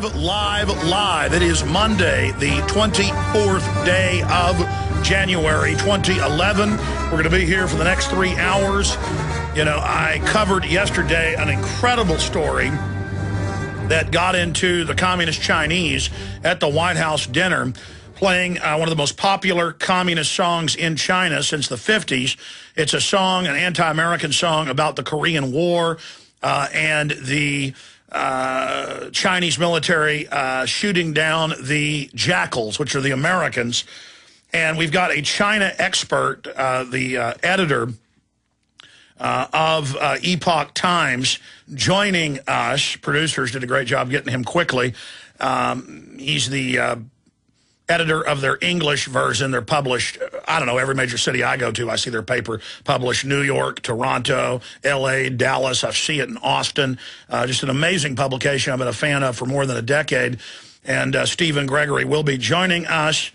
Live. It is Monday, the 24th day of January 2011. We're going to be here for the next 3 hours. You know, I covered yesterday an incredible story that got into the Communist Chinese at the White House dinner, playing one of the most popular communist songs in China since the 50s. It's a song, an anti-American song about the Korean War and the Chinese military shooting down the jackals, which are the Americans. And we've got a China expert, the editor of Epoch Times, joining us. Producers did a great job getting him quickly. He's the editor of their English version. They're published, I don't know, every major city I go to, I see their paper published. New York, Toronto, L.A., Dallas. I see it in Austin. Just an amazing publication I've been a fan of for more than a decade. And Stephen Gregory will be joining us,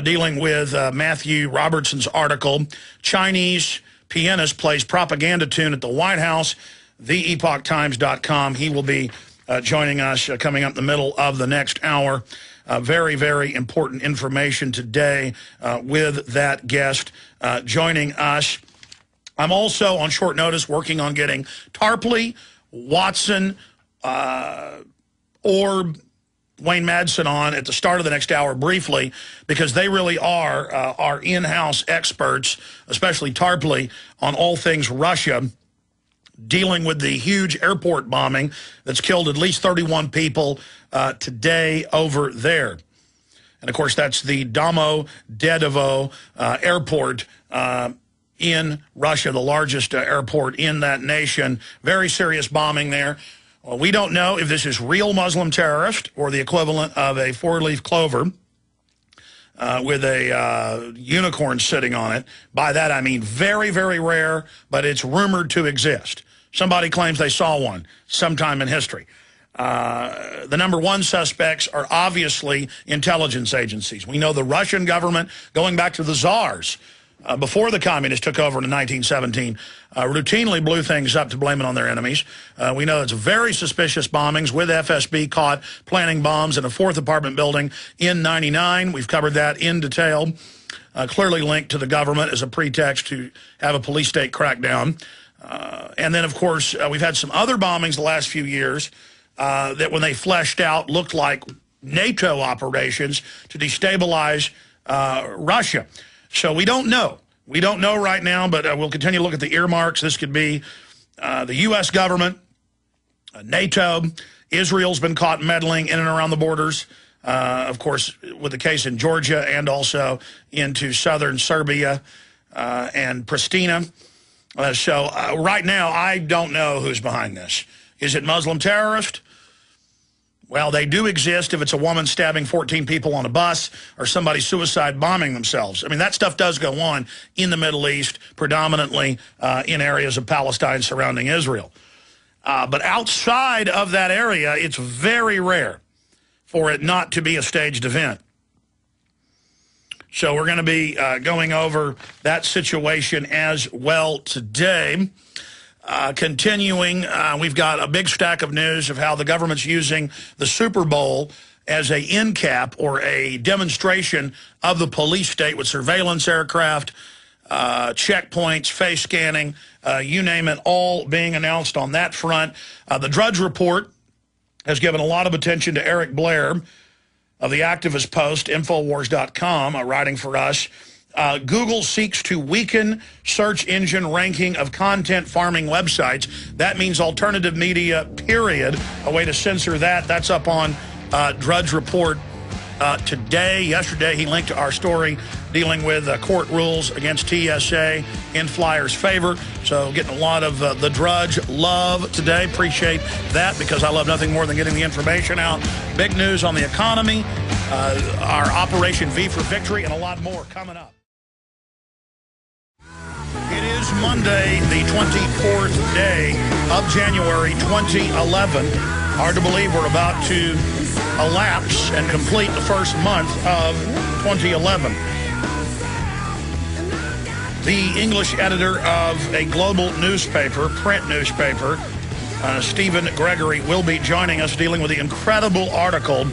dealing with Matthew Robertson's article, Chinese Pianist Plays Propaganda Tune at the White House, theepochtimes.com. He will be joining us coming up in the middle of the next hour. Very, very important information today with that guest joining us. I'm also on short notice working on getting Tarpley, Watson, or Wayne Madsen on at the start of the next hour briefly, because they really are our in-house experts, especially Tarpley, on all things Russia, dealing with the huge airport bombing that's killed at least 31 people today over there. And, of course, that's the Domodedovo airport in Russia, the largest airport in that nation. Very serious bombing there. Well, we don't know if this is real Muslim terrorist or the equivalent of a four-leaf clover with a unicorn sitting on it. By that, I mean very, very rare, but it's rumored to exist. Somebody claims they saw one sometime in history. The number one suspects are obviously intelligence agencies. We know the Russian government, going back to the czars, before the communists took over in 1917, routinely blew things up to blame it on their enemies. We know it's very suspicious bombings, with FSB caught planning bombs in a 4th apartment building in '99. We've covered that in detail, clearly linked to the government as a pretext to have a police state crackdown. And then, of course, we've had some other bombings the last few years that, when they fleshed out, looked like NATO operations to destabilize Russia. So we don't know. We don't know right now, but we'll continue to look at the earmarks. This could be the U.S. government, NATO. Israel's been caught meddling in and around the borders, of course, with the case in Georgia and also into southern Serbia and Pristina. So right now, I don't know who's behind this. Is it Muslim terrorist? Well, they do exist if it's a woman stabbing 14 people on a bus or somebody suicide bombing themselves. I mean, that stuff does go on in the Middle East, predominantly in areas of Palestine surrounding Israel. But outside of that area, it's very rare for it not to be a staged event. So we're going to be going over that situation as well today. Continuing, we've got a big stack of news of how the government's using the Super Bowl as a end cap or a demonstration of the police state with surveillance aircraft, checkpoints, face scanning, you name it, all being announced on that front. The Drudge Report has given a lot of attention to Eric Blair of the Activist Post, Infowars.com, writing for us. Google seeks to weaken search engine ranking of content farming websites. That means alternative media, period. A way to censor that. That's up on Drudge Report today. Yesterday, he linked to our story dealing with court rules against TSA in Flyers' favor. So getting a lot of the Drudge love today. Appreciate that, because I love nothing more than getting the information out. Big news on the economy, our Operation V for Victory, and a lot more coming up. It is Monday, the 24th day of January 2011. Hard to believe we're about to elapse and complete the first month of 2011. The English editor of a global newspaper, print newspaper, Stephen Gregory will be joining us, dealing with the incredible article,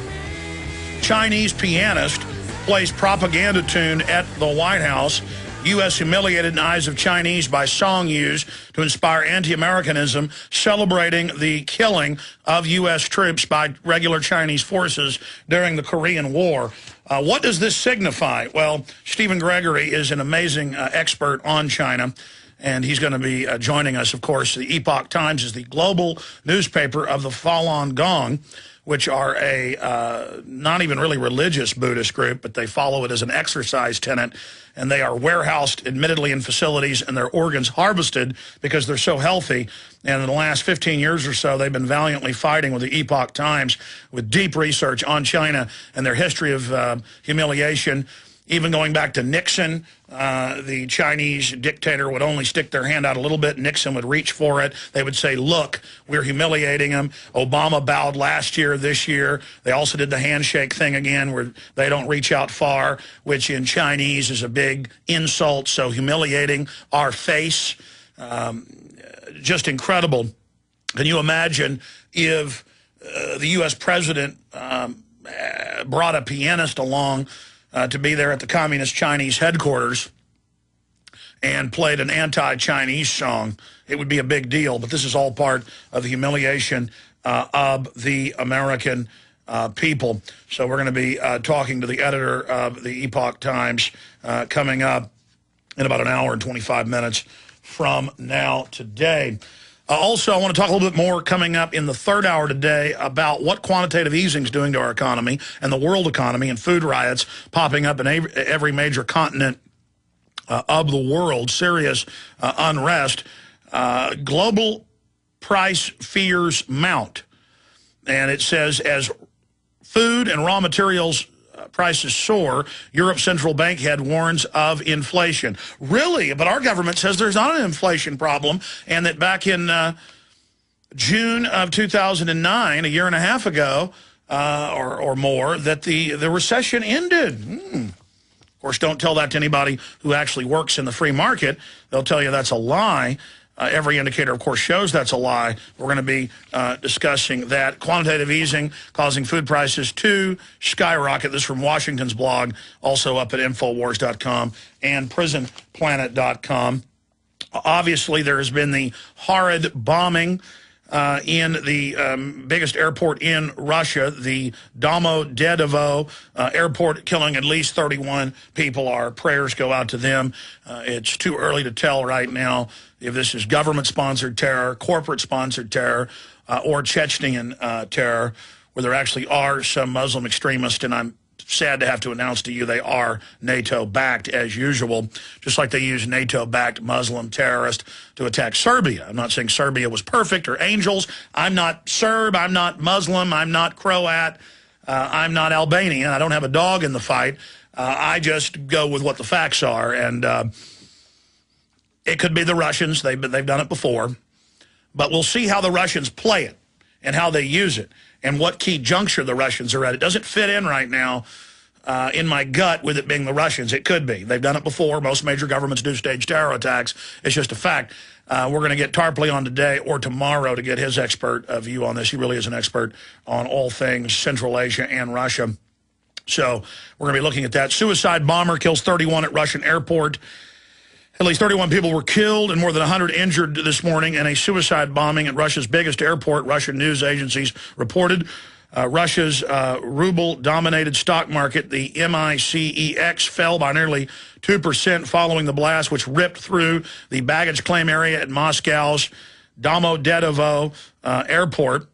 Chinese pianist plays propaganda tune at the White House. U.S. humiliated in the eyes of Chinese by song used to inspire anti-Americanism, celebrating the killing of U.S. troops by regular Chinese forces during the Korean War. What does this signify? Well, Stephen Gregory is an amazing expert on China, and he's going to be joining us, of course. The Epoch Times is the global newspaper of the Falun Gong, which are a not even really religious Buddhist group, but they follow it as an exercise tenet, and they are warehoused, admittedly, in facilities, and their organs harvested because they're so healthy. And in the last 15 years or so, they've been valiantly fighting with the Epoch Times with deep research on China and their history of humiliation. Even going back to Nixon, the Chinese dictator would only stick their hand out a little bit. Nixon would reach for it. They would say, look, we're humiliating him. Obama bowed last year, this year. They also did the handshake thing again where they don't reach out far, which in Chinese is a big insult. So humiliating our face. Just incredible. Can you imagine if the U.S. president brought a pianist along to be there at the Communist Chinese headquarters and played an anti-Chinese song? It would be a big deal, but this is all part of the humiliation of the American people. So we're going to be talking to the editor of the Epoch Times coming up in about an hour and 25 minutes from now today. Also, I want to talk a little bit more coming up in the third hour today about what quantitative easing is doing to our economy and the world economy, and food riots popping up in every major continent of the world, serious unrest. Global price fears mount. And it says, as food and raw materials prices soar, Europe's central bank head warns of inflation. Really? But our government says there's not an inflation problem, and that back in June of 2009, a year and a half ago or more, that the recession ended. Of course, don't tell that to anybody who actually works in the free market. They'll tell you that's a lie. Every indicator, of course, shows that's a lie. We're going to be discussing that. Quantitative easing causing food prices to skyrocket. This from Washington's blog, also up at Infowars.com and PrisonPlanet.com. Obviously, there has been the horrid bombing in the biggest airport in Russia, the Domodedovo airport, killing at least 31 people. Our prayers go out to them. It's too early to tell right now if this is government-sponsored terror, corporate-sponsored terror, or Chechenian terror, where there actually are some Muslim extremists, and I'm sad to have to announce to you they are NATO-backed as usual, just like they use NATO-backed Muslim terrorists to attack Serbia. I'm not saying Serbia was perfect or angels. I'm not Serb. I'm not Muslim. I'm not Croat. I'm not Albanian. I don't have a dog in the fight. I just go with what the facts are, and it could be the Russians. They've done it before. But we'll see how the Russians play it and how they use it and what key juncture the Russians are at. It doesn't fit in right now in my gut with it being the Russians. It could be. They've done it before. Most major governments do stage terror attacks. It's just a fact. We're going to get Tarpley on today or tomorrow to get his expert view on this. He really is an expert on all things Central Asia and Russia. So we're going to be looking at that. Suicide bomber kills 31 at Russian airport. At least 31 people were killed and more than 100 injured this morning in a suicide bombing at Russia's biggest airport, Russian news agencies reported. Russia's ruble-dominated stock market, the MICEX, fell by nearly 2% following the blast, which ripped through the baggage claim area at Moscow's Domodedovo airport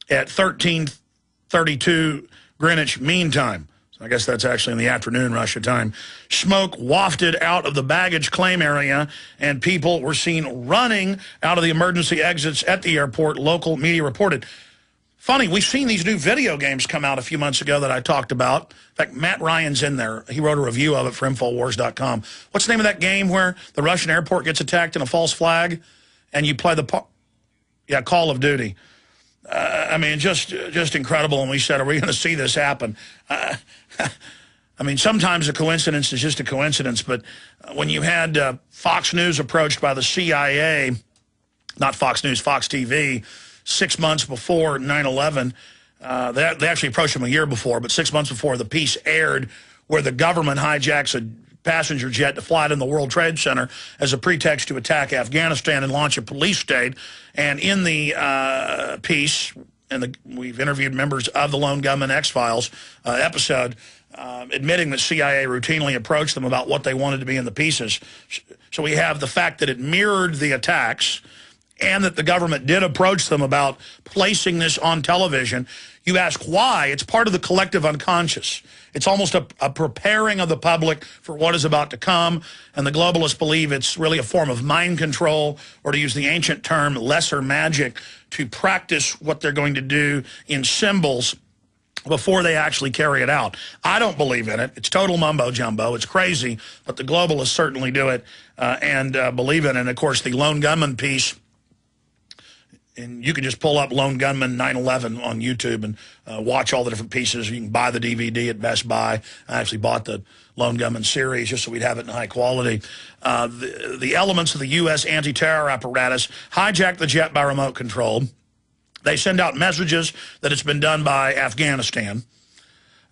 at 13:32 Greenwich Mean Time. I guess that's actually in the afternoon Russia time. Smoke wafted out of the baggage claim area, and people were seen running out of the emergency exits at the airport, local media reported. Funny, we've seen these new video games come out a few months ago that I talked about. In fact, Matt Ryan's in there. He wrote a review of it for Infowars.com. What's the name of that game where the Russian airport gets attacked in a false flag, and you play yeah, Call of Duty. I mean, just incredible. And we said, are we going to see this happen? I mean, sometimes a coincidence is just a coincidence. But when you had Fox News approached by the CIA not Fox News, Fox TV, 6 months before 9/11. They actually approached him a year before, but 6 months before the piece aired, where the government hijacks a passenger jet to fly it in the World Trade Center as a pretext to attack Afghanistan and launch a police state. And in the piece, and we've interviewed members of the Lone Gunman X-Files episode, admitting that CIA routinely approached them about what they wanted to be in the pieces. So we have the fact that it mirrored the attacks and that the government did approach them about placing this on television. You ask why? It's part of the collective unconscious. It's almost a preparing of the public for what is about to come, and the globalists believe it's really a form of mind control, or to use the ancient term, lesser magic, to practice what they're going to do in symbols before they actually carry it out. I don't believe in it. It's total mumbo-jumbo. It's crazy, but the globalists certainly do it and believe in it. And, of course, the Lone Gunman piece, and you can just pull up Lone Gunman 9/11 on YouTube and watch all the different pieces. You can buy the DVD at Best Buy. I actually bought the Lone Gunman series just so we'd have it in high quality. The elements of the U.S. anti-terror apparatus hijack the jet by remote control. They send out messages that it's been done by Afghanistan.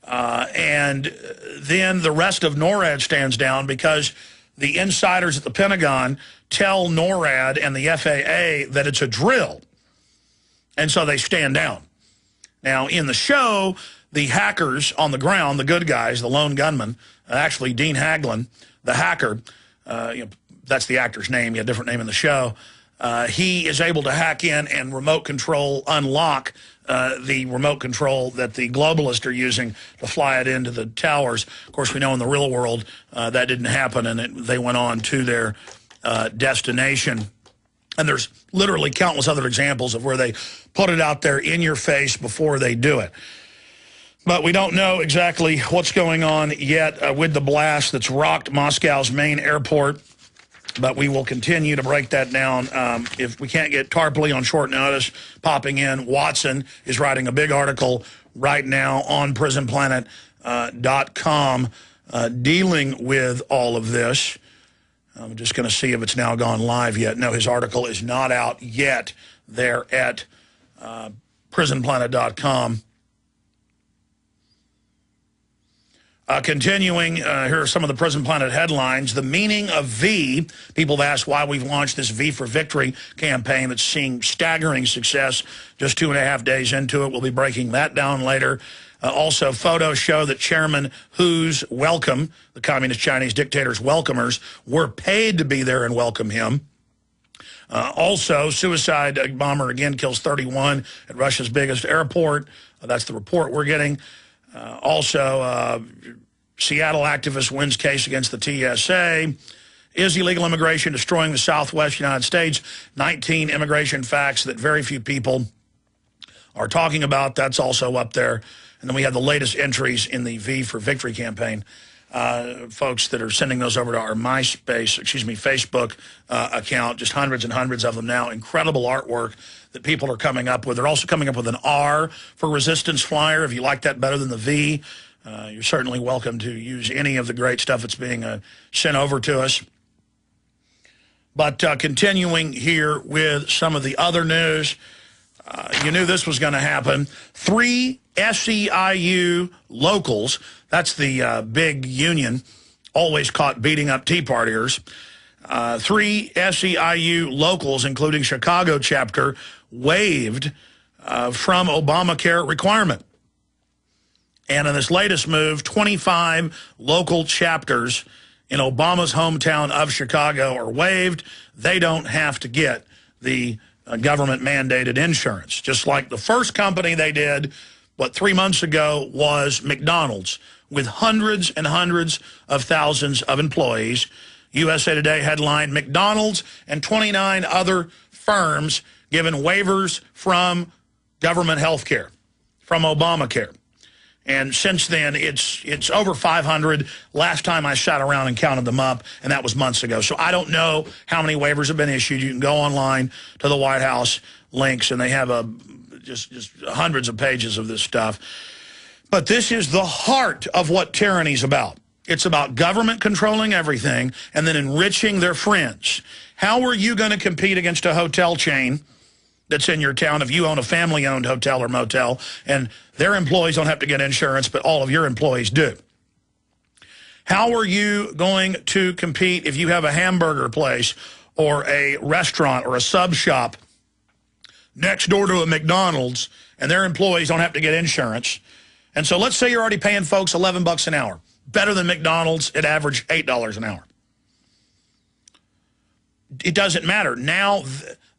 And then the rest of NORAD stands down because the insiders at the Pentagon tell NORAD and the FAA that it's a drill. And so they stand down. Now, in the show, the hackers on the ground, the good guys, the lone gunman, actually Dean Haglund, the hacker, that's the actor's name. He had a different name in the show. He is able to hack in and remote control, unlock the remote control that the globalists are using to fly it into the towers. Of course, we know in the real world that didn't happen, and they went on to their destination. And there's literally countless other examples of where they put it out there in your face before they do it. But we don't know exactly what's going on yet with the blast that's rocked Moscow's main airport. But we will continue to break that down. If we can't get Tarpley on short notice popping in, Watson is writing a big article right now on prisonplanet.com dealing with all of this. I'm just going to see if it's now gone live yet. No, his article is not out yet there at prisonplanet.com. Continuing, here are some of the Prison Planet headlines. The meaning of V. People have asked why we've launched this V for Victory campaign that's seeing staggering success just 2.5 days into it. We'll be breaking that down later. Also, photos show that Chairman Hu's welcome, the communist Chinese dictator's welcomers, were paid to be there and welcome him. Also, suicide bomber again kills 31 at Russia's biggest airport. That's the report we're getting. Also, Seattle activist wins case against the TSA. Is illegal immigration destroying the Southwest United States? 19 immigration facts that very few people are talking about. That's also up there. And then we have the latest entries in the V for Victory campaign. Folks that are sending those over to our Facebook account, just hundreds and hundreds of them now. Incredible artwork that people are coming up with. They're also coming up with an R for Resistance flyer. If you like that better than the V, you're certainly welcome to use any of the great stuff that's being sent over to us. But continuing here with some of the other news, you knew this was going to happen. 3 SEIU locals, that's the big union, always caught beating up Tea Partiers. 3 SEIU locals, including Chicago chapter, waived from Obamacare requirement. And in this latest move, 25 local chapters in Obama's hometown of Chicago are waived. They don't have to get the government-mandated insurance. Just like the first company they did, 3 months ago, was McDonald's, with hundreds and hundreds of thousands of employees. USA Today headline, McDonald's and 29 other firms given waivers from government health care, from Obamacare. And since then, it's over 500. Last time I sat around and counted them up, and that was months ago. So I don't know how many waivers have been issued. You can go online to the White House links, and they have just hundreds of pages of this stuff. But this is the heart of what tyranny's about. It's about government controlling everything and then enriching their friends. How are you going to compete against a hotel chain that's in your town if you own a family-owned hotel or motel and their employees don't have to get insurance, but all of your employees do? How are you going to compete if you have a hamburger place or a restaurant or a sub shop next door to a McDonald's and their employees don't have to get insurance? And so let's say you're already paying folks $11 an hour. Better than McDonald's, it averaged $8 an hour. It doesn't matter. Now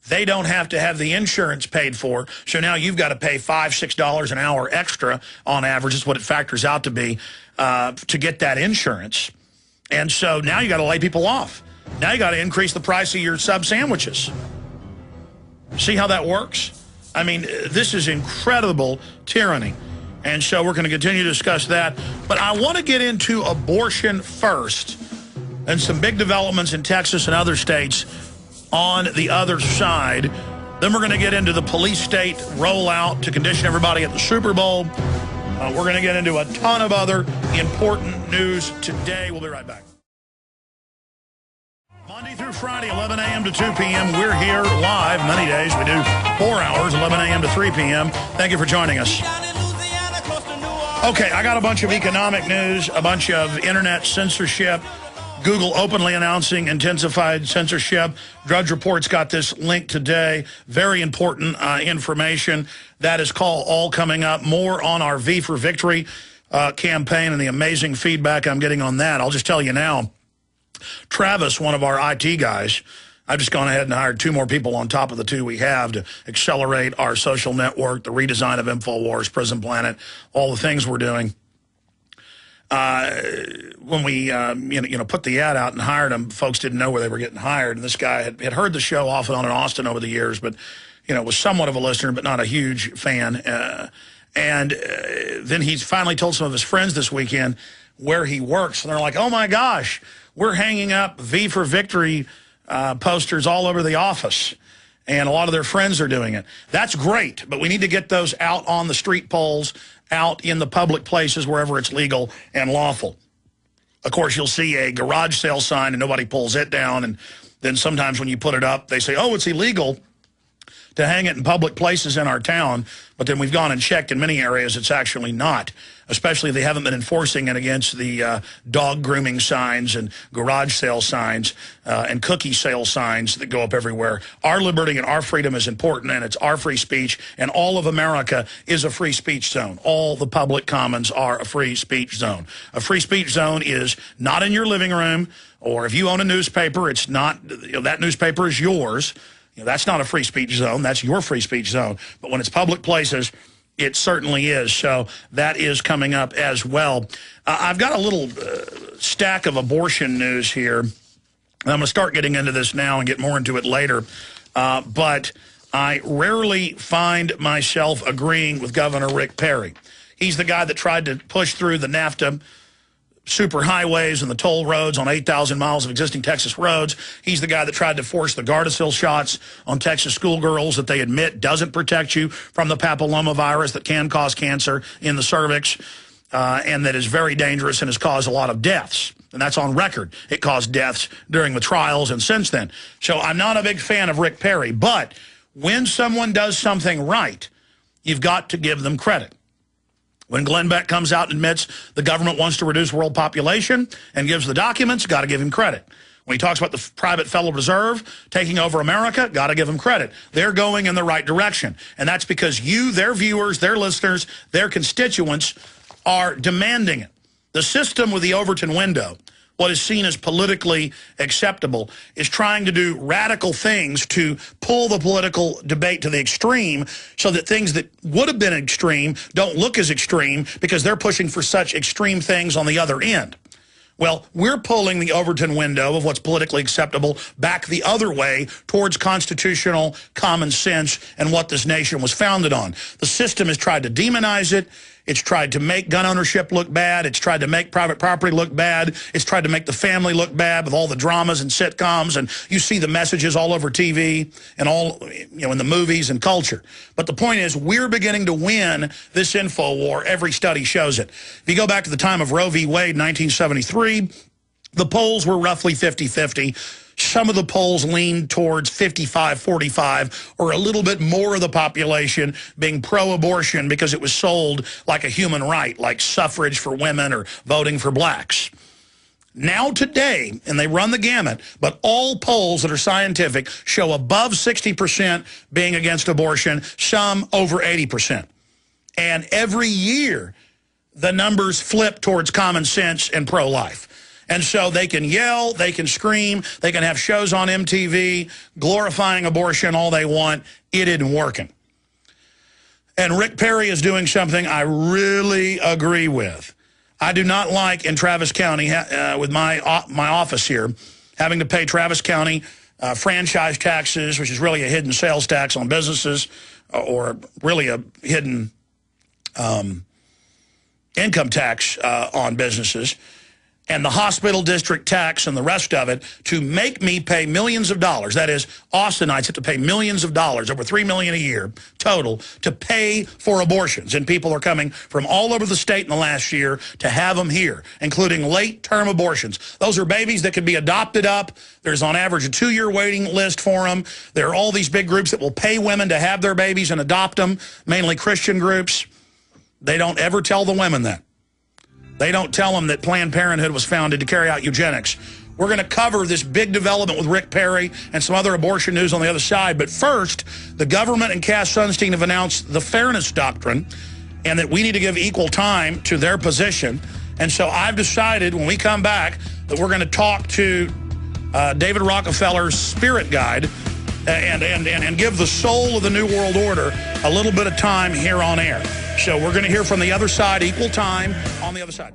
they don't have to have the insurance paid for, so now you've got to pay $5, $6 an hour extra on average is what it factors out to be to get that insurance. And so now you got to lay people off. Now you got to increase the price of your sub sandwiches. See how that works? I mean, this is incredible tyranny. And so we're going to continue to discuss that. But I want to get into abortion first and some big developments in Texas and other states on the other side. Then we're going to get into the police state rollout to condition everybody at the Super Bowl. We're going to get into a ton of other important news today. We'll be right back. Monday through Friday, 11 a.m. to 2 p.m. We're here live. Many days we do 4 hours, 11 a.m. to 3 p.m. Thank you for joining us. Okay, I got a bunch of economic news, a bunch of internet censorship, Google openly announcing intensified censorship. Drudge Report's got this link today. Very important information. That is all coming up. More on our V for Victory campaign and the amazing feedback I'm getting on that. I'll just tell you now, Travis, one of our IT guys, I've just gone ahead and hired 2 more people on top of the 2 we have to accelerate our social network, the redesign of InfoWars, Prison Planet, all the things we're doing. When we put the ad out and hired them, folks didn't know where they were getting hired. And this guy had heard the show off and on in Austin over the years, but was somewhat of a listener, but not a huge fan. Then he finally told some of his friends this weekend where he works, and they're like, "Oh my gosh, we're hanging up V for Victory posters all over the office." And a lot of their friends are doing it. That's great, but we need to get those out on the street poles, out in the public places wherever it's legal and lawful. Of course, you'll see a garage sale sign and nobody pulls it down. And then sometimes when you put it up, they say, "Oh, it's illegal to hang it in public places in our town." But then we've gone and checked in many areas, it's actually not, especially if they haven't been enforcing it against the dog grooming signs and garage sale signs and cookie sale signs that go up everywhere. Our liberty and our freedom is important, and it's our free speech, and all of America is a free speech zone. All the public commons are a free speech zone. A free speech zone is not in your living room, or if you own a newspaper, it's not, that newspaper is yours. That's not a free speech zone. That's your free speech zone. But when it's public places, it certainly is. So that is coming up as well. I've got a little stack of abortion news here. And I'm going to start getting into this now and get more into it later. But I rarely find myself agreeing with Governor Rick Perry. He's the guy that tried to push through the NAFTA superhighways and the toll roads on 8,000 miles of existing Texas roads. He's the guy that tried to force the Gardasil shots on Texas schoolgirls that they admit doesn't protect you from the papillomavirus that can cause cancer in the cervix and that is very dangerous and has caused a lot of deaths. And that's on record. It caused deaths during the trials and since then. So I'm not a big fan of Rick Perry, but when someone does something right, you've got to give them credit. When Glenn Beck comes out and admits the government wants to reduce world population and gives the documents, got to give him credit. When he talks about the private Federal Reserve taking over America, got to give him credit. They're going in the right direction. And that's because you, their viewers, their listeners, their constituents are demanding it. The system with the Overton window, what is seen as politically acceptable, is trying to do radical things to pull the political debate to the extreme so that things that would have been extreme don't look as extreme because they're pushing for such extreme things on the other end. Well, we're pulling the Overton window of what's politically acceptable back the other way towards constitutional common sense and what this nation was founded on. The system has tried to demonize it. It's tried to make gun ownership look bad. It's tried to make private property look bad. It's tried to make the family look bad with all the dramas and sitcoms. And you see the messages all over TV and all, in the movies and culture. But the point is, we're beginning to win this info war. Every study shows it. If you go back to the time of Roe v. Wade, 1973, the polls were roughly 50-50. Some of the polls leaned towards 55-45, or a little bit more of the population being pro-abortion because it was sold like a human right, like suffrage for women or voting for blacks. Now today, and they run the gamut, but all polls that are scientific show above 60% being against abortion, some over 80%. And every year, the numbers flip towards common sense and pro-life. And so they can yell, they can scream, they can have shows on MTV glorifying abortion all they want. It isn't working. And Rick Perry is doing something I really agree with. I do not like in Travis County, with my office here, having to pay Travis County franchise taxes, which is really a hidden sales tax on businesses, or really a hidden income tax on businesses, and the hospital district tax and the rest of it, to make me pay millions of dollars. That is, Austinites have to pay millions of dollars, over $3 million a year total, to pay for abortions. And people are coming from all over the state in the last year to have them here, including late-term abortions. Those are babies that could be adopted up. There's on average a 2-year waiting list for them. There are all these big groups that will pay women to have their babies and adopt them, mainly Christian groups. They don't ever tell the women that. They don't tell them that Planned Parenthood was founded to carry out eugenics. We're going to cover this big development with Rick Perry and some other abortion news on the other side. But first, the government and Cass Sunstein have announced the fairness doctrine and that we need to give equal time to their position. And so I've decided when we come back that we're going to talk to David Rockefeller's spirit guide and give the soul of the New World Order a little bit of time here on air. So we're going to hear from the other side, equal time on the other side.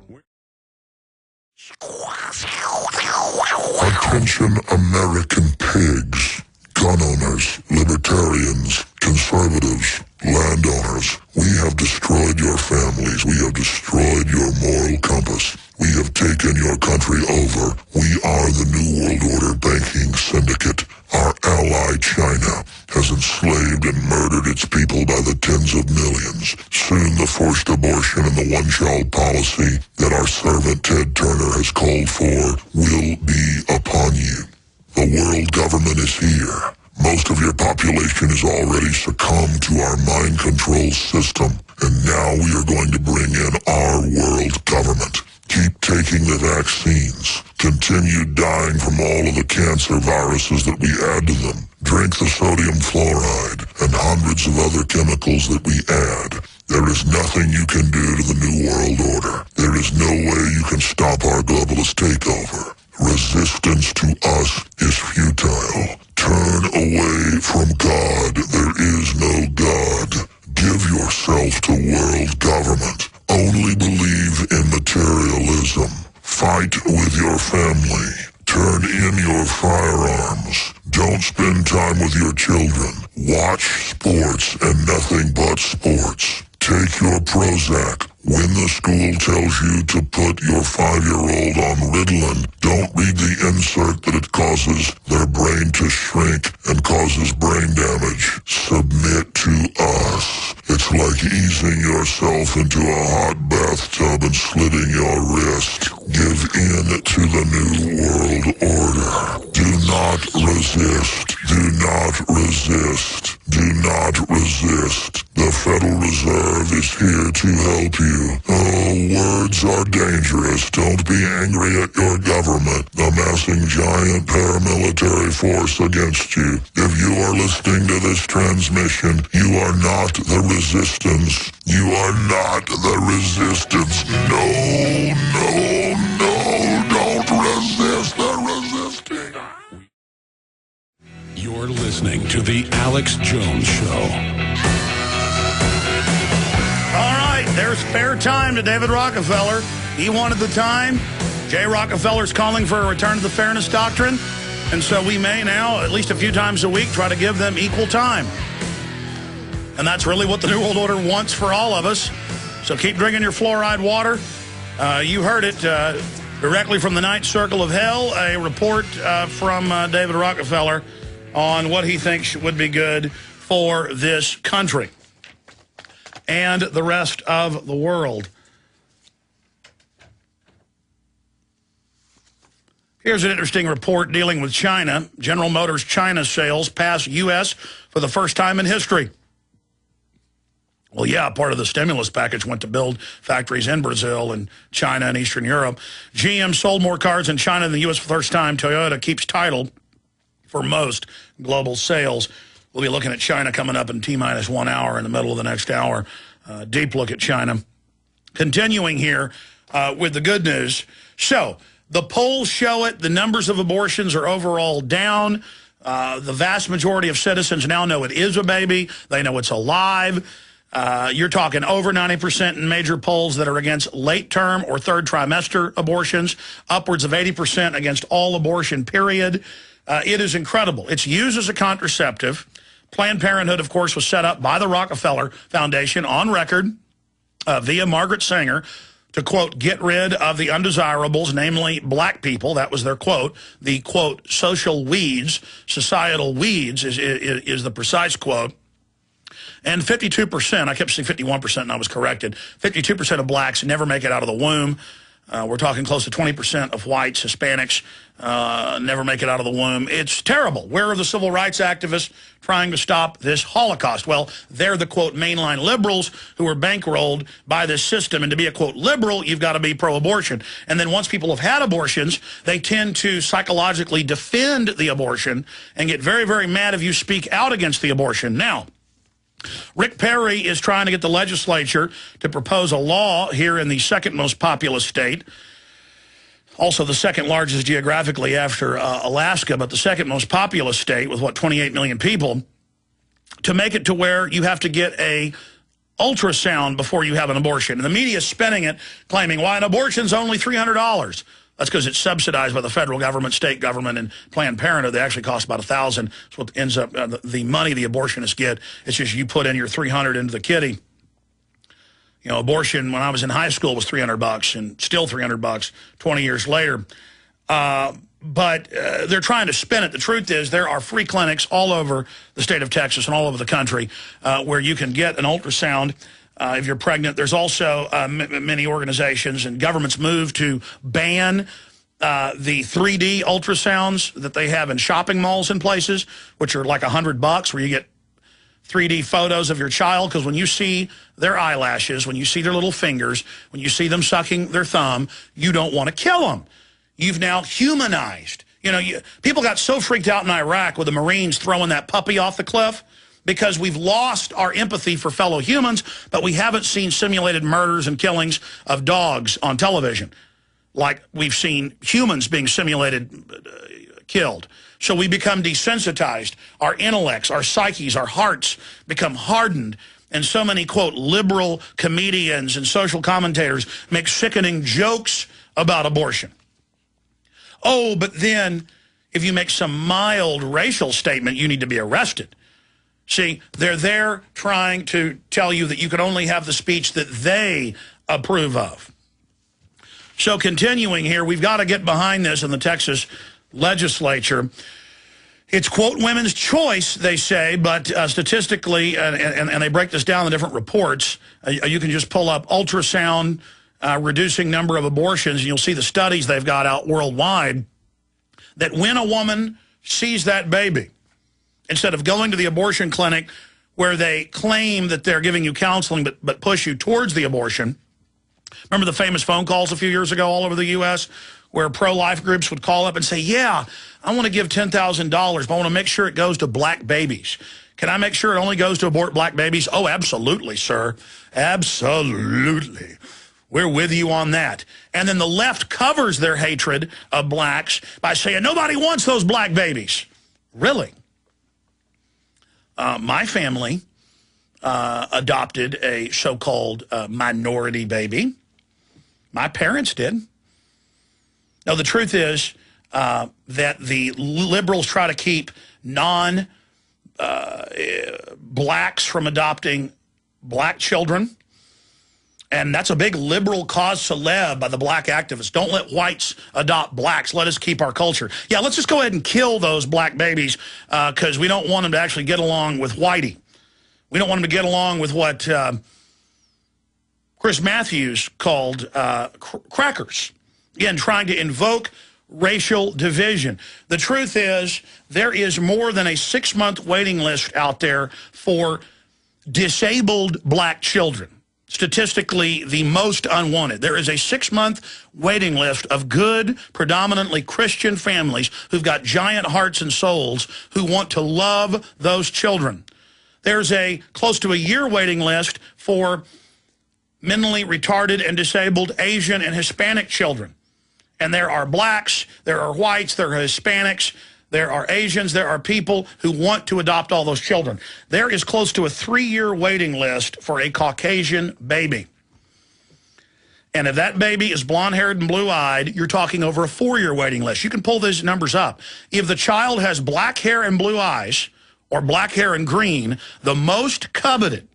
Attention American pigs, gun owners, libertarians, conservatives, landowners. We have destroyed your families. We have destroyed your moral compass. We have taken your country over. We are the New World Order banking syndicate. Our ally China has enslaved and murdered its people by the tens of millions. Soon the forced abortion and the one-child policy that our servant Ted Turner has called for will be upon you. The world government is here. Most of your population has already succumbed to our mind control system, and now we are going to bring in our world government. Keep taking the vaccines. Continue dying from all of the cancer viruses that we add to them. Drink the sodium fluoride and hundreds of other chemicals that we add. There is nothing you can do to the New World Order. There is no way you can stop our globalist takeover. Resistance to us is futile. Turn away from God. There is no God. Give yourself to world government. Only believe in materialism. Fight with your family. Turn in your firearms. Don't spend time with your children. Watch sports and nothing but sports. Take your Prozac. When the school tells you to put your 5-year-old on Ritalin, don't read the insert that it causes their brain to shrink and causes brain damage. Submit to us. It's like easing yourself into a hot bathtub and slitting your wrist. Give in to the New World Order. Do not resist. Do not resist. Do not resist. The Federal Reserve is here to help you. Oh, words are dangerous. Don't be angry at your government amassing giant paramilitary force against you. If you are listening to this transmission, you are not the resistance. You are not the resistance. No, no, no, don't resist the resisting. You're listening to The Alex Jones Show. All right, there's spare time to David Rockefeller. He wanted the time. Jay Rockefeller's calling for a return to the fairness doctrine. And so we may now, at least a few times a week, try to give them equal time. And that's really what the New World Order wants for all of us. So keep drinking your fluoride water. You heard it directly from the Ninth Circle of Hell, a report from David Rockefeller on what he thinks would be good for this country and the rest of the world. Here's an interesting report dealing with China. General Motors China sales pass U.S. for the first time in history. Well, yeah, part of the stimulus package went to build factories in Brazil and China and Eastern Europe. GM sold more cars in China than the U.S. for the first time. Toyota keeps title for most global sales. We'll be looking at China coming up in T-minus 1 hour in the middle of the next hour. Deep look at China. Continuing here with the good news. So, the polls show it. The numbers of abortions are overall down. The vast majority of citizens now know it is a baby. They know it's alive. You're talking over 90% in major polls that are against late-term or third trimester abortions, upwards of 80% against all abortion, period. It is incredible. It's used as a contraceptive. Planned Parenthood, of course, was set up by the Rockefeller Foundation on record via Margaret Sanger to, quote, get rid of the undesirables, namely black people. That was their quote. The, quote, social weeds, societal weeds is the precise quote. And 52%, I kept saying 51% and I was corrected, 52% of blacks never make it out of the womb. We're talking close to 20% of whites, Hispanics, never make it out of the womb. It's terrible. Where are the civil rights activists trying to stop this Holocaust? Well, they're the, quote, mainline liberals who are bankrolled by this system. And to be a, quote, liberal, you've got to be pro-abortion. And then once people have had abortions, they tend to psychologically defend the abortion and get very, very mad if you speak out against the abortion. Now, Rick Perry is trying to get the legislature to propose a law here in the second most populous state, also the second largest geographically after Alaska, but the second most populous state with, what, 28 million people, to make it to where you have to get a ultrasound before you have an abortion. And the media is spinning it, claiming, why, an abortion's only $300. That's because it's subsidized by the federal government, state government, and Planned Parenthood. They actually cost about $1,000. That's what ends up, the money the abortionists get. It's just you put in your $300 into the kitty. You know, abortion when I was in high school was $300 and still $300 20 years later. But they're trying to spin it. The truth is there are free clinics all over the state of Texas and all over the country where you can get an ultrasound if you're pregnant. There's also many organizations and governments move to ban the 3D ultrasounds that they have in shopping malls and places, which are like $100, where you get 3D photos of your child, because when you see their eyelashes, when you see their little fingers, when you see them sucking their thumb, you don't want to kill them. You've now humanized. You know, people got so freaked out in Iraq with the Marines throwing that puppy off the cliff, because we've lost our empathy for fellow humans, but we haven't seen simulated murders and killings of dogs on television like we've seen humans being simulated killed. So we become desensitized. Our intellects, our psyches, our hearts become hardened. And so many, quote, liberal comedians and social commentators make sickening jokes about abortion. Oh, but then if you make some mild racial statement, you need to be arrested. See, they're there trying to tell you that you can only have the speech that they approve of. So continuing here, we've got to get behind this in the Texas legislature. It's, quote, women's choice, they say, but statistically, and they break this down in different reports, you can just pull up ultrasound reducing number of abortions, and you'll see the studies they've got out worldwide, that when a woman sees that baby, instead of going to the abortion clinic where they claim that they're giving you counseling but push you towards the abortion. Remember the famous phone calls a few years ago all over the U.S. where pro-life groups would call up and say, yeah, I want to give $10,000, but I want to make sure it goes to black babies. Can I make sure it only goes to abort black babies? Oh, absolutely, sir. Absolutely. We're with you on that. And then the left covers their hatred of blacks by saying, nobody wants those black babies. Really? My family adopted a so-called minority baby. My parents did. Now, the truth is that the liberals try to keep blacks from adopting black children. And that's a big liberal cause celeb by the black activists. Don't let whites adopt blacks. Let us keep our culture. Yeah, let's just go ahead and kill those black babies because we don't want them to actually get along with whitey. We don't want them to get along with what Chris Matthews called crackers. Again, trying to invoke racial division. The truth is there is more than a 6-month waiting list out there for disabled black children. Statistically, the most unwanted. There is a 6-month waiting list of good, predominantly Christian families who've got giant hearts and souls who want to love those children. There's a close to a year waiting list for mentally retarded and disabled Asian and Hispanic children. And there are blacks, there are whites, there are Hispanics, there are Asians, there are people who want to adopt all those children. There is close to a 3-year waiting list for a Caucasian baby. And if that baby is blonde-haired and blue-eyed, you're talking over a 4-year waiting list. You can pull those numbers up. If the child has black hair and blue eyes, or black hair and green, the most coveted,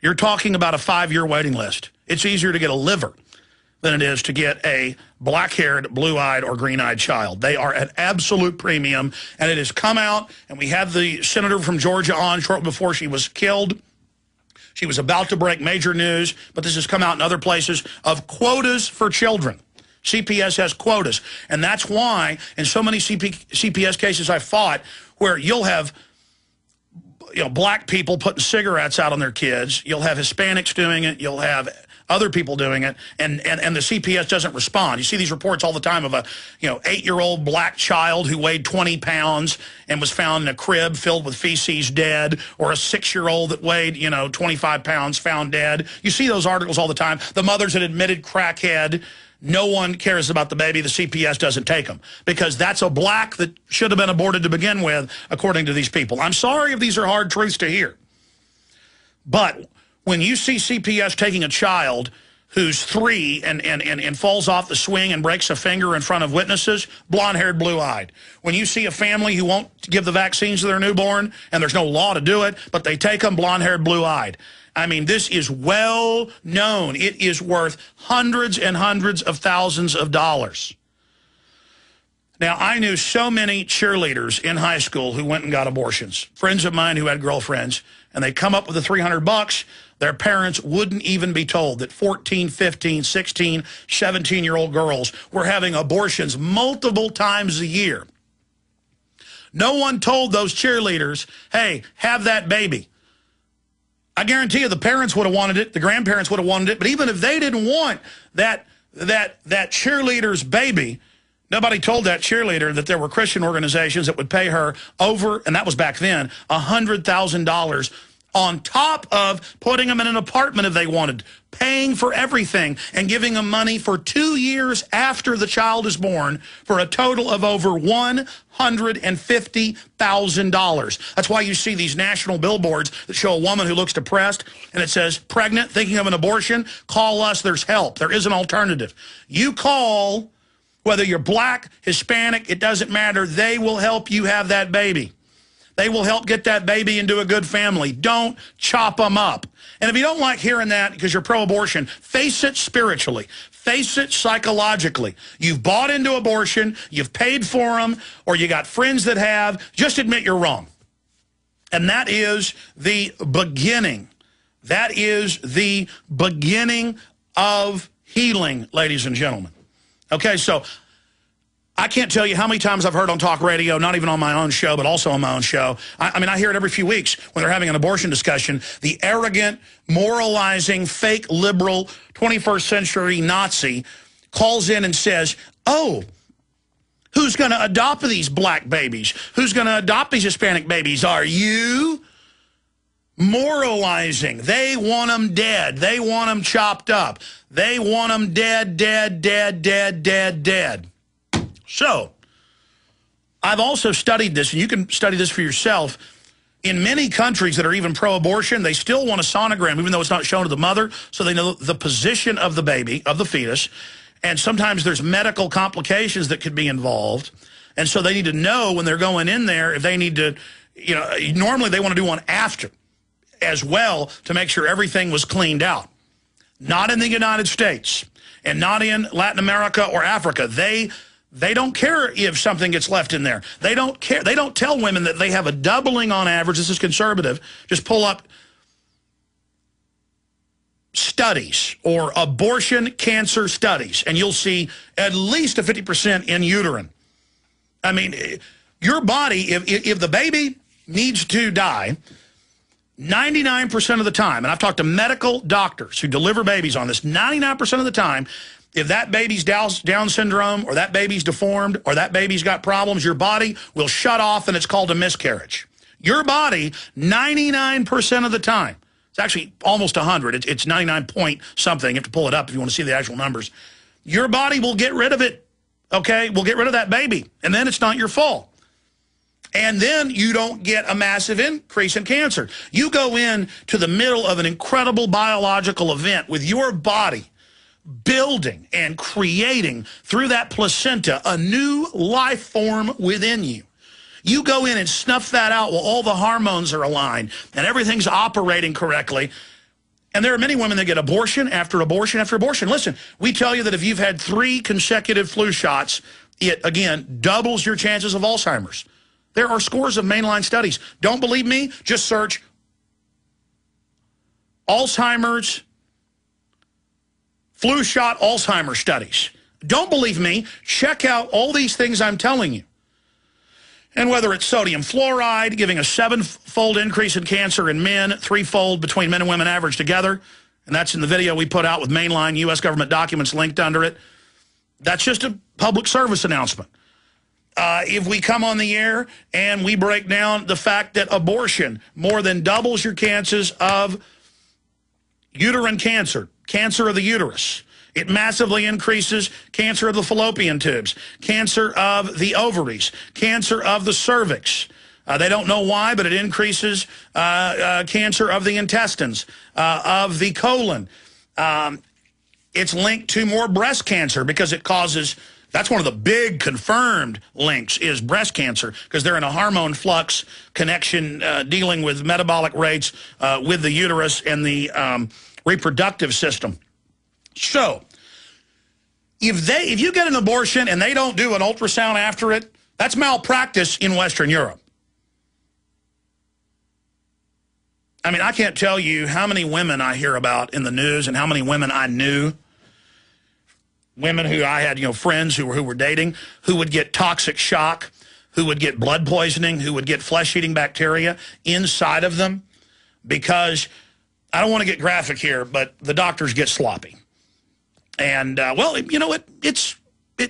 you're talking about a 5-year waiting list. It's easier to get a liver than it is to get a black-haired, blue-eyed, or green-eyed child. They are at absolute premium, and it has come out, and we had the senator from Georgia on shortly before she was killed. She was about to break major news, but this has come out in other places, of quotas for children. CPS has quotas, and that's why in so many CPS cases I fought where you'll have black people putting cigarettes out on their kids, you'll have Hispanics doing it, you'll have other people doing it, and the CPS doesn't respond. You see these reports all the time of a 8-year-old black child who weighed 20 pounds and was found in a crib filled with feces dead, or a 6-year-old that weighed 25 pounds found dead. You see those articles all the time. The mother's an admitted crackhead. No one cares about the baby. The CPS doesn't take them because that's a black that should have been aborted to begin with, according to these people. I'm sorry if these are hard truths to hear, but when you see CPS taking a child who's 3 and falls off the swing and breaks a finger in front of witnesses, blonde-haired, blue-eyed. When you see a family who won't give the vaccines to their newborn, and there's no law to do it, but they take them, blonde-haired, blue-eyed. I mean, this is well known. It is worth hundreds and hundreds of thousands of dollars. Now, I knew so many cheerleaders in high school who went and got abortions. Friends of mine who had girlfriends, and they come up with the $300. Their parents wouldn't even be told that 14, 15, 16, 17-year-old girls were having abortions multiple times a year. No one told those cheerleaders, hey, have that baby. I guarantee you the parents would have wanted it, the grandparents would have wanted it, but even if they didn't want that cheerleader's baby, nobody told that cheerleader that there were Christian organizations that would pay her over, and that was back then, $100,000 on top of putting them in an apartment if they wanted, paying for everything, and giving them money for 2 years after the child is born for a total of over $150,000. That's why you see these national billboards that show a woman who looks depressed, and it says, pregnant, thinking of an abortion, call us, there's help. There is an alternative. You call, whether you're black, Hispanic, it doesn't matter. They will help you have that baby. They will help get that baby into a good family. Don't chop them up. And if you don't like hearing that because you're pro-abortion, face it spiritually. Face it psychologically. You've bought into abortion, you've paid for them, or you got friends that have. Just admit you're wrong. And that is the beginning. That is the beginning of healing, ladies and gentlemen. Okay, so I can't tell you how many times I've heard on talk radio, not even on my own show, but also on my own show. I mean, I hear it every few weeks when they're having an abortion discussion. The arrogant, moralizing, fake liberal, 21st century Nazi calls in and says, oh, who's going to adopt these black babies? Who's going to adopt these Hispanic babies? Are you? Moralizing. They want them dead. They want them chopped up. They want them dead, dead, dead, dead, dead, dead. So, I've also studied this, and you can study this for yourself. In many countries that are even pro-abortion, they still want a sonogram, even though it's not shown to the mother, so they know the position of the baby, of the fetus. And sometimes there's medical complications that could be involved. And so they need to know when they're going in there if they need to, normally they want to do one after as well to make sure everything was cleaned out. not in the United States, and not in Latin America or Africa. They don't care if something gets left in there. They don't care. They don't tell women that they have a doubling on average. This is conservative. Just pull up studies or abortion cancer studies, and you'll see at least a 50% in uterine. I mean, your body, if the baby needs to die, 99% of the time, and I've talked to medical doctors who deliver babies on this, 99% of the time, if that baby's Down syndrome or that baby's deformed or that baby's got problems, your body will shut off, and it's called a miscarriage. Your body, 99% of the time, it's actually almost 100. It's 99 point something. You have to pull it up if you want to see the actual numbers. Your body will get rid of it, okay? Will get rid of that baby, and then it's not your fault. And then you don't get a massive increase in cancer. You go into the middle of an incredible biological event with your body building and creating through that placenta a new life form within you. You go in and snuff that out while all the hormones are aligned and everything's operating correctly. And there are many women that get abortion after abortion after abortion. Listen, we tell you that if you've had 3 consecutive flu shots, it, again, doubles your chances of Alzheimer's. There are scores of mainline studies. Don't believe me? Just search Alzheimer's, flu shot Alzheimer's studies. Don't believe me? Check out all these things I'm telling you. And whether it's sodium fluoride, giving a 7-fold increase in cancer in men, 3-fold between men and women average together, and that's in the video we put out with mainline U.S. government documents linked under it. That's just a public service announcement. If we come on the air and we break down the fact that abortion more than doubles your chances of uterine cancer, cancer of the uterus. It massively increases cancer of the fallopian tubes, cancer of the ovaries, cancer of the cervix. They don't know why, but it increases cancer of the intestines, of the colon. It's linked to more breast cancer because it causes... That's one of the big confirmed links is breast cancer because they're in a hormone flux connection dealing with metabolic rates with the uterus and the reproductive system. So, if you get an abortion and they don't do an ultrasound after it, that's malpractice in Western Europe. I mean, I can't tell you how many women I hear about in the news and how many women I knew. Women who I had, friends who were dating, who would get toxic shock, who would get blood poisoning, who would get flesh-eating bacteria inside of them because, I don't want to get graphic here, but the doctors get sloppy. And, well, you know what?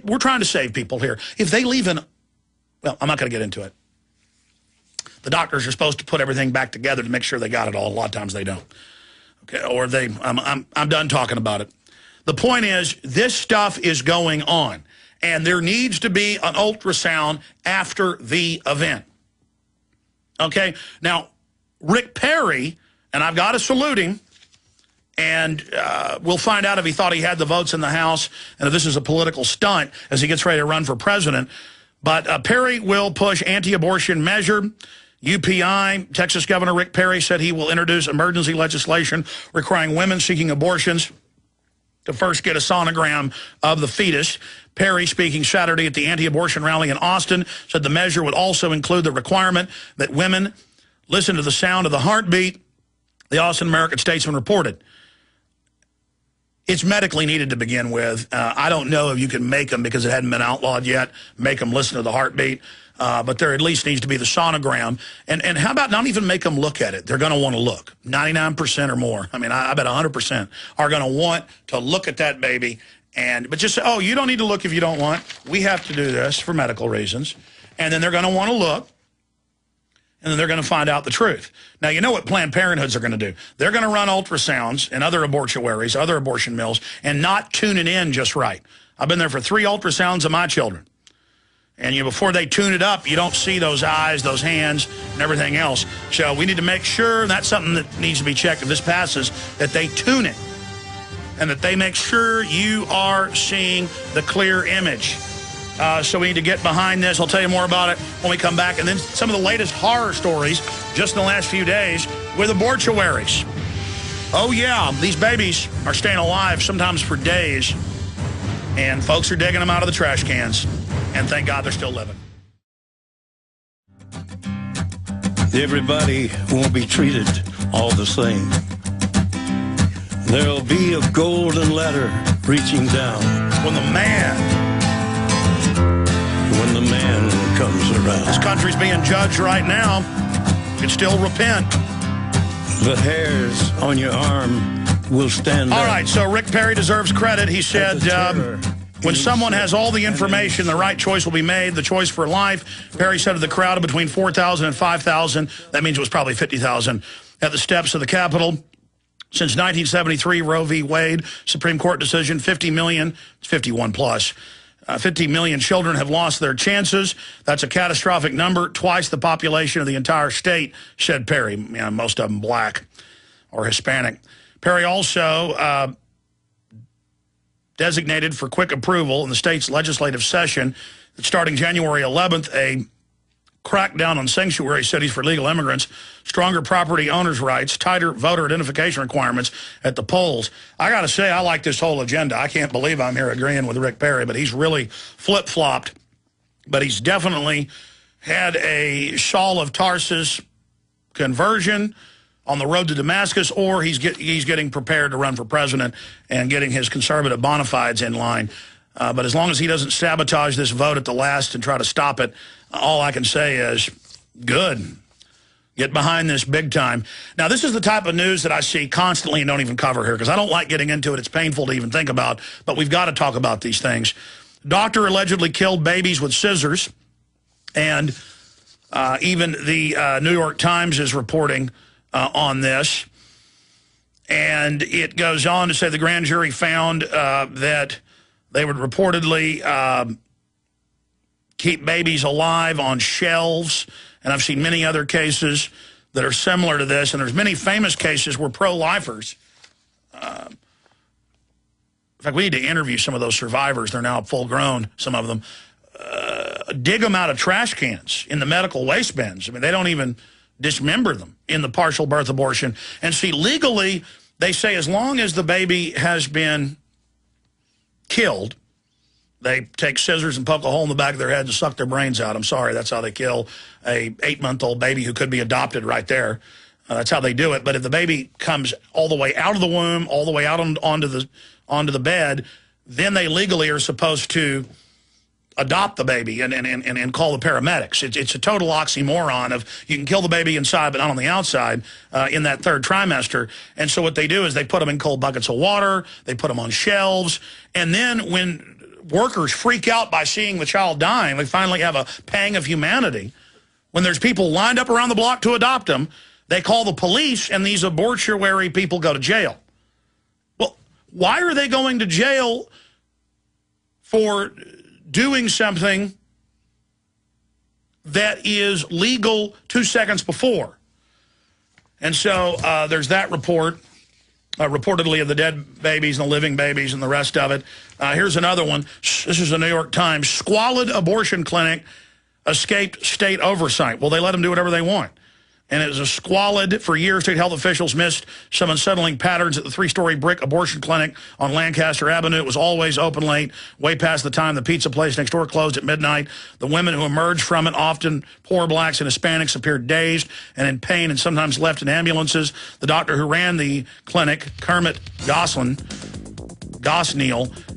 We're trying to save people here. If they leave well, I'm not going to get into it. The doctors are supposed to put everything back together to make sure they got it all. A lot of times they don't. Okay, or I'm done talking about it. The point is, this stuff is going on, and there needs to be an ultrasound after the event. Okay? Now, Rick Perry, and I've got to salute him, and we'll find out if he thought he had the votes in the House and if this is a political stunt as he gets ready to run for president. But Perry will push anti-abortion measure. UPI, Texas Governor Rick Perry said he will introduce emergency legislation requiring women seeking abortions to first get a sonogram of the fetus. Perry, speaking Saturday at the anti-abortion rally in Austin, said the measure would also include the requirement that women listen to the sound of the heartbeat, the Austin American-Statesman reported. It's medically needed to begin with. I don't know if you can make them, because it hadn't been outlawed yet, make them listen to the heartbeat. But there at least needs to be the sonogram. And how about not even make them look at it? They're going to want to look. 99% or more. I mean, I bet 100% are going to want to look at that baby. But just say, oh, you don't need to look if you don't want. We have to do this for medical reasons. And then they're going to want to look. And then they're going to find out the truth. Now, you know what Planned Parenthoods are going to do? They're going to run ultrasounds and other abortuaries, other abortion mills, and not tune it in just right. I've been there for 3 ultrasounds of my children. And before they tune it up, you don't see those eyes, those hands, and everything else. So we need to make sure, and that's something that needs to be checked if this passes, that they tune it. And that they make sure you are seeing the clear image. So we need to get behind this. I'll tell you more about it when we come back. And then some of the latest horror stories just in the last few days with abortuaries. Oh, yeah, these babies are staying alive, sometimes for days, and folks are digging them out of the trash cans, and thank God they're still living. Everybody won't be treated all the same. There'll be a golden ladder reaching down When the man comes around. This country's being judged right now. You can still repent. The hairs on your arm will stand up. All right, so Rick Perry deserves credit. He said, when someone has all the information, the right choice will be made, the choice for life. Perry said to the crowd of between 4,000 and 5,000, that means it was probably 50,000, at the steps of the Capitol. Since 1973, Roe v. Wade, Supreme Court decision, 50 million, it's 51 plus. 50 million children have lost their chances. That's a catastrophic number, twice the population of the entire state, said Perry. You know, most of them black or Hispanic. Perry also designated for quick approval in the state's legislative session that starting January 11th, a crackdown on sanctuary cities for legal immigrants, stronger property owners' rights, tighter voter identification requirements at the polls. I got to say, I like this whole agenda. I can't believe I'm here agreeing with Rick Perry, but he's really flip-flopped. But he's definitely had a Saul of Tarsus conversion on the road to Damascus, or he's getting prepared to run for president and getting his conservative bona fides in line. But as long as he doesn't sabotage this vote at the last and try to stop it, all I can say is good. Get behind this big time. Now, this is the type of news that I see constantly and don't even cover here because I don't like getting into it. It's painful to even think about, but we've got to talk about these things. Doctor allegedly killed babies with scissors, and even the New York Times is reporting on this. And it goes on to say the grand jury found that they would reportedly keep babies alive on shelves. And I've seen many other cases that are similar to this. And there's many famous cases where pro-lifers, in fact, we need to interview some of those survivors. They're now full grown, some of them. Dig them out of trash cans in the medical waste bins. I mean, they don't even dismember them in the partial birth abortion. And see, legally, they say as long as the baby has been killed, they take scissors and poke a hole in the back of their head and suck their brains out. I'm sorry, that's how they kill a 8-month-old baby who could be adopted right there. That's how they do it. But if the baby comes all the way out of the womb, all the way out onto the bed, then they legally are supposed to adopt the baby and call the paramedics. It's a total oxymoron of you can kill the baby inside but not on the outside in that third trimester. And so what they do is they put them in cold buckets of water, they put them on shelves, and then when workers freak out by seeing the child dying, they finally have a pang of humanity. When there's people lined up around the block to adopt them, they call the police and these abortuary people go to jail. Well, why are they going to jail for doing something that is legal 2 seconds before? And so there's that report, reportedly of the dead babies and the living babies and the rest of it. Here's another one. This is the New York Times. Squalid abortion clinic escaped state oversight. Well, they let them do whatever they want. And it was a squalid. For years, state health officials missed some unsettling patterns at the 3-story brick abortion clinic on Lancaster Avenue. It was always open late, way past the time the pizza place next door closed at midnight. The women who emerged from it, often poor blacks and Hispanics, appeared dazed and in pain and sometimes left in ambulances. The doctor who ran the clinic, Kermit Gosnell,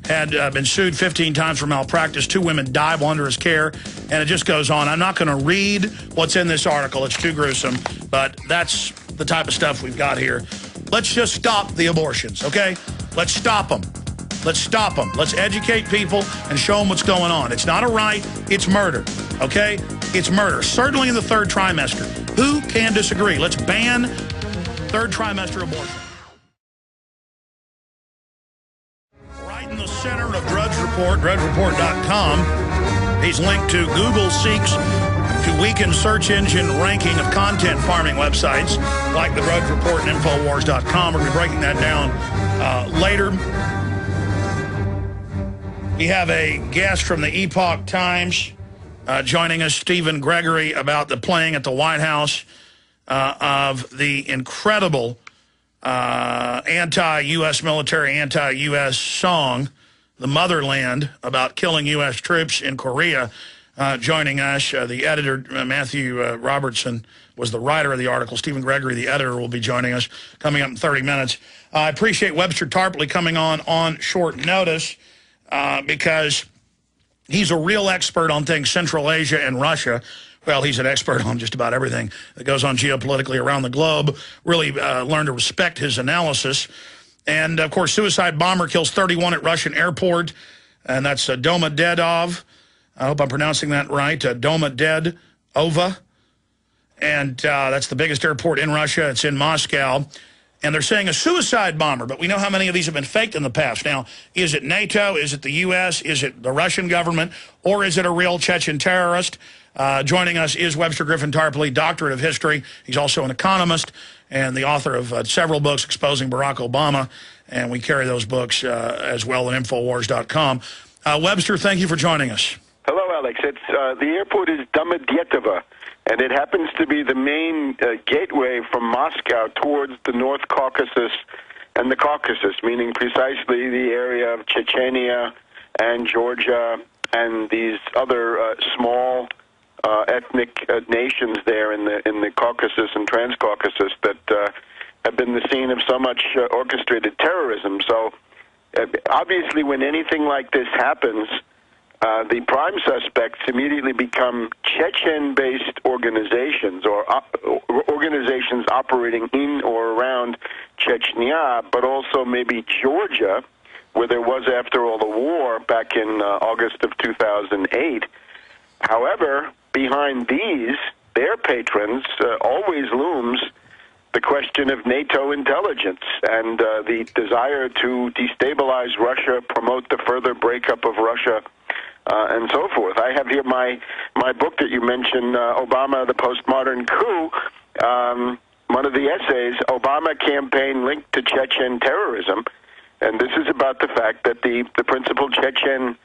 had been sued 15 times for malpractice. 2 women died while under his care, and it just goes on. I'm not going to read what's in this article. It's too gruesome, but that's the type of stuff we've got here. Let's just stop the abortions, okay? Let's stop them. Let's stop them. Let's educate people and show them what's going on. It's not a right. It's murder, okay? It's murder, certainly in the 3rd trimester. Who can disagree? Let's ban 3rd trimester abortion. Right in the center of Drudge Report, drudgereport.com. He's linked to Google seeks to weaken search engine ranking of content farming websites like the Drudge Report and Infowars.com. We're going to be breaking that down later. We have a guest from the Epoch Times joining us, Stephen Gregory, about the playing at the White House of the incredible anti-U.S. military, anti-U.S. song, The Motherland, about killing U.S. troops in Korea, joining us. The editor, Matthew Robertson, was the writer of the article. Stephen Gregory, the editor, will be joining us coming up in 30 minutes. I appreciate Webster Tarpley coming on short notice because he's a real expert on things Central Asia and Russia. Well, he's an expert on just about everything that goes on geopolitically around the globe. Really learned to respect his analysis. And, of course, suicide bomber kills 31 at Russian airport. And that's Domodedov. I hope I'm pronouncing that right. Domodedova. And that's the biggest airport in Russia. It's in Moscow. And they're saying a suicide bomber. But we know how many of these have been faked in the past. Now, is it NATO? Is it the U.S.? Is it the Russian government? Or is it a real Chechen terrorist? Joining us is Webster Griffin Tarpley, doctorate of history. He's also an economist and the author of several books exposing Barack Obama. And we carry those books as well at Infowars.com. Webster, thank you for joining us. Hello, Alex. It's the airport is Domodedova, and it happens to be the main gateway from Moscow towards the North Caucasus and the Caucasus, meaning precisely the area of Chechnya and Georgia and these other small ethnic nations there in the Caucasus and Transcaucasus that have been the scene of so much orchestrated terrorism. So obviously when anything like this happens, the prime suspects immediately become Chechen-based organizations or organizations operating in or around Chechnya, but also maybe Georgia, where there was, after all, the war back in August of 2008. However, behind these, their patrons, always looms the question of NATO intelligence and the desire to destabilize Russia, promote the further breakup of Russia, and so forth. I have here my book that you mentioned, Obama, the Postmodern Coup, one of the essays, Obama Campaign Linked to Chechen Terrorism. And this is about the fact that the principal Chechen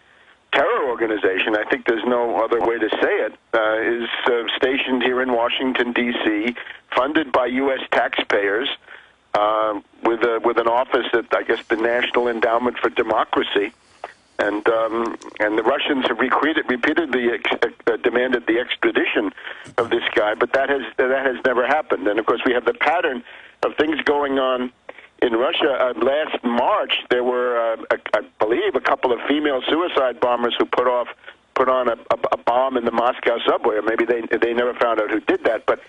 terror organization, I think there's no other way to say it, is stationed here in Washington, D.C., funded by U.S. taxpayers, with an office at, I guess, the National Endowment for Democracy. And the Russians have repeatedly demanded the extradition of this guy, but that has never happened. And, of course, we have the pattern of things going on in Russia. Last March, there were, I believe, a couple of female suicide bombers who put on a bomb in the Moscow subway, or maybe they never found out who did that. But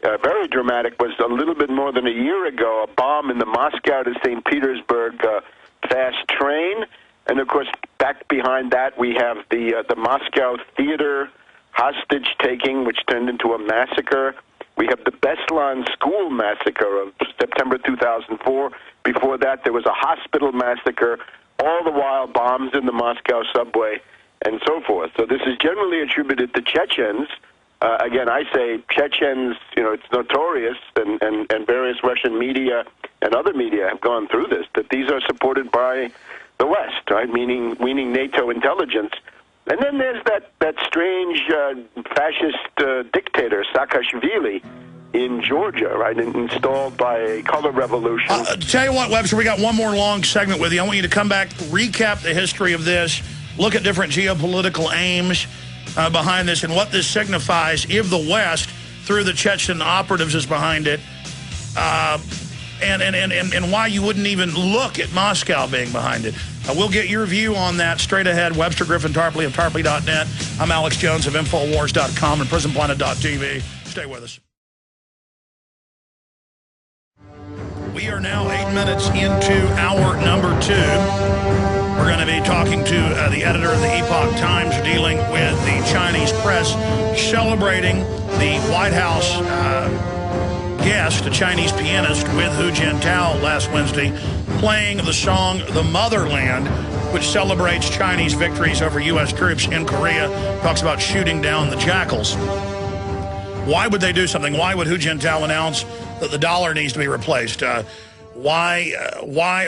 very dramatic was a little bit more than a year ago, a bomb in the Moscow to St. Petersburg fast train. And, of course, back behind that, we have the Moscow theater hostage-taking, which turned into a massacre. We have the Beslan school massacre of September 2004. Before that, there was a hospital massacre, all the while bombs in the Moscow subway, and so forth. So this is generally attributed to Chechens. Again, I say Chechens, it's notorious, and various Russian media and other media have gone through this, that these are supported by the West, right? Meaning NATO intelligence. And then there's that strange fascist dictator, Saakashvili, in Georgia, right, installed by a color revolution. Tell you what, Webster, we got one more long segment with you. I want you to come back, recap the history of this, look at different geopolitical aims behind this and what this signifies if the West, through the Chechen operatives, is behind it, and why you wouldn't even look at Moscow being behind it. We'll get your view on that straight ahead. Webster Griffin Tarpley of Tarpley.net. I'm Alex Jones of Infowars.com and PrisonPlanet.tv. Stay with us. We are now 8 minutes into hour number 2. We're going to be talking to the editor of the Epoch Times, dealing with the Chinese press celebrating the White House guest, a Chinese pianist with Hu Jintao last Wednesday, playing the song The Motherland, which celebrates Chinese victories over U.S. troops in Korea, talks about shooting down the jackals. Why would they do something? Why would Hu Jintao announce that the dollar needs to be replaced? Why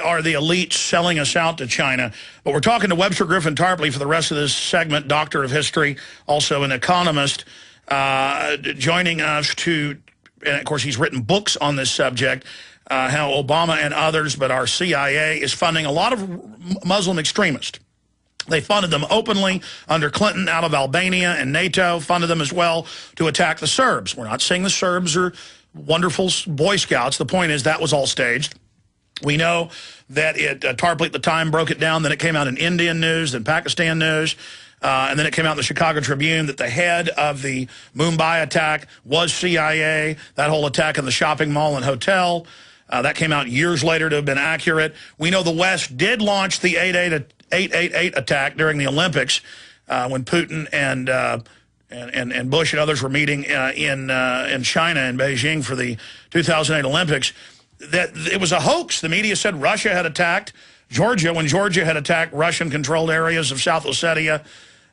are the elites selling us out to China? But we're talking to Webster Griffin Tarpley for the rest of this segment, doctor of history, also an economist, joining us to, and of course he's written books on this subject, how Obama and others, but our CIA is funding a lot of Muslim extremists. They funded them openly under Clinton out of Albania, and NATO funded them as well to attack the Serbs. We're not saying the Serbs are wonderful Boy Scouts. The point is that was all staged. We know that Tarpley at the time broke it down, then it came out in Indian news, then Pakistan news, and then it came out in the Chicago Tribune that the head of the Mumbai attack was CIA, that whole attack in the shopping mall and hotel. That came out years later to have been accurate. We know the West did launch the 888 attack during the Olympics when Putin and Bush and others were meeting in China, in Beijing, for the 2008 Olympics. That it was a hoax. The media said Russia had attacked Georgia when Georgia had attacked Russian-controlled areas of South Ossetia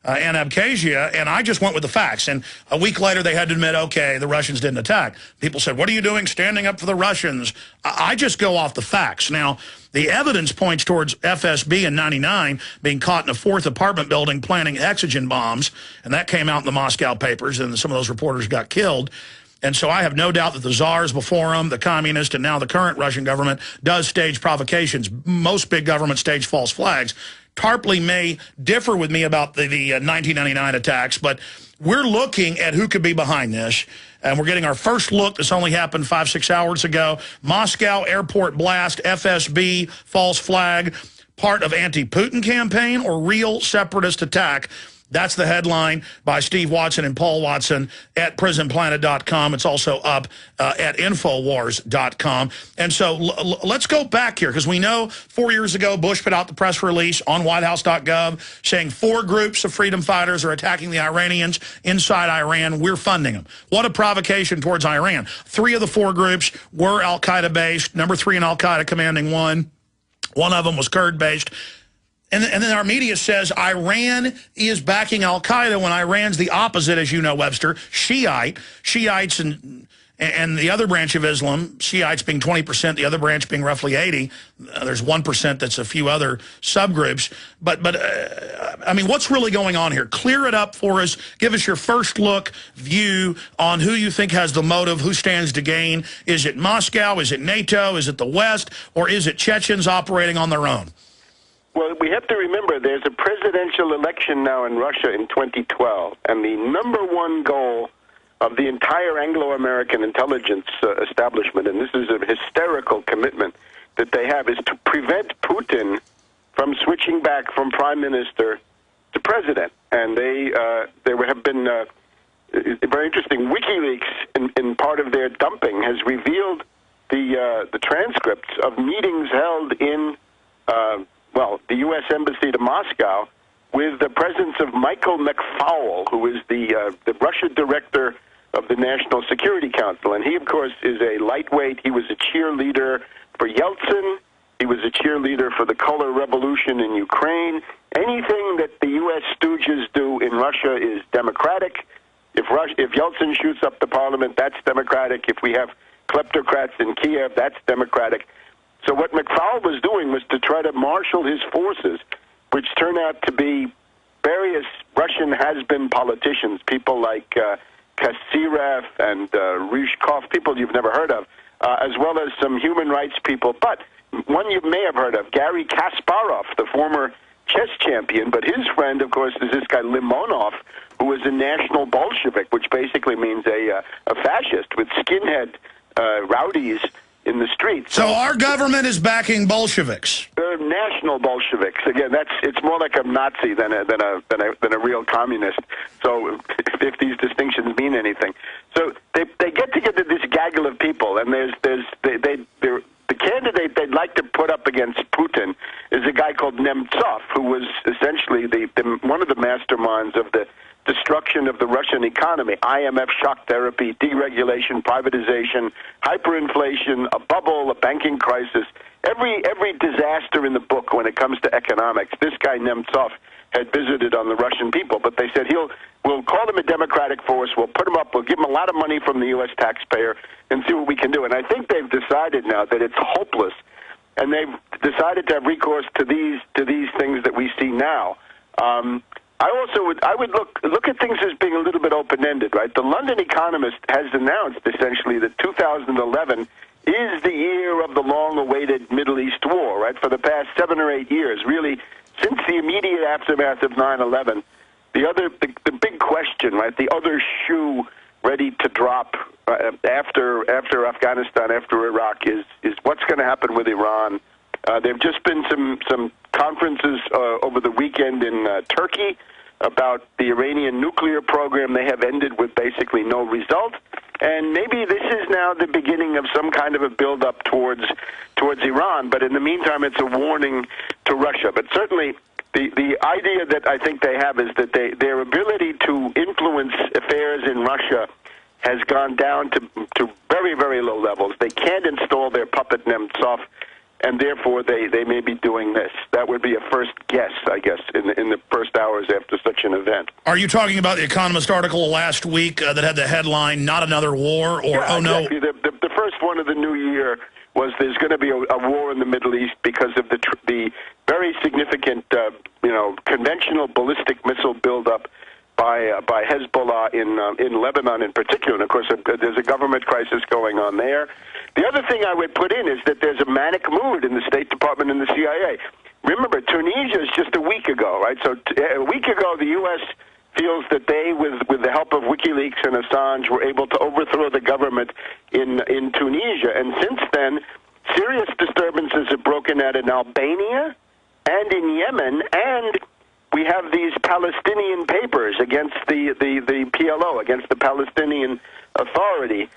and Abkhazia, and I just went with the facts. And a week later, they had to admit, okay, the Russians didn't attack. People said, what are you doing standing up for the Russians? I just go off the facts. Now, the evidence points towards FSB in '99 being caught in a fourth apartment building planting oxygen bombs, and that came out in the Moscow papers, and some of those reporters got killed. And so I have no doubt that the czars before them, the communist, and now the current Russian government does stage provocations. Most big governments stage false flags. Tarpley may differ with me about the 1999 attacks, but we're looking at who could be behind this. And we're getting our first look. This only happened 5-6 hours ago. Moscow airport blast, FSB, false flag, part of anti-Putin campaign or real separatist attack. That's the headline by Steve Watson and Paul Watson at prisonplanet.com. It's also up at Infowars.com. And so let's go back here, because we know 4 years ago Bush put out the press release on WhiteHouse.gov saying 4 groups of freedom fighters are attacking the Iranians inside Iran. We're funding them. What a provocation towards Iran. 3 of the 4 groups were al-Qaeda based. Number 3 in al-Qaeda commanding one. One of them was Kurd based. And then our media says Iran is backing al-Qaeda when Iran's the opposite, as you know, Webster, Shiites and the other branch of Islam, Shiites being 20%, the other branch being roughly 80%. There's 1% that's a few other subgroups. But I mean, what's really going on here? Clear it up for us. Give us your first look view on who you think has the motive, who stands to gain. Is it Moscow? Is it NATO? Is it the West? Or is it Chechens operating on their own? Well, we have to remember there's a presidential election now in Russia in 2012, and the number one goal of the entire Anglo-American intelligence establishment, and this is a hysterical commitment that they have, is to prevent Putin from switching back from prime minister to president. And there have been very interesting WikiLeaks in part of their dumping has revealed the transcripts of meetings held in the U.S. Embassy to Moscow with the presence of Michael McFaul, who is the Russia director of the National Security Council. And he, of course, is a lightweight. He was a cheerleader for Yeltsin. He was a cheerleader for the color revolution in Ukraine. Anything that the U.S. stooges do in Russia is democratic. If Yeltsin shoots up the parliament, that's democratic. If we have kleptocrats in Kiev, that's democratic. So what McFaul was doing was to try to marshal his forces, which turned out to be various Russian has-been politicians, people like Kasyrev and Ryzhkov, people you've never heard of, as well as some human rights people. But one you may have heard of, Garry Kasparov, the former chess champion, but his friend, of course, is this guy Limonov, who was a national Bolshevik, which basically means a fascist with skinhead rowdies in the streets. So our government is backing Bolsheviks. They're national Bolsheviks. Again, it's more like a Nazi than a real communist. So if these distinctions mean anything, so they get together this gaggle of people, and the candidate they'd like to put up against Putin is a guy called Nemtsov, who was essentially one of the masterminds of the destruction of the Russian economy, IMF shock therapy, deregulation, privatization, hyperinflation, a bubble, a banking crisis, every disaster in the book when it comes to economics. This guy Nemtsov had visited on the Russian people, but they said we'll call him a democratic force, we'll put him up, we'll give him a lot of money from the U.S. taxpayer and see what we can do. And I think they've decided now that it's hopeless, and they've decided to have recourse to these things that we see now. I would look at things as being a little bit open-ended, right? The London Economist has announced essentially that 2011 is the year of the long-awaited Middle East war, right? For the past 7 or 8 years, really, since the immediate aftermath of 9/11, the big question, right, the other shoe ready to drop after Afghanistan, after Iraq, is what's going to happen with Iran. There have just been some conferences over the weekend in Turkey about the Iranian nuclear program. They have ended with basically no result. And maybe this is now the beginning of some kind of a build-up towards Iran. But in the meantime, it's a warning to Russia. But certainly, the idea that I think they have is that their ability to influence affairs in Russia has gone down to very, very low levels. They can't install their puppet Nemtsov, and therefore they may be doing this. That would be a first guess, I guess, in the first hours after such an event. Are you talking about the Economist article last week that had the headline, "Not Another War," or yeah, "Oh no"? Exactly. The first one of the new year was there's going to be a war in the Middle East because of the very significant, conventional ballistic missile buildup by Hezbollah in Lebanon in particular. And of course, there's a government crisis going on there. The other thing I would put in is that there's a manic mood in the State Department and the CIA. Remember, Tunisia is just a week ago, right? So a week ago, the U.S. feels that they, with the help of WikiLeaks and Assange, were able to overthrow the government in Tunisia. And since then, serious disturbances have broken out in Albania and in Yemen, and we have these Palestinian papers against the PLO, against the Palestinian Authority,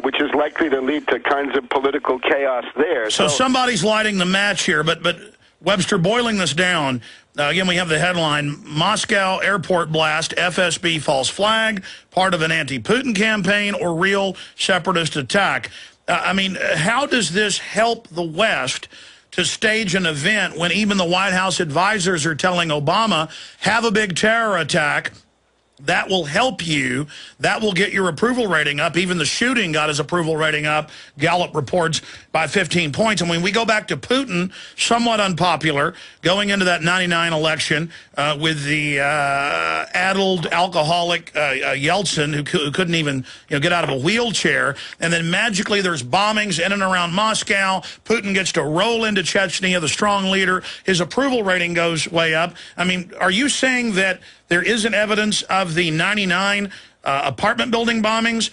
which is likely to lead to kinds of political chaos there. So somebody's lighting the match here, but Webster, boiling this down, again, we have the headline, Moscow airport blast, FSB false flag, part of an anti-Putin campaign or real separatist attack. I mean, how does this help the West to stage an event when even the White House advisors are telling Obama, have a big terror attack? That will help you. That will get your approval rating up. Even the shooting got his approval rating up, Gallup reports, by 15 points. And when we go back to Putin, somewhat unpopular, going into that 99 election with the addled, alcoholic Yeltsin, who couldn't even get out of a wheelchair. And then magically there's bombings in and around Moscow. Putin gets to roll into Chechnya, the strong leader. His approval rating goes way up. I mean, are you saying that there isn't evidence of the 99 apartment building bombings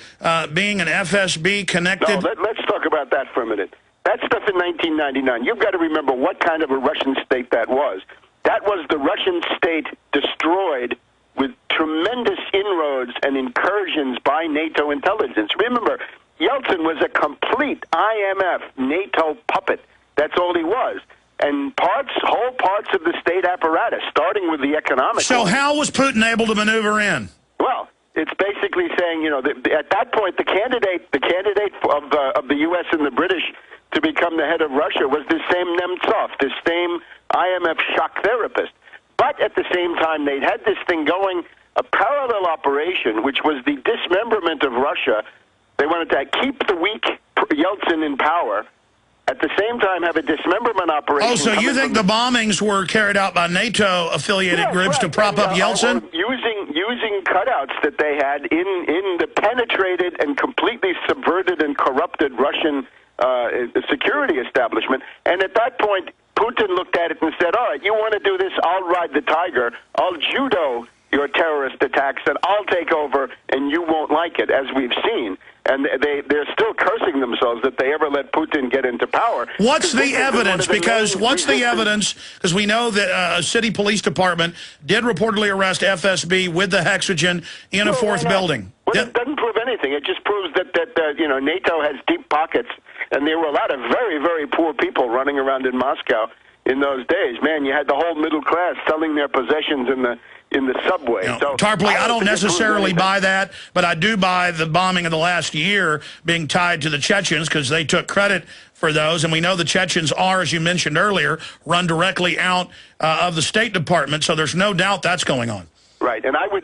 being an FSB connected? No, let's talk about that for a minute. That stuff in 1999, you've got to remember what kind of a Russian state that was. That was the Russian state destroyed with tremendous inroads and incursions by NATO intelligence. Remember, Yeltsin was a complete IMF NATO puppet. That's all he was. And whole parts of the state apparatus, starting with the economic. So how was Putin able to maneuver in? Well, it's basically saying, at that point, the candidate of the U.S. and the British to become the head of Russia was this same Nemtsov, this same IMF shock therapist. But at the same time, they'd had this thing going, a parallel operation, which was the dismemberment of Russia. They wanted to keep the weak Yeltsin in power. At the same time, have a dismemberment operation. Oh, so you think the bombings were carried out by NATO-affiliated groups to prop up Yeltsin? Using cutouts that they had in the penetrated and completely subverted and corrupted Russian security establishment. And at that point, Putin looked at it and said, all right, you want to do this, I'll ride the tiger, I'll judo your terrorist attacks, and I'll take over, and you won't like it, as we've seen. And they're still cursing themselves that they ever let Putin get into power. What's the evidence? Because what's the evidence? Because we know that a city police department did reportedly arrest FSB with the hexogen in a fourth building. Well, it doesn't prove anything. It just proves that NATO has deep pockets, and there were a lot of very, very poor people running around in Moscow in those days. Man, you had the whole middle class selling their possessions in the subway. So Tarpley, I don't necessarily buy that, but I do buy the bombing of the last year being tied to the Chechens because they took credit for those. And we know the Chechens are, as you mentioned earlier, run directly out of the State Department. So there's no doubt that's going on. Right. And I would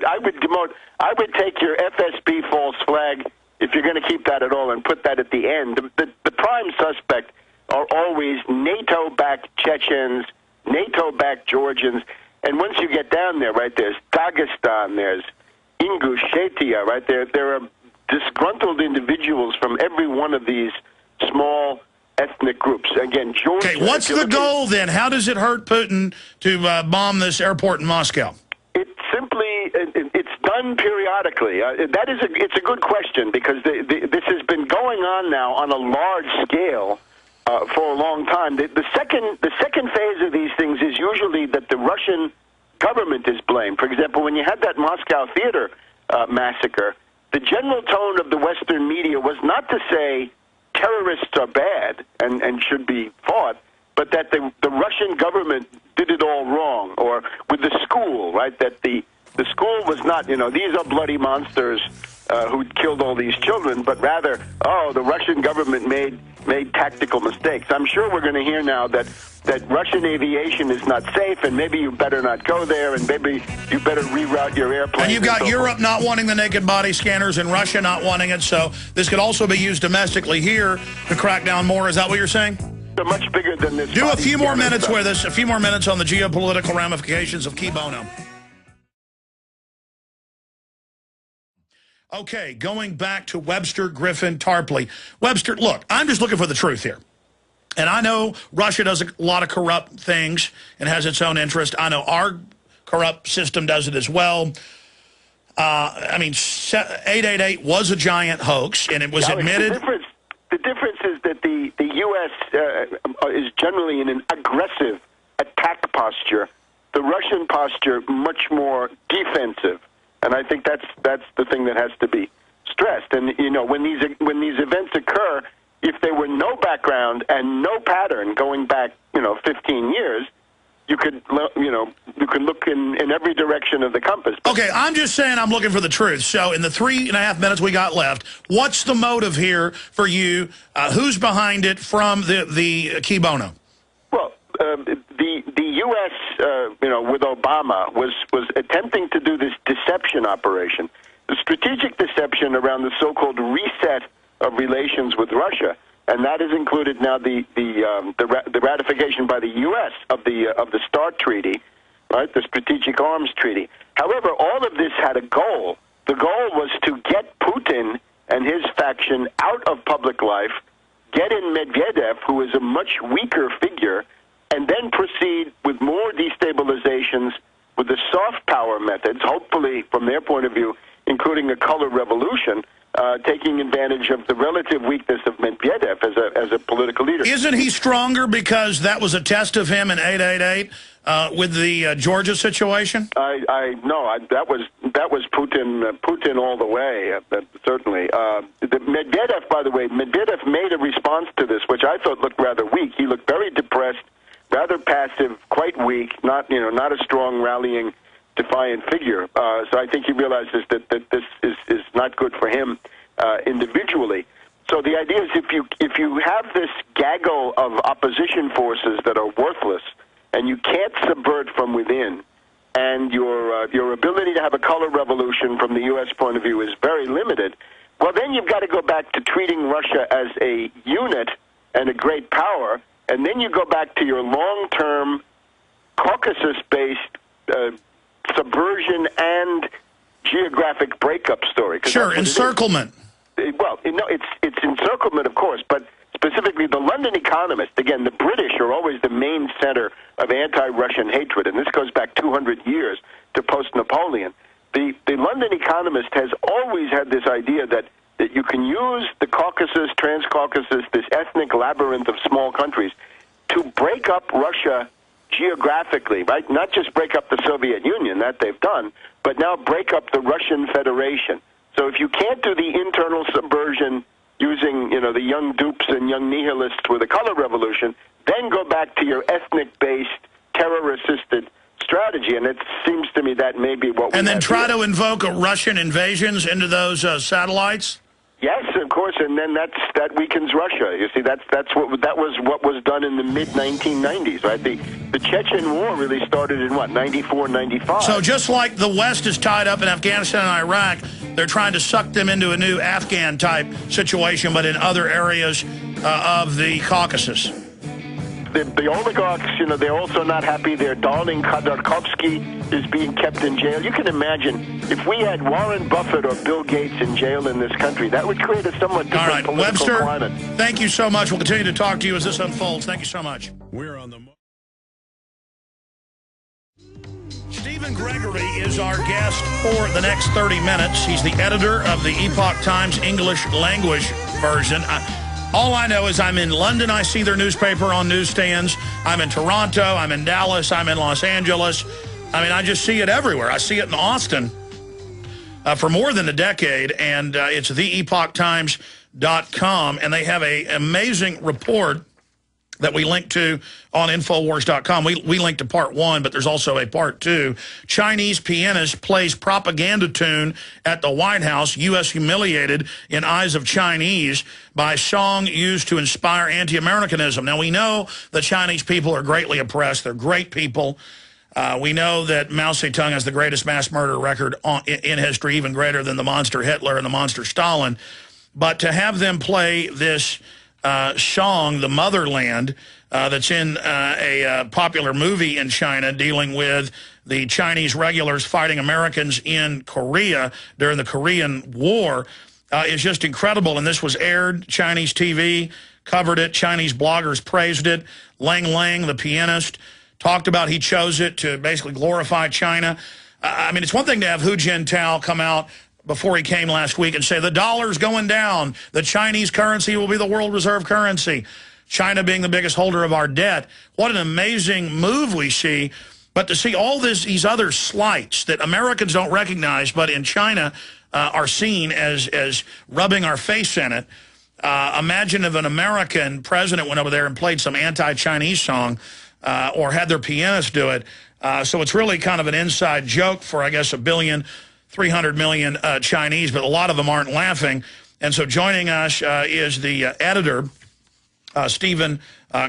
take your FSB false flag, if you're going to keep that at all, and put that at the end. The prime suspect are always NATO-backed Chechens, NATO-backed Georgians. And once you get down there, right, there's Dagestan, there's Ingushetia, right? There are disgruntled individuals from every one of these small ethnic groups. Again, Georgia... Okay, what's the goal then? How does it hurt Putin to bomb this airport in Moscow? It simply, it's done periodically. It's a good question, because this has been going on now on a large scale for a long time. The second phase of these things is usually that the Russian government is blamed. For example, when you had that Moscow theater massacre, the general tone of the Western media was not to say terrorists are bad and should be fought, but that the Russian government did it all wrong. Or with the school, right, that the school was not, these are bloody monsters who killed all these children, but rather, the Russian government made tactical mistakes. I'm sure we're going to hear now that Russian aviation is not safe, and maybe you better not go there, and maybe you better reroute your airplane. And you've got Europe not wanting the naked body scanners and Russia not wanting it, so this could also be used domestically here to crack down more. Is that what you're saying? They're much bigger than this. Do a few more minutes with us, a few more minutes on the geopolitical ramifications of Key Bono. Okay, going back to Webster, Griffin, Tarpley. Webster, look, I'm just looking for the truth here. And I know Russia does a lot of corrupt things and has its own interest. I know our corrupt system does it as well. I mean, 888 was a giant hoax, and it was admitted. The difference is that the U.S. Is generally in an aggressive attack posture. The Russian posture much more defensive. And I think that's the thing that has to be stressed. And when these events occur, if there were no background and no pattern going back 15 years, you could look in every direction of the compass. Okay, I'm just saying I'm looking for the truth. So in the 3.5 minutes we got left, what's the motive here for you? Who's behind it from the Key Bono? Well, the U.S. With Obama was attempting to do this deception operation, the strategic deception around the so-called reset of relations with Russia, and that has included now the ratification by the U.S. of the START Treaty, right, the Strategic Arms Treaty. However, all of this had a goal. The goal was to get Putin and his faction out of public life, get in Medvedev, who is a much weaker figure, and then proceed with more destabilizations with the soft power methods, hopefully, from their point of view, including a color revolution, taking advantage of the relative weakness of Medvedev as a political leader. Isn't he stronger because that was a test of him in 888 with the Georgia situation? That was Putin all the way, certainly. Medvedev, by the way, Medvedev made a response to this, which I thought looked rather weak. He looked very depressed, rather passive, quite weak, not a strong rallying, defiant figure. So I think he realizes that this is not good for him individually. So the idea is if you have this gaggle of opposition forces that are worthless, and you can't subvert from within, and your ability to have a color revolution from the U.S. point of view is very limited, well, then you've got to go back to treating Russia as a unit and a great power, and then you go back to your long-term Caucasus-based subversion and geographic breakup story. Sure, encirclement. Well, it's encirclement, of course, but specifically the London Economist, again, the British are always the main center of anti-Russian hatred, and this goes back 200 years to post-Napoleon. The London Economist has always had this idea that you can use the Caucasus, Transcaucasus, this ethnic labyrinth of small countries, to break up Russia geographically, right? Not just break up the Soviet Union, that they've done, but now break up the Russian Federation. So if you can't do the internal subversion using, the young dupes and young nihilists with a color revolution, then go back to your ethnic-based, terror-assisted strategy, and it seems to me that may be what we And then try here. to invoke Russian invasions into those satellites? Yes, of course, and then that weakens Russia. You see, that was what was done in the mid-1990s, right? The Chechen War really started in, 94, 95? So just like the West is tied up in Afghanistan and Iraq, they're trying to suck them into a new Afghan-type situation, but in other areas of the Caucasus. the oligarchs, you know, they're also not happy. Their darling Khodorkovsky is being kept in jail. You can imagine if we had Warren Buffett or Bill Gates in jail in this country, that would create a somewhat different political Webster, climate. Thank you so much. We'll continue to talk to you as this unfolds. Thank you so much. We're on the... Stephen Gregory is our guest for the next 30 minutes. He's the editor of the Epoch Times English language version. All I know is I'm in London. I see their newspaper on newsstands. I'm in Toronto. I'm in Dallas. I'm in Los Angeles. I mean, I just see it everywhere. I see it in Austin for more than a decade, and it's theepochtimes.com, and they have an amazing report that we link to on Infowars.com. We link to part 1, but there's also a part 2. Chinese pianist plays propaganda tune at the White House. U.S. humiliated in eyes of Chinese by song used to inspire anti-Americanism. Now, we know the Chinese people are greatly oppressed. They're great people. We know that Mao Zedong has the greatest mass murder record in history, even greater than the monster Hitler and the monster Stalin. But to have them play this song, The Motherland, that's in a popular movie in China dealing with the Chinese regulars fighting Americans in Korea during the Korean War, is just incredible. And this was aired. Chinese TV covered it. Chinese bloggers praised it. Lang Lang, the pianist, talked about he chose it to basically glorify China. I mean, it's one thing to have Hu Jintao come out before he came last week and say the dollar's going down, the Chinese currency will be the world reserve currency, China being the biggest holder of our debt. What an amazing move we see. But to see all these other slights that Americans don't recognize, but in China are seen as rubbing our face in it. Imagine if an American president went over there and played some anti-Chinese song or had their pianist do it. So it's really kind of an inside joke for, I guess, 300 million Chinese, but a lot of them aren't laughing. And so joining us is the editor, Stephen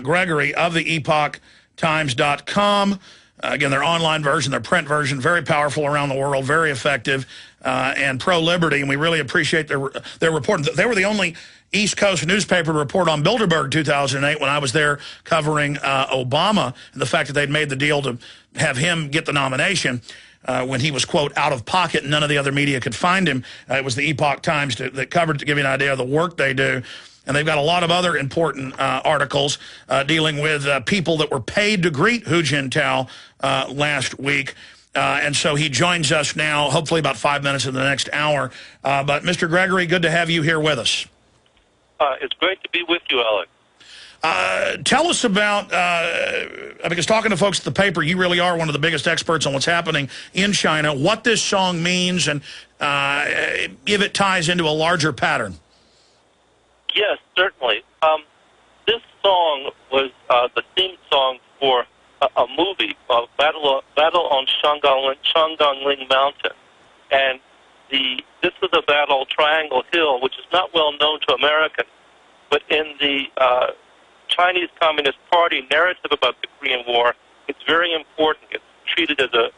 Gregory of the EpochTimes.com. Again, their online version, their print version, very powerful around the world, very effective, and pro-liberty. And we really appreciate their report. They were the only East Coast newspaper to report on Bilderberg 2008 when I was there covering Obama and the fact that they'd made the deal to have him get the nomination. When he was, quote, out of pocket and none of the other media could find him. It was the Epoch Times that covered, to give you an idea of the work they do. And they've got a lot of other important articles dealing with people that were paid to greet Hu Jintao last week. And so he joins us now, hopefully about 5 minutes in the next hour. But Mr. Gregory, good to have you here with us. It's great to be with you, Alex. Tell us about, because talking to folks at the paper, you really are one of the biggest experts on what's happening in China, what this song means and if it ties into a larger pattern. Yes, certainly. This song was the theme song for a movie called Battle on Shangangling Mountain. And this is a battle, Triangle Hill, which is not well known to Americans, but in the Chinese Communist Party narrative about the Korean War, it's very important. It's treated as a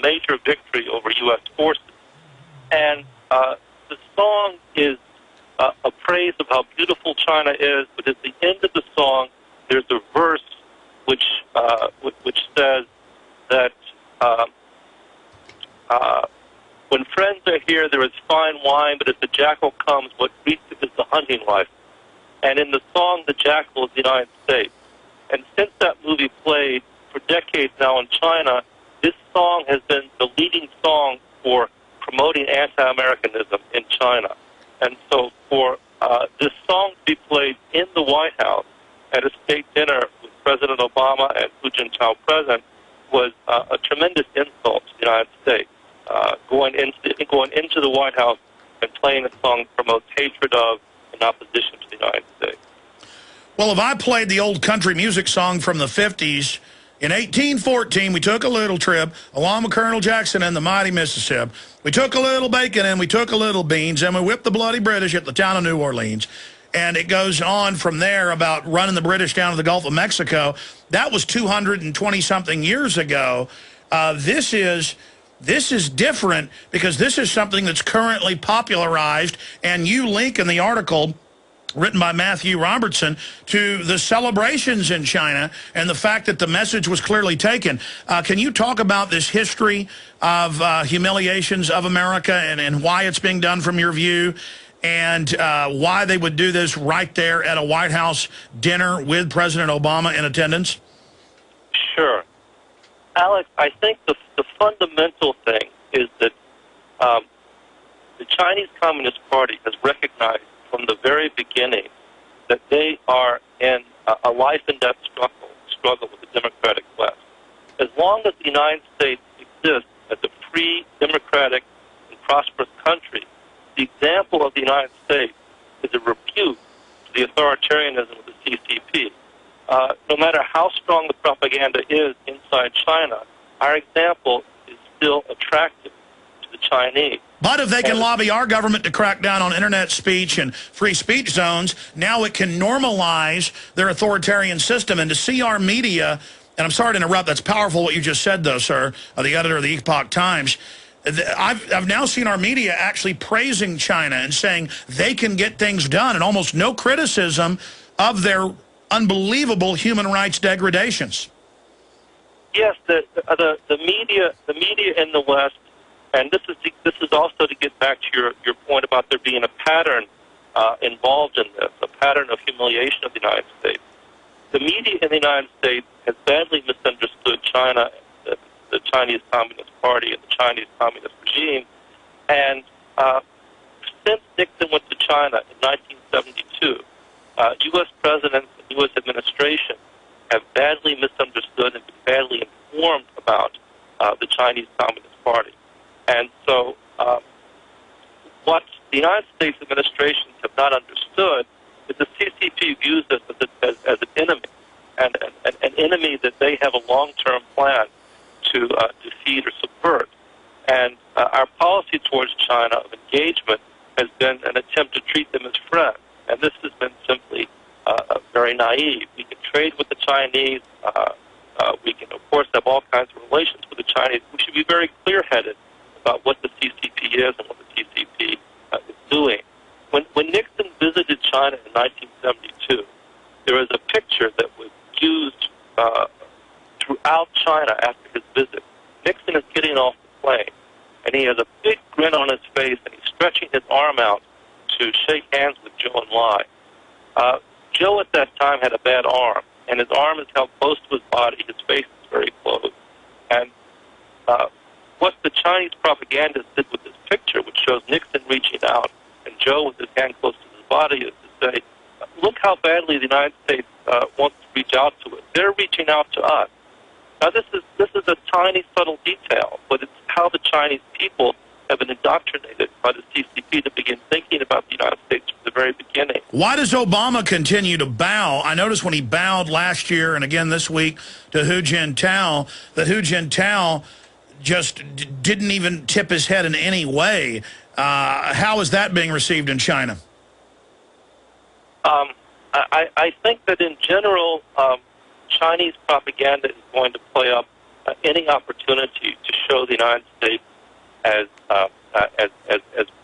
major victory over U.S. forces. And the song is a praise of how beautiful China is, but at the end of the song, there's a verse which says that when friends are here, there is fine wine, but if the jackal comes, what greets it is the hunting rifle. And in the song, the jackal is the United States. And since that movie played for decades now in China, this song has been the leading song for promoting anti-Americanism in China. And so for this song to be played in the White House at a state dinner with President Obama and Hu Jintao present was a tremendous insult to the United States. Going into the White House and playing a song that promotes hatred of and opposition to the United States. Well, if I played the old country music song from the 50s, in 1814, we took a little trip along with Colonel Jackson and the mighty Mississippi. We took a little bacon and we took a little beans, and we whipped the bloody British at the town of New Orleans. And it goes on from there about running the British down to the Gulf of Mexico. That was 220-something years ago. This is different because this is something that's currently popularized, and you link in the article written by Matthew Robertson, to the celebrations in China and the fact that the message was clearly taken. Can you talk about this history of humiliations of America and why it's being done from your view, and why they would do this right there at a White House dinner with President Obama in attendance? Sure. Alex, I think the fundamental thing is that the Chinese Communist Party has recognized from the very beginning that they are in a life-and-death struggle with the democratic West. As long as the United States exists as a free, democratic, and prosperous country, the example of the United States is a rebuke to the authoritarianism of the CCP. No matter how strong the propaganda is inside China, our example is still attractive to the Chinese. But if they can lobby our government to crack down on internet speech and free speech zones, now it can normalize their authoritarian system. And to see our media, and I'm sorry to interrupt, that's powerful what you just said, though, sir, the editor of the Epoch Times. I've now seen our media actually praising China and saying they can get things done, and almost no criticism of their unbelievable human rights degradations. Yes, the media in the West, and this is also to get back to your point about there being a pattern involved in this, a pattern of humiliation of the United States. The media in the United States has badly misunderstood China, the Chinese Communist Party, and the Chinese Communist regime, and since Nixon went to China in 1972, U.S. presidents and U.S. administration have badly misunderstood and been badly informed about the Chinese Communist Party. And so what the United States administrations have not understood is the CCP views us as an enemy, and an enemy that they have a long-term plan to defeat or subvert. And our policy towards China of engagement has been an attempt to treat them as friends. And this has been simply very naive. We can trade with the Chinese. We can, of course, have all kinds of relations with the Chinese. We should be very clear-headed about what the CCP is and what the CCP is doing. When Nixon visited China in 1972, there was a picture that was used throughout China after his visit. Nixon is getting off the plane, and he has a big grin on his face, and he's stretching his arm out to shake hands with Zhou Enlai. Joe at that time had a bad arm, and his arm is held close to his body. His face is very close. And what the Chinese propagandists did with this picture, which shows Nixon reaching out and Joe with his hand close to his body, is to say, look how badly the United States wants to reach out to it. They're reaching out to us. Now, this is a tiny, subtle detail, but it's how the Chinese people have been indoctrinated by the CCP to begin thinking about the United States from the very beginning. Why does Obama continue to bow? I noticed when he bowed last year and again this week to Hu Jintao, that Hu Jintao just didn't even tip his head in any way. How is that being received in China? I think that in general, Chinese propaganda is going to play up any opportunity to show the United States as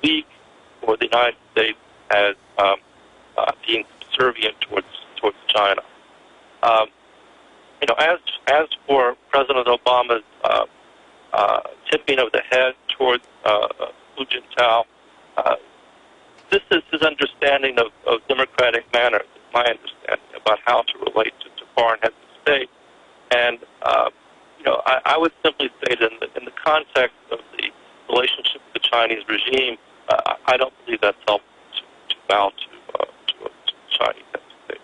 weak, or the United States as being subservient towards China. As for President Obama's tipping of the head towards Hu Jintao, this is his understanding of democratic manners, my understanding about how to relate to foreign heads of state. And I would simply say that in the context of the relationship with the Chinese regime, I don't believe that's helpful to bow to Chinese heads of state.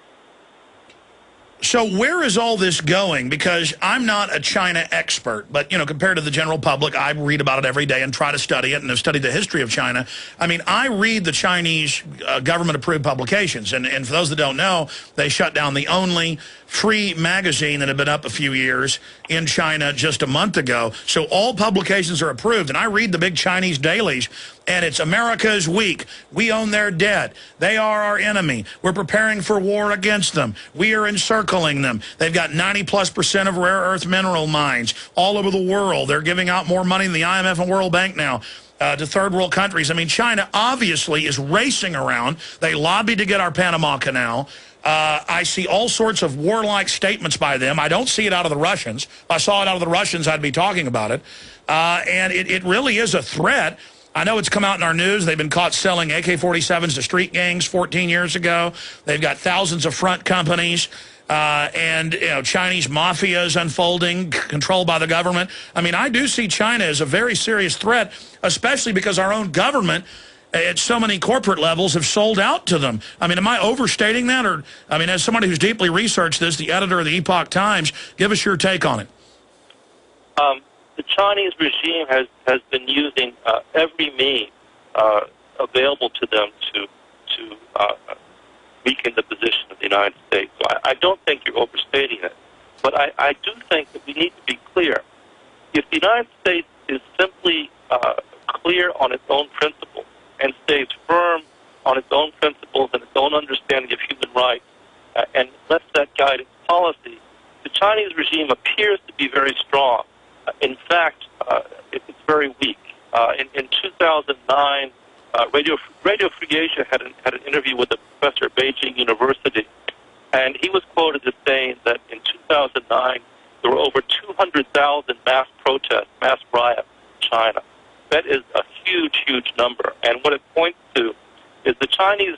So where is all this going? Because I'm not a China expert, but, compared to the general public, I read about it every day and try to study it, and have studied the history of China. I mean, I read the Chinese government-approved publications, and for those that don't know, they shut down the only free magazine that had been up a few years in China just a month ago. So all publications are approved, and I read the big Chinese dailies, and it's America is weak. We own their debt. They are our enemy. We're preparing for war against them. We are encircling them. They've got 90+% of rare earth mineral mines all over the world. They're giving out more money than the IMF and World Bank now. to third world countries. I mean, China obviously is racing around. They lobbied to get our Panama Canal. I see all sorts of warlike statements by them. I don't see it out of the Russians. If I saw it out of the Russians, I'd be talking about it. And it really is a threat. I know it's come out in our news. They've been caught selling AK-47s to street gangs 14 years ago. They've got thousands of front companies. And, you know, Chinese mafias unfolding, controlled by the government. I mean, I do see China as a very serious threat, especially because our own government at so many corporate levels have sold out to them. I mean, am I overstating that? Or, I mean, as somebody who's deeply researched this, the editor of the Epoch Times, give us your take on it. The Chinese regime has been using every means available to them to weaken the position of the United States. So I don't think you're overstating it. But I do think that we need to be clear. If the United States is simply clear on its own principles and stays firm on its own principles and its own understanding of human rights and lets that guide its policy, the Chinese regime appears to be very strong. In fact, it's very weak. In 2009, Radio Free Asia had an interview with a professor at Beijing University, and he was quoted as saying that in 2009 there were over 200,000 mass protests, mass riots in China. That is a huge, huge number. And what it points to is the Chinese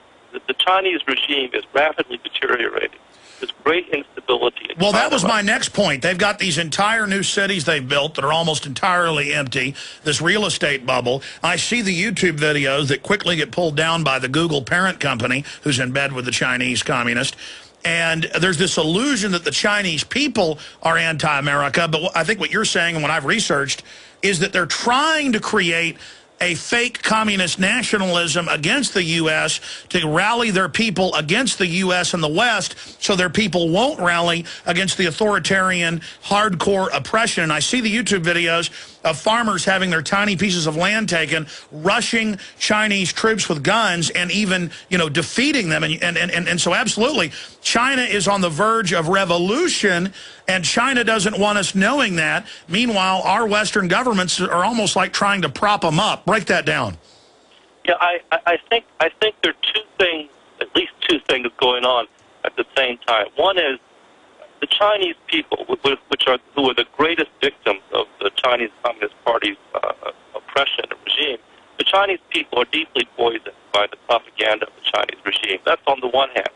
regime is rapidly deteriorating. There's great instability in Well, China. that was my next point. They've got these entire new cities they've built that are almost entirely empty, this real estate bubble. I see the YouTube videos that quickly get pulled down by the Google parent company, who's in bed with the Chinese communist. And there's this illusion that the Chinese people are anti-America, but I think what you're saying and what I've researched is that they're trying to create a fake communist nationalism against the U.S. to rally their people against the U.S. and the West so their people won't rally against the authoritarian, hardcore oppression. And I see the YouTube videos of farmers having their tiny pieces of land taken, rushing Chinese troops with guns and even, you know, defeating them. And so absolutely, China is on the verge of revolution, and China doesn't want us knowing that. Meanwhile, our Western governments are almost like trying to prop them up. Break that down. Yeah, I think there are two things, at least two things going on at the same time. One is the Chinese people, who are the greatest victims of the Chinese Communist Party's oppression and regime. The Chinese people are deeply poisoned by the propaganda of the Chinese regime. That's on the one hand.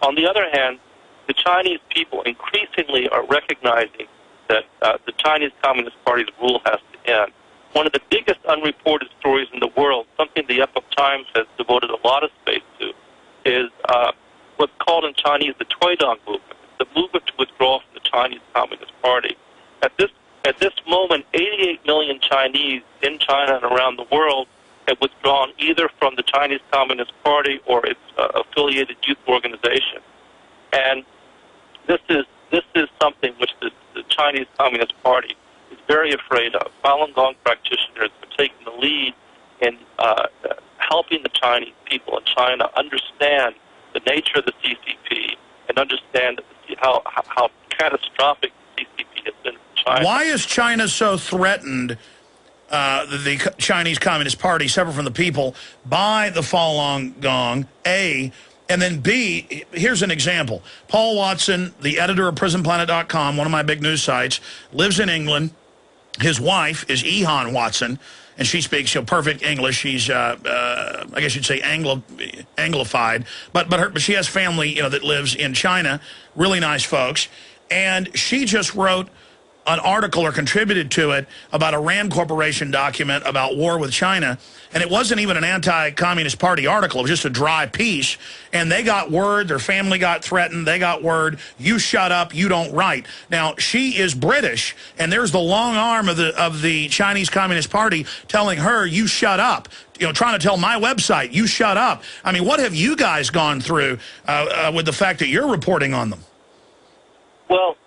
On the other hand, the Chinese people increasingly are recognizing that the Chinese Communist Party's rule has to end. One of the biggest unreported stories in the world, something the Epoch Times has devoted a lot of space to, is what's called in Chinese the Tuidong movement. It's the movement to withdraw from the Chinese Communist Party. At this moment, 88 million Chinese in China and around the world have withdrawn either from the Chinese Communist Party or its affiliated youth organization. And this is something which the Chinese Communist Party is very afraid of. Falun Gong practitioners are taking the lead in helping the Chinese people in China understand the nature of the CCP and understand how catastrophic the CCP has been for China. Why is China so threatened, the Chinese Communist Party, separate from the people, by the Falun Gong, A, and then B, here's an example. Paul Watson, the editor of PrisonPlanet.com, one of my big news sites, lives in England. His wife is Ehan Watson, and she speaks perfect English. She's, I guess you'd say, Anglified, but she has family, that lives in China. Really nice folks, and she just wrote an article or contributed to it about a Rand Corporation document about war with China, and it wasn't even an anti-communist party article. It was just a dry piece, and they got word, their family got threatened, they got word, you shut up, you don't write. Now, she is British, and there's the long arm of the Chinese Communist Party telling her, you shut up, trying to tell my website, you shut up. I mean, what have you guys gone through with the fact that you're reporting on them? Well,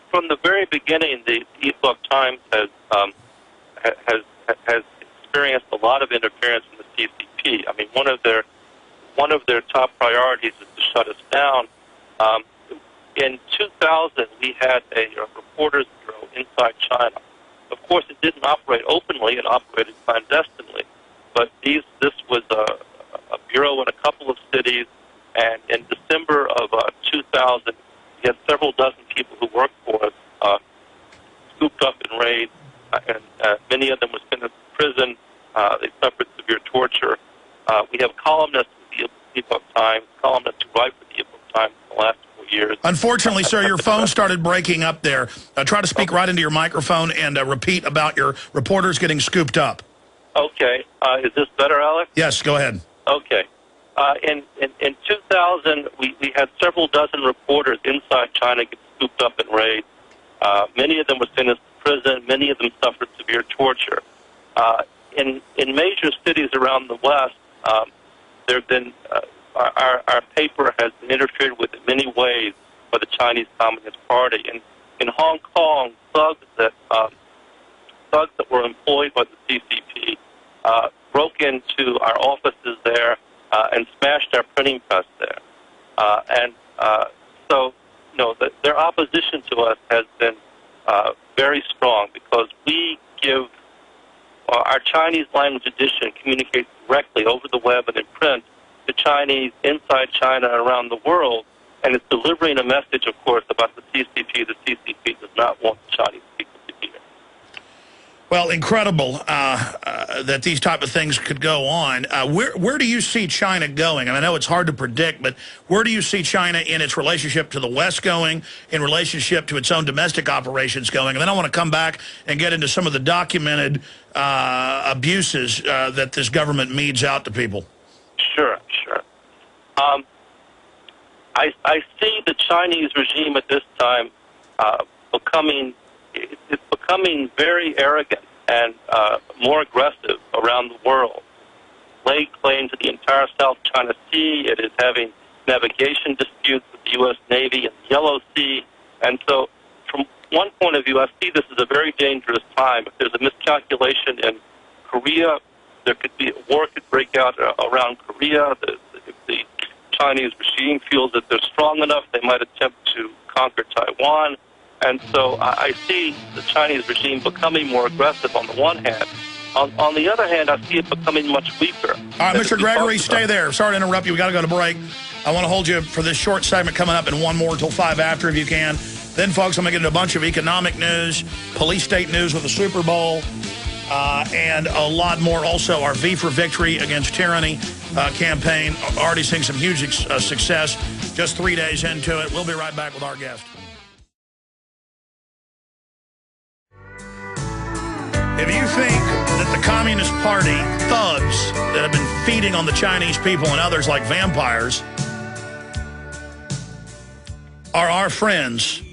from the very beginning, the Epoch Times has experienced a lot of interference in the CCP. I mean, one of their top priorities is to shut us down. In 2000, we had a reporters bureau inside China, Of course, it didn't operate openly; it operated clandestinely. But this was a bureau in a couple of cities, and in December of 2000, we had several dozen people who worked for us scooped up in raids, and many of them were sentenced to prison. They suffered severe torture. We have columnists at the Epoch Times, columnists who write for the Epoch Times in the last 4 years. Unfortunately, sir, your phone started breaking up there. Try to speak right into your microphone and repeat about your reporters getting scooped up. Okay. Is this better, Alex? Yes, go ahead. Okay. In 2000, we had several dozen reporters inside China get scooped up in raids. Many of them were sentenced to prison. Many of them suffered severe torture. In major cities around the West, there have been our paper has been interfered with in many ways by the Chinese Communist Party. In Hong Kong, thugs that were employed by the CCP broke into our offices there and smashed our printing press there. So, you know, their opposition to us has been very strong because we give our Chinese language edition communicates directly over the web and in print to Chinese inside China and around the world, and it's delivering a message, of course, about the CCP. The CCP does not want the Chinese people to hear. Well, incredible that these type of things could go on. Where do you see China going? I know it's hard to predict, but where do you see China in its relationship to the West going, in relationship to its own domestic operations going? And then I want to come back and get into some of the documented abuses that this government metes out to people. Sure. I see the Chinese regime at this time it's becoming very arrogant and more aggressive around the world. Laid claim to the entire South China Sea. It is having navigation disputes with the U.S. Navy in the Yellow Sea. And so from one point of view, I see this as a very dangerous time. If there's a miscalculation in Korea, there could be a war could break out around Korea. If the Chinese regime feels that they're strong enough, they might attempt to conquer Taiwan. And so I see the Chinese regime becoming more aggressive on the one hand. On the other hand, I see it becoming much weaker. All right, Mr. Gregory, stay there. Sorry to interrupt you. We've got to go to break. I want to hold you for this short segment coming up and one more till 5 after if you can. Then, folks, I'm going to get into a bunch of economic news, police state news with the Super Bowl, and a lot more. Also, our V for Victory Against Tyranny campaign. Already seeing some huge success just 3 days into it. We'll be right back with our guest. If you think that the Communist Party thugs that have been feeding on the Chinese people and others like vampires are our friends,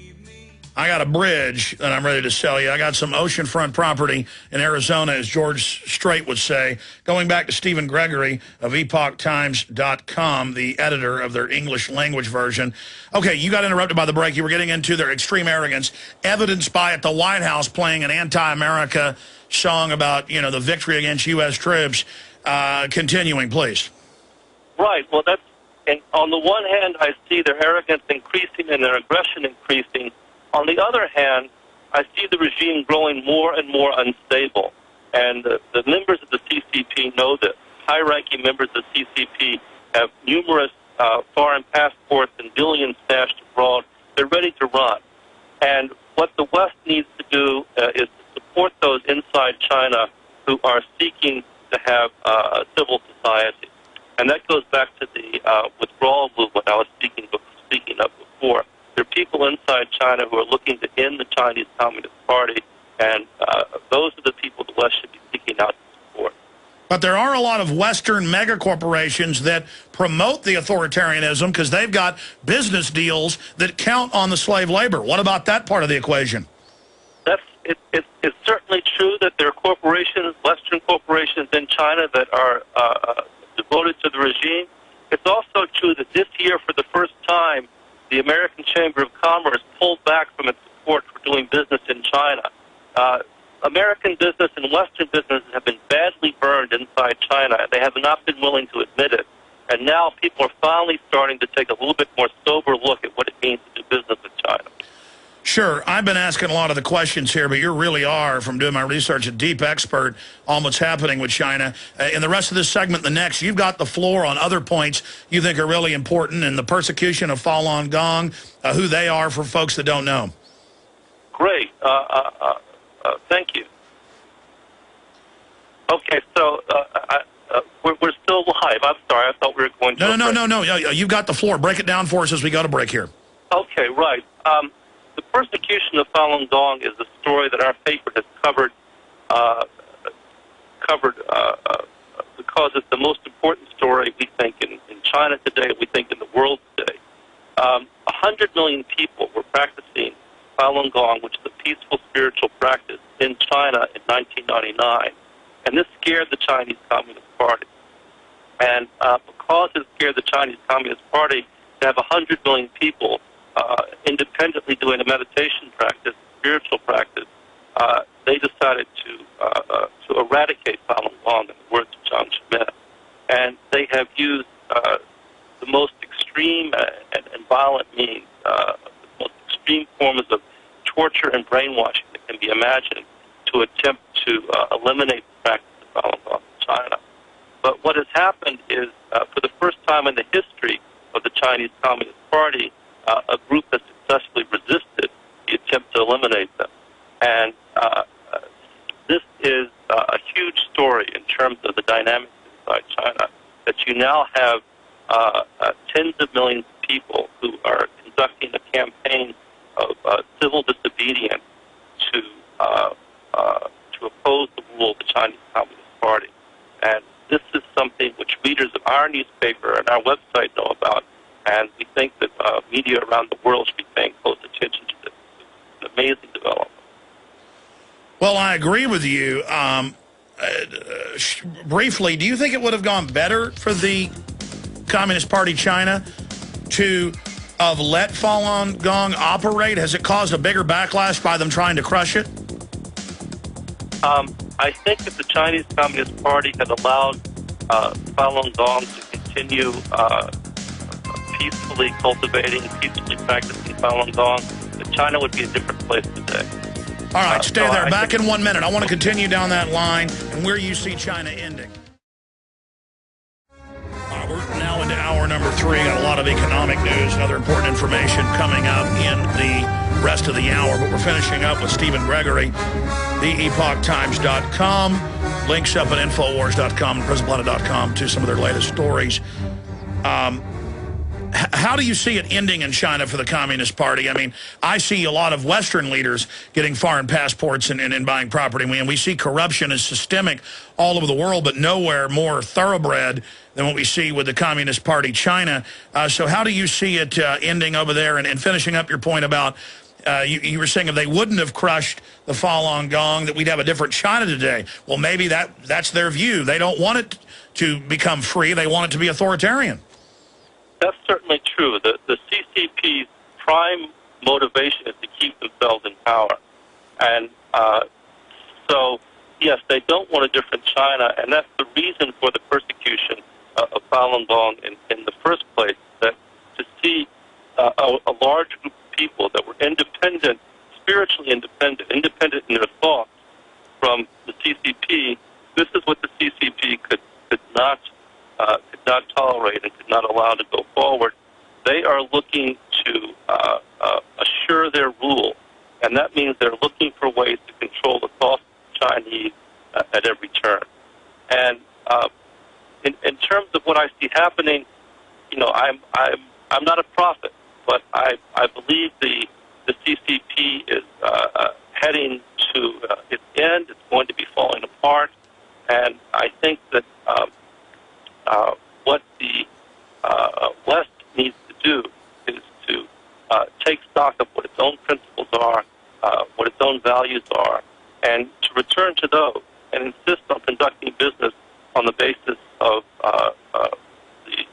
I got a bridge that I'm ready to sell you. I got some oceanfront property in Arizona, as George Strait would say. Going back to Stephen Gregory of EpochTimes.com, the editor of their English language version. Okay, you got interrupted by the break. You were getting into their extreme arrogance, evidenced by at the White House playing an anti-America song about, you know, the victory against U.S. troops. Continuing, please. Right. Well, and on the one hand, I see their arrogance increasing and their aggression increasing. On the other hand, I see the regime growing more and more unstable. And the members of the CCP know this. High-ranking members of the CCP have numerous foreign passports and billions stashed abroad. They're ready to run. And what the West needs to do is to support those inside China who are seeking to have a civil society. And that goes back to the withdrawal movement I was speaking of before. There are people inside China who are looking to end the Chinese Communist Party, and those are the people the West should be seeking out to support. But there are a lot of Western megacorporations that promote the authoritarianism because they've got business deals that count on the slave labor. What about that part of the equation? It's certainly true that there are corporations, Western corporations in China that are devoted to the regime. It's also true that this year, for the first time, the American Chamber of Commerce pulled back from its support for doing business in China. American business and Western businesses have been badly burned inside China. They have not been willing to admit it. And now people are finally starting to take a little bit more sober look at what it means to do business with China. Sure. I've been asking a lot of the questions here, but you really are, from doing my research, a deep expert on what's happening with China. In the rest of this segment, the next, you've got the floor on other points you think are really important, and the persecution of Falun Gong, who they are for folks that don't know. Great. Thank you. Okay, so we're still live. I'm sorry. I thought we were going to... No. You've got the floor. Break it down for us as we go to break here. Okay, right. The persecution of Falun Gong is a story that our paper has covered because it's the most important story, we think, in China today, we think in the world today. 100 million people were practicing Falun Gong, which is a peaceful spiritual practice, in China in 1999. And this scared the Chinese Communist Party. And because it scared the Chinese Communist Party to have 100 million people independently doing a meditation practice, spiritual practice, they decided to eradicate Falun Gong, in the words of Jiang Zemin. And they have used the most extreme and violent means, the most extreme forms of torture and brainwashing that can be imagined to attempt to eliminate the practice of Falun Gong in China. But what has happened is, for the first time in the history of the Chinese Communist Party, a group has successfully resisted the attempt to eliminate them. And this is a huge story in terms of the dynamics inside China, that you now have tens of millions of people who are conducting a campaign of civil disobedience to oppose the rule of the Chinese Communist Party. And this is something which readers of our newspaper and our website know about, and we think that media around the world should be paying close attention to this. It's an amazing development. Well, I agree with you. Briefly, do you think it would have gone better for the Communist Party China to have let Falun Gong operate? Has it caused a bigger backlash by them trying to crush it? I think if the Chinese Communist Party had allowed Falun Gong to continue peacefully cultivating, peacefully practicing Falun Gong, that China would be a different place today. All right, stay there. Back in 1 minute. I want to continue down that line and where you see China ending. We're now into hour number 3. Got a lot of economic news and other important information coming up in the rest of the hour. But we're finishing up with Stephen Gregory, theepochtimes.com. Links up at Infowars.com and PrisonPlanet.com to some of their latest stories. How do you see it ending in China for the Communist Party? I mean, I see a lot of Western leaders getting foreign passports and buying property. And we see corruption as systemic all over the world, but nowhere more thoroughbred than what we see with the Communist Party China. So how do you see it ending over there? And finishing up your point about, you were saying if they wouldn't have crushed the Falun Gong, that we'd have a different China today. Well, maybe that's their view. They don't want it to become free. They want it to be authoritarian. That's certainly true. The CCP's prime motivation is to keep themselves in power. And so, yes, they don't want a different China, and that's the reason for the persecution of Falun Gong in the first place, that to see a large group of people that were independent, spiritually independent in their thoughts from the CCP, this is what the CCP could not tolerate and could not allow to go forward. They are looking to assure their rule, and that means they're looking for ways to control the thoughts of the Chinese at every turn. And in terms of what I see happening, I'm not a prophet, but I believe the CCP is heading to its end. It's going to be falling apart, and I think that what the West needs to do is to take stock of what its own principles are, what its own values are, and to return to those and insist on conducting business on the basis of the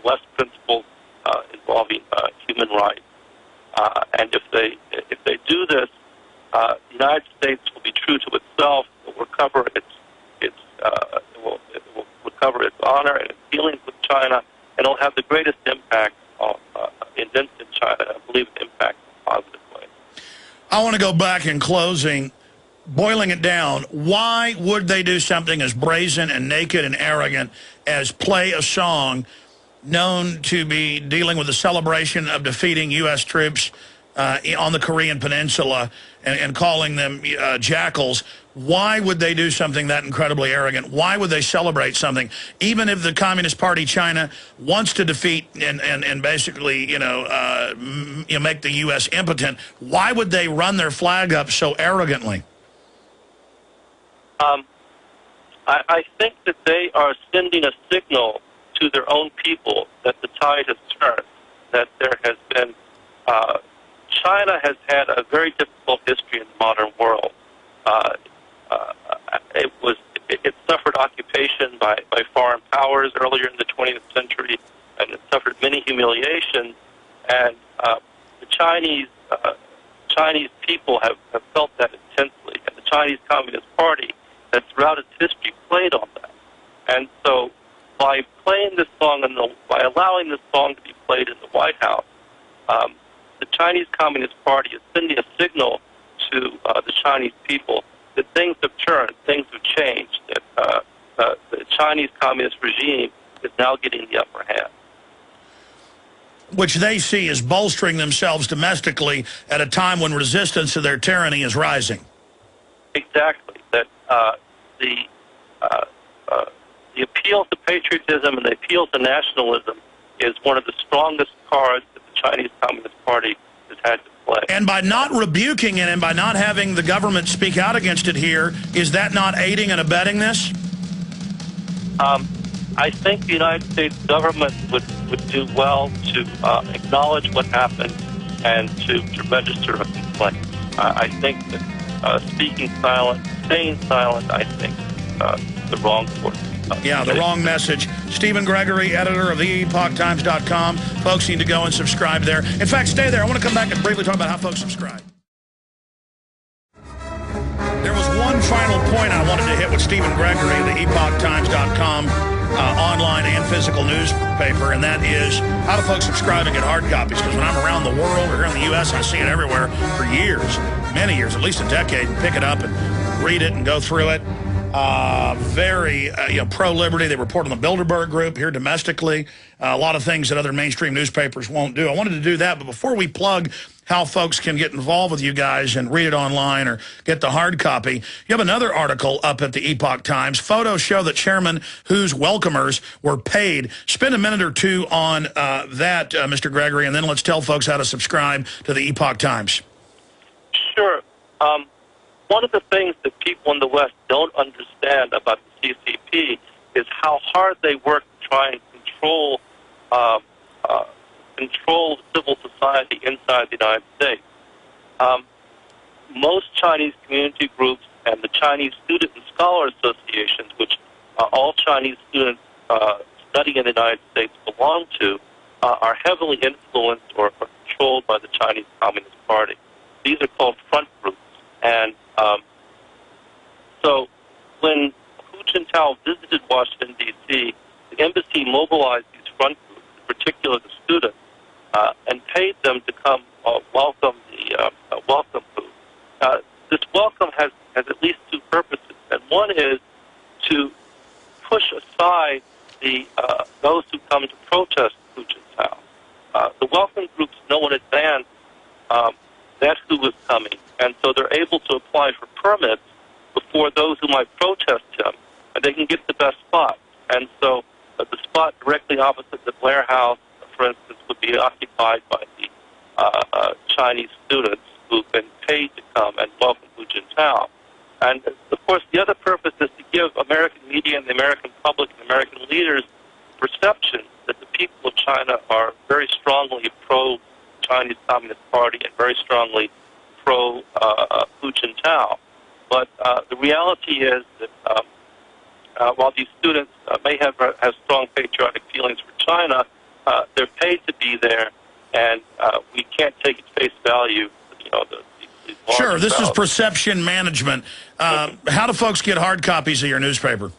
West principles involving human rights. And if they do this, the United States will be true to itself. It will recover its honor and its dealings with China, and it'll have the greatest impact on events in China. I believe it impacts in a positive way. I want to go back in closing, boiling it down. Why would they do something as brazen and naked and arrogant as play a song known to be dealing with the celebration of defeating U.S. troops on the Korean Peninsula and calling them jackals? Why would they do something that incredibly arrogant? Why would they celebrate something? Even if the Communist Party China wants to defeat and basically, make the U.S. impotent, why would they run their flag up so arrogantly? I think that they are sending a signal to their own people that the tide has turned, that there has been, China has had a very difficult history in the modern world. It suffered occupation by foreign powers earlier in the 20th century, and it suffered many humiliations. And the Chinese people have felt that intensely, and the Chinese Communist Party has throughout its history played on that. And so, by playing this song and by allowing this song to be played in the White House, the Chinese Communist Party is sending a signal to the Chinese people that things have turned, things have changed, that the Chinese Communist regime is now getting the upper hand. Which they see as bolstering themselves domestically at a time when resistance to their tyranny is rising. Exactly. That the appeal to patriotism and the appeal to nationalism is one of the strongest cards that the Chinese Communist Party has had to play. And by not rebuking it and by not having the government speak out against it here, is that not aiding and abetting this? I think the United States government would do well to acknowledge what happened and to register a complaint. I think that speaking silent, staying silent, I think the wrong course. Yeah, the wrong message. Stephen Gregory, editor of theepochtimes.com. Folks need to go and subscribe there. In fact, stay there. I want to come back and briefly talk about how folks subscribe. There was one final point I wanted to hit with Stephen Gregory, the epochtimes.com online and physical newspaper, and that is how do folks subscribe and get hard copies? Because when I'm around the world or here in the U.S., I see it everywhere for years, many years, at least a decade, and pick it up and read it and go through it. Very pro-liberty. They report on the Bilderberg Group here domestically. A lot of things that other mainstream newspapers won't do. I wanted to do that, but before we plug how folks can get involved with you guys and read it online or get the hard copy, you have another article up at the Epoch Times. Photos show that Chairman Hu's welcomers were paid. Spend a minute or two on that, Mr. Gregory, and then let's tell folks how to subscribe to the Epoch Times. Sure. One of the things that people in the West don't understand about the CCP is how hard they work to try and control civil society inside the United States. Most Chinese community groups and the Chinese Student and Scholar Associations, which all Chinese students studying in the United States belong to, are heavily influenced or controlled by the Chinese Communist Party. These are called front groups. And so when Hu Jintao visited Washington, D.C., the embassy mobilized these front groups, in particular the students, and paid them to come welcome Hu. This welcome has at least two purposes, and one is to push aside those who come to protest Hu Jintao. The welcome groups know in advance that Hu is coming, and so they're able to apply for permits before those who might protest him, and they can get the best spot. And so the spot directly opposite the Blair House, for instance, would be occupied by the Chinese students who've been paid to come and welcome Hu Jintao. And, of course, the other purpose is to give American media and the American public and American leaders perception that the people of China are very strongly pro-Chinese Communist Party and very strongly pro-Hu Jintao. But the reality is that while these students may have strong patriotic feelings for China, they're paid to be there, and we can't take at face value, Sure, this is perception management. How do folks get hard copies of your newspaper?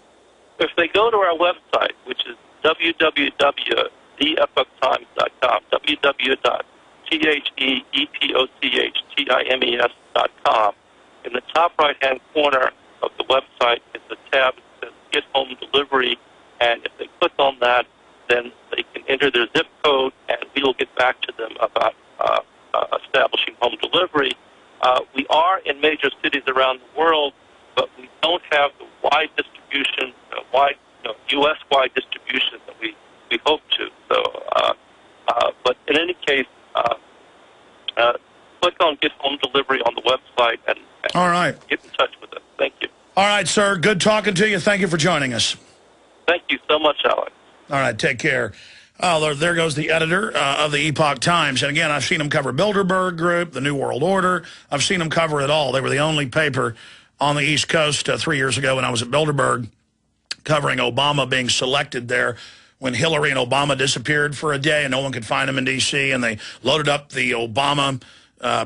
If they go to our website, which is www.theepochtimes.com, www.theepochtimes.com, epoch.com. In the top right-hand corner of the website is a tab that says Get Home Delivery, and if they click on that, then they can enter their zip code, and we will get back to them about establishing home delivery. We are in major cities around the world, but we don't have the wide distribution, U.S.-wide distribution that we hope to. So, but in any case, click on Get Home Delivery on the website and all right, get in touch with us. Thank you. All right, sir. Good talking to you. Thank you for joining us. Thank you so much, Alex. All right, take care. Oh, there goes the editor of the Epoch Times. And again, I've seen him cover Bilderberg Group, the New World Order. I've seen him cover it all. They were the only paper on the East Coast 3 years ago when I was at Bilderberg covering Obama being selected there when Hillary and Obama disappeared for a day and no one could find him in D.C. And they loaded up the Obama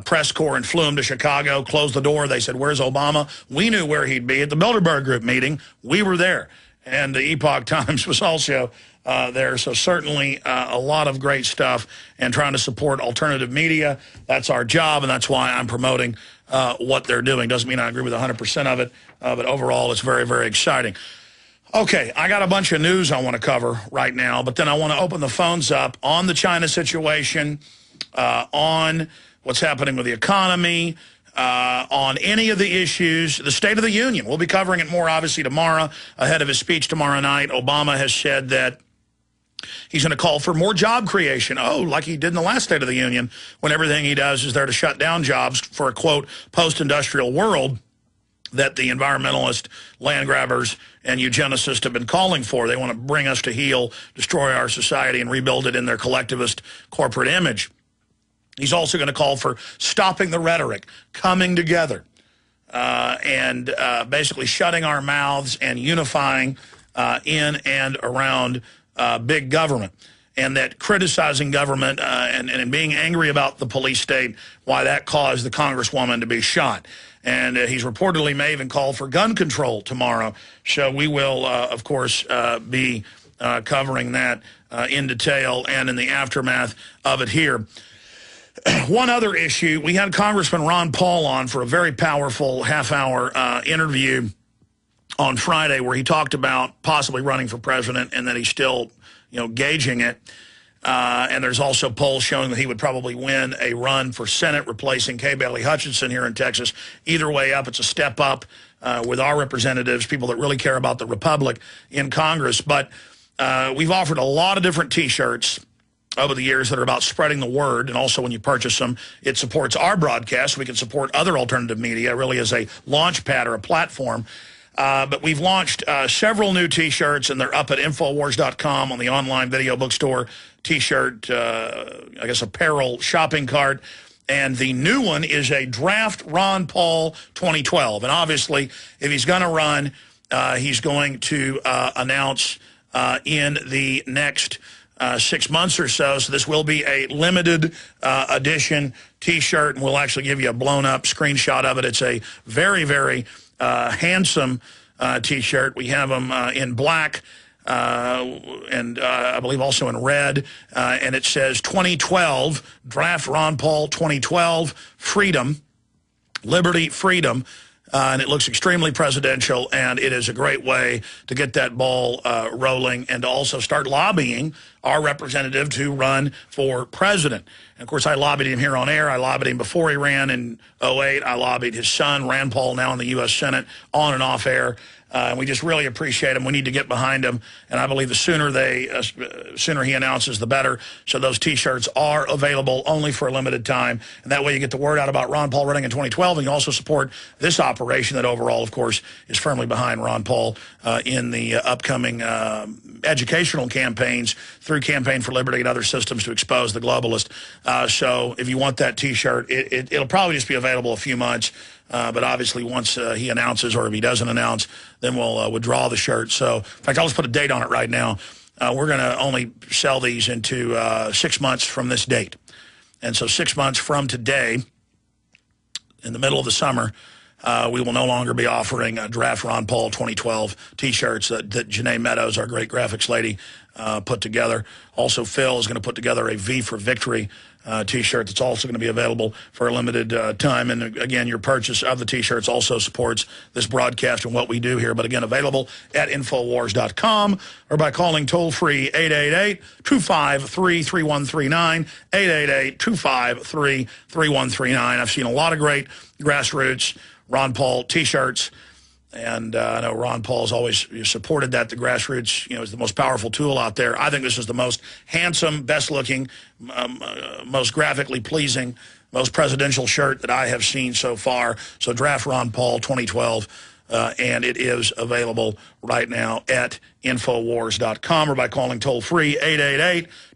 press corps and flew him to Chicago, closed the door. They said, "Where's Obama?" We knew where he'd be at the Bilderberg Group meeting. We were there. And the Epoch Times was also there. So certainly a lot of great stuff and trying to support alternative media. That's our job, and that's why I'm promoting what they're doing. Doesn't mean I agree with 100% of it, but overall it's very, very exciting. Okay, I got a bunch of news I want to cover right now, but then I want to open the phones up on the China situation, on what's happening with the economy, on any of the issues, the State of the Union. We'll be covering it more, obviously, tomorrow. Ahead of his speech tomorrow night, Obama has said that he's going to call for more job creation. Oh, like he did in the last State of the Union, when everything he does is there to shut down jobs for a, quote, post-industrial world that the environmentalist, land grabbers, and eugenicists have been calling for. They want to bring us to heel, destroy our society, and rebuild it in their collectivist corporate image. He's also going to call for stopping the rhetoric, coming together, and basically shutting our mouths and unifying in and around big government. And that criticizing government and being angry about the police state, why that caused the congresswoman to be shot. And he's reportedly may even call for gun control tomorrow. So we will, of course, be covering that in detail and in the aftermath of it here. One other issue, we had Congressman Ron Paul on for a very powerful half-hour interview on Friday where he talked about possibly running for president and that he's still, gauging it. And there's also polls showing that he would probably win a run for Senate, replacing Kay Bailey Hutchinson here in Texas. Either way up, it's a step up with our representatives, people that really care about the Republic in Congress. But we've offered a lot of different T-shirts over the years that are about spreading the word, and also when you purchase them, it supports our broadcast. We can support other alternative media. It really is a launch pad or a platform. But we've launched several new T-shirts, and they're up at Infowars.com on the online video bookstore T-shirt, apparel shopping cart. And the new one is a Draft Ron Paul 2012. And obviously, if he's going to run, he's going to announce in the next 6 months or so. So this will be a limited edition T-shirt, and we'll actually give you a blown-up screenshot of it. It's a very, very handsome T-shirt. We have them in black and I believe also in red, and it says 2012, Draft Ron Paul 2012, Freedom, Liberty, Freedom. And it looks extremely presidential, and it is a great way to get that ball rolling and to also start lobbying our representative to run for president. And, of course, I lobbied him here on air. I lobbied him before he ran in 2008. I lobbied his son, Rand Paul, now in the U.S. Senate, on and off air. And we just really appreciate him. We need to get behind him. And I believe the sooner he announces, the better. So those T-shirts are available only for a limited time. And that way you get the word out about Ron Paul running in 2012. And you also support this operation that overall, of course, is firmly behind Ron Paul in the upcoming educational campaigns through Campaign for Liberty and other systems to expose the globalist. So if you want that T-shirt, it'll probably just be available a few months. But obviously once he announces, or if he doesn't announce, then we'll withdraw the shirt. So, in fact, I'll just put a date on it right now. We're going to only sell these into 6 months from this date. And so 6 months from today, in the middle of the summer, we will no longer be offering Draft Ron Paul 2012 T-shirts that Janae Meadows, our great graphics lady, put together. Also, Phil is going to put together a V for Victory T-shirt that's also going to be available for a limited time. And again, your purchase of the T-shirts also supports this broadcast and what we do here. But again, available at Infowars.com or by calling toll-free 888-253-3139, 888-253-3139. I've seen a lot of great grassroots Ron Paul T-shirts. And I know Ron Paul's always supported that. The grassroots, is the most powerful tool out there. I think this is the most handsome, best-looking, most graphically pleasing, most presidential shirt that I have seen so far. So draft Ron Paul 2012, and it is available right now at Infowars.com or by calling toll-free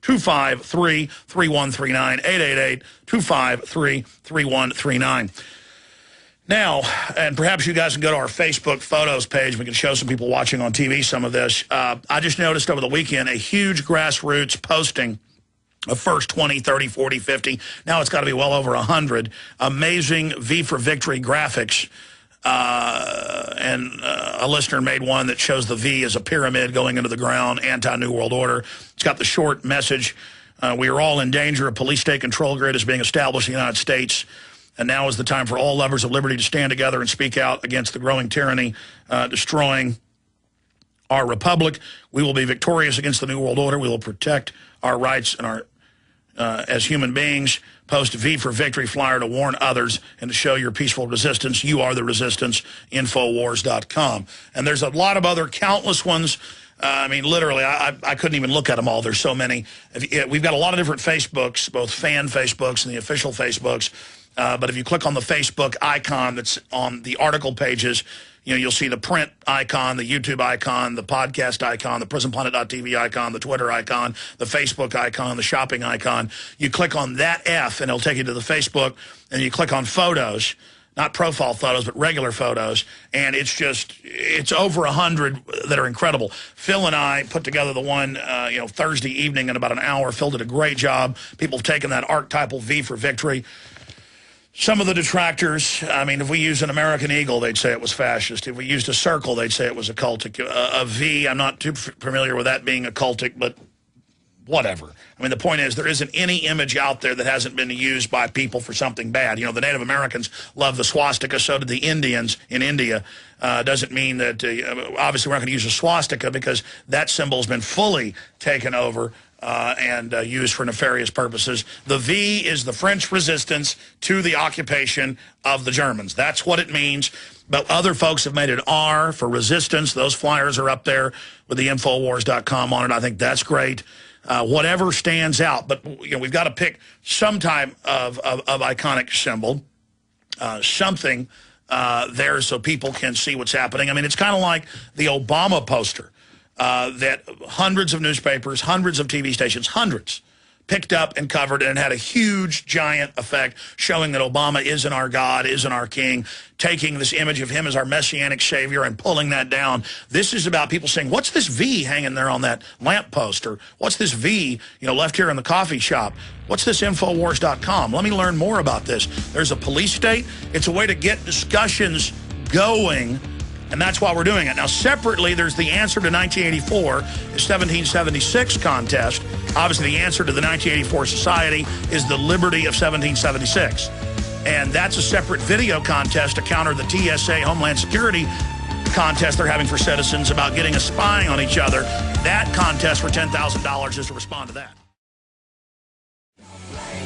888-253-3139, 888-253-3139. Now, and perhaps you guys can go to our Facebook photos page. We can show some people watching on TV some of this. I just noticed over the weekend a huge grassroots posting of first 20, 30, 40, 50. Now it's got to be well over 100. Amazing V for Victory graphics. And a listener made one that shows the V as a pyramid going into the ground, anti-New World Order. It's got the short message. We are all in danger. A police state control grid is being established in the United States. And now is the time for all lovers of liberty to stand together and speak out against the growing tyranny, destroying our republic. We will be victorious against the New World Order. We will protect our rights and our as human beings. Post V for Victory flyer to warn others and to show your peaceful resistance. You are the resistance. Infowars.com. And there's a lot of other countless ones. I mean, literally, I couldn't even look at them all. There's so many. We've got a lot of different Facebooks, both fan Facebooks and the official Facebooks. But if you click on the Facebook icon that's on the article pages, you'll see the print icon, the YouTube icon, the podcast icon, the PrisonPlanet.tv icon, the Twitter icon, the Facebook icon, the shopping icon. You click on that F, and it'll take you to the Facebook, and you click on photos, not profile photos, but regular photos, and it's over 100 that are incredible. Phil and I put together the one, Thursday evening in about an hour. Phil did a great job. People have taken that archetypal V for Victory. Some of the detractors, I mean, if we used an American eagle, they'd say it was fascist. If we used a circle, they'd say it was occultic. A V, I'm not too familiar with that being occultic, but whatever. I mean, the point is there isn't any image out there that hasn't been used by people for something bad. The Native Americans love the swastika, so did the Indians in India. Doesn't mean that, obviously, we're not going to use a swastika because that symbol has been fully taken over and used for nefarious purposes. The V is the French resistance to the occupation of the Germans. That's what it means. But other folks have made it R for resistance. Those flyers are up there with the Infowars.com on it. I think that's great. Whatever stands out. But we've got to pick some type of iconic symbol, something there so people can see what's happening. I mean, it's kind of like the Obama poster. That hundreds of newspapers, hundreds of TV stations, hundreds, picked up and covered, and had a huge, giant effect showing that Obama isn't our God, isn't our king, taking this image of him as our messianic savior and pulling that down. This is about people saying, what's this V hanging there on that lamppost? Or what's this V, left here in the coffee shop? What's this Infowars.com? Let me learn more about this. There's a police state. It's a way to get discussions going. And that's why we're doing it. Now, separately, there's the answer to 1984, the 1776 contest. Obviously, the answer to the 1984 society is the liberty of 1776. And that's a separate video contest to counter the TSA Homeland Security contest they're having for citizens about getting us spying on each other. That contest for $10,000 is to respond to that.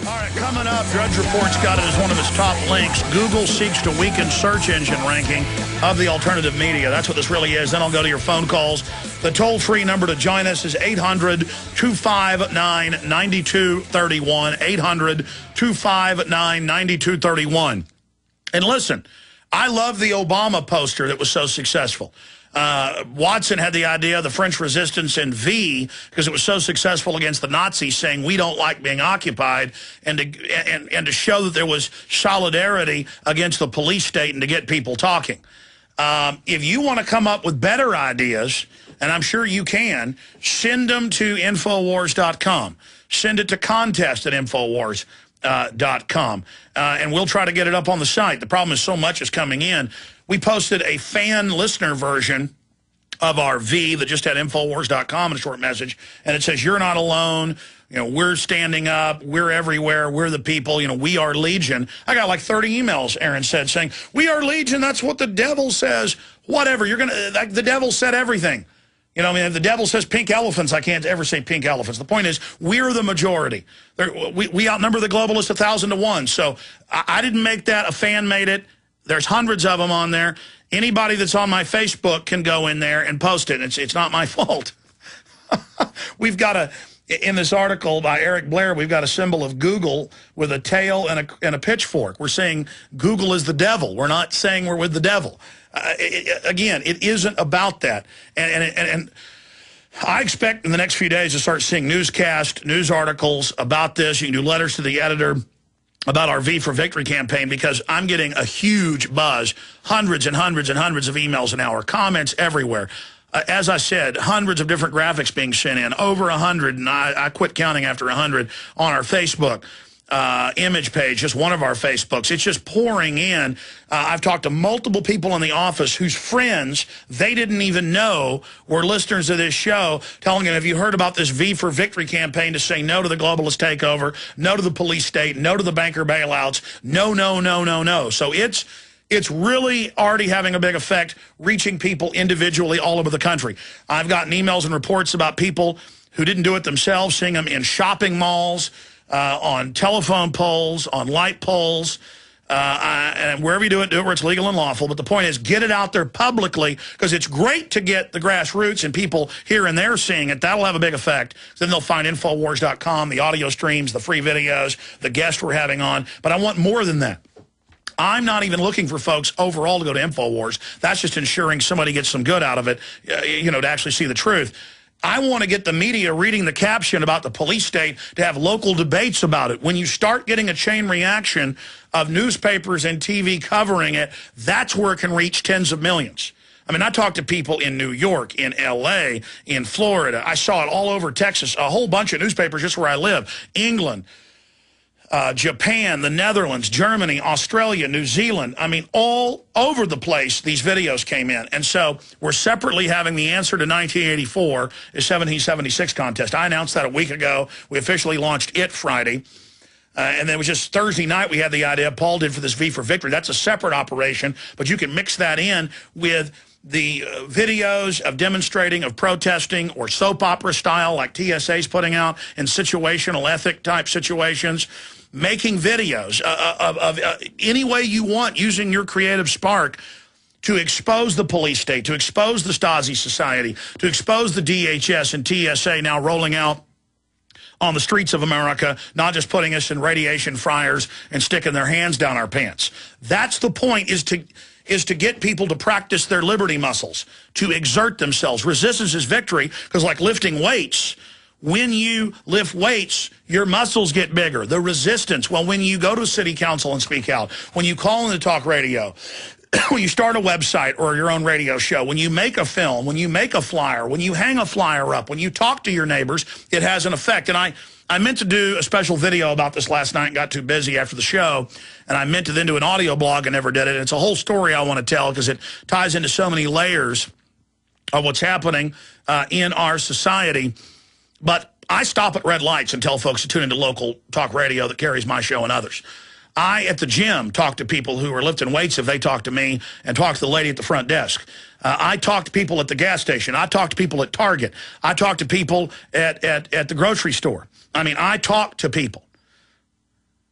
All right, coming up, Drudge Report's got it as one of his top links. Google seeks to weaken search engine ranking of the alternative media. That's what this really is. Then I'll go to your phone calls. The toll-free number to join us is 800-259-9231, 800-259-9231. And listen, I love the Obama poster that was so successul. Watson had the idea of the French resistance in V because it was so successful against the Nazis, saying we don't like being occupied, and to show that there was solidarity against the police state and to get people talking. If you want to come up with better ideas, and I'm sure you can, send them to Infowars.com. Send it to contest@Infowars.com. And we'll try to get it up on the site. The problem is so much is coming in. We posted a fan listener version of our V that just had Infowars.com in a short message, and it says, "You're not alone. You know, we're standing up. We're everywhere. We're the people. You know, we are Legion." I got like 30 emails, Aaron said, saying, "We are Legion. That's what the devil says." Whatever. You're gonna. Like, the devil said everything. You know, I mean, if the devil says pink elephants, I can't ever say pink elephants. The point is, we're the majority. We outnumber the globalists 1,000 to 1. So I didn't make that. A fan made it. There's hundreds of them on there. Anybody that's on my Facebook can go in there and post it. It's not my fault. We've got in this article by Eric Blair, we've got a symbol of Google with a tail and a pitchfork. We're saying Google is the devil. We're not saying we're with the devil. Again, it isn't about that. And I expect in the next few days to start seeing newscasts, news articles about this. You can do letters to the editor about our V for Victory campaign, because I'm getting a huge buzz, hundreds and hundreds and hundreds of emails an hour, comments everywhere. As I said, hundreds of different graphics being sent in, over 100, and I quit counting after 100 on our Facebook image page, just one of our Facebooks. It's just pouring in. I've talked to multiple people in the office whose friends they didn't even know were listeners of this show, telling them, "Have you heard about this V for Victory campaign to say no to the globalist takeover, no to the police state, no to the banker bailouts, no, no, no, no, no." So it's really already having a big effect, reaching people individually all over the country. I've gotten emails and reports about people who didn't do it themselves, seeing them in shopping malls, on telephone poles, on light poles, and wherever you do it where it's legal and lawful. But the point is, get it out there publicly, because it's great to get the grassroots and people here and there seeing it. That'll have a big effect. Then they'll find Infowars.com, the audio streams, the free videos, the guests we're having on. But I want more than that. I'm not even looking for folks overall to go to Infowars. That's just ensuring somebody gets some good out of it, you know, to actually see the truth. I want to get the media reading the caption about the police state to have local debates about it. When you start getting a chain reaction of newspapers and TV covering it, that's where it can reach tens of millions. I mean, I talked to people in New York, in L.A., in Florida. I saw it all over Texas, a whole bunch of newspapers just where I live, England, Japan, the Netherlands, Germany, Australia, New Zealand. I mean, all over the place, these videos came in. And so we're separately having the answer to 1984 is 1776 contest. I announced that a week ago. We officially launched it Friday. And then it was just Thursday night we had the idea. Paul did for this V for Victory. That's a separate operation, but you can mix that in with the videos of demonstrating, of protesting, or soap opera style like TSA's putting out in situational ethic type situations. Making videos of any way you want, using your creative spark to expose the police state, to expose the Stasi society, to expose the DHS and TSA now rolling out on the streets of America, not just putting us in radiation fryers and sticking their hands down our pants. That's the point, is to get people to practice their liberty muscles, to exert themselves. Resistance is victory, because like lifting weights, when you lift weights, your muscles get bigger. The resistance, well, when you go to city council and speak out, when you call into talk radio, when you start a website or your own radio show, when you make a film, when you make a flyer, when you hang a flyer up, when you talk to your neighbors, it has an effect. And I meant to do a special video about this last night and got too busy after the show, and I meant to then do an audio blog and never did it. And it's a whole story I want to tell, because it ties into so many layers of what's happening in our society. But I stop at red lights and tell folks to tune into local talk radio that carries my show and others. I, at the gym, talk to people who are lifting weights if they talk to me, and talk to the lady at the front desk. I talk to people at the gas station. I talk to people at Target. I talk to people at the grocery store. I mean, I talk to people.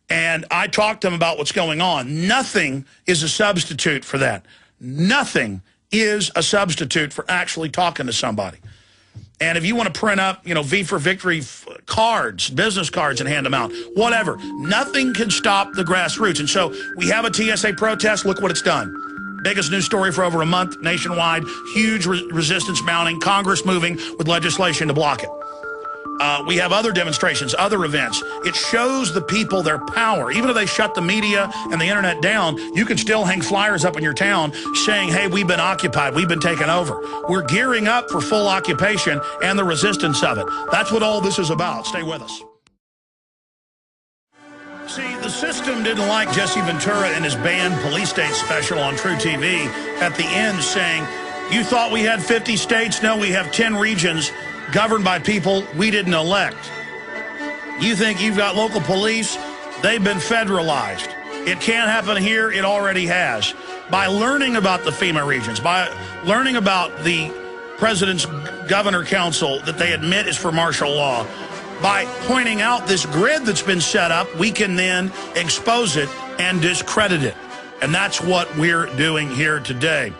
And I talk to them about what's going on. Nothing is a substitute for that. Nothing is a substitute for actually talking to somebody. And if you want to print up, you know, V for Victory cards, business cards, and hand them out, whatever, nothing can stop the grassroots. And so we have a TSA protest. Look what it's done. Biggest news story for over a month nationwide. Huge resistance mounting. Congress moving with legislation to block it. We have other demonstrations, other events. It shows the people their power. Even if they shut the media and the internet down, you can still hang flyers up in your town saying, hey, we've been occupied, we've been taken over. We're gearing up for full occupation and the resistance of it. That's what all this is about. Stay with us. See, the system didn't like Jesse Ventura and his banned police state special on True TV at the end saying, You thought we had 50 states? No, we have 10 regions governed by people we didn't elect. You think you've got local police? They've been federalized. It can't happen here. It already has. By learning about the FEMA regions, by learning about the President's Governor Council that they admit is for martial law, by pointing out this grid that's been set up, we can then expose it and discredit it. And that's what we're doing here today.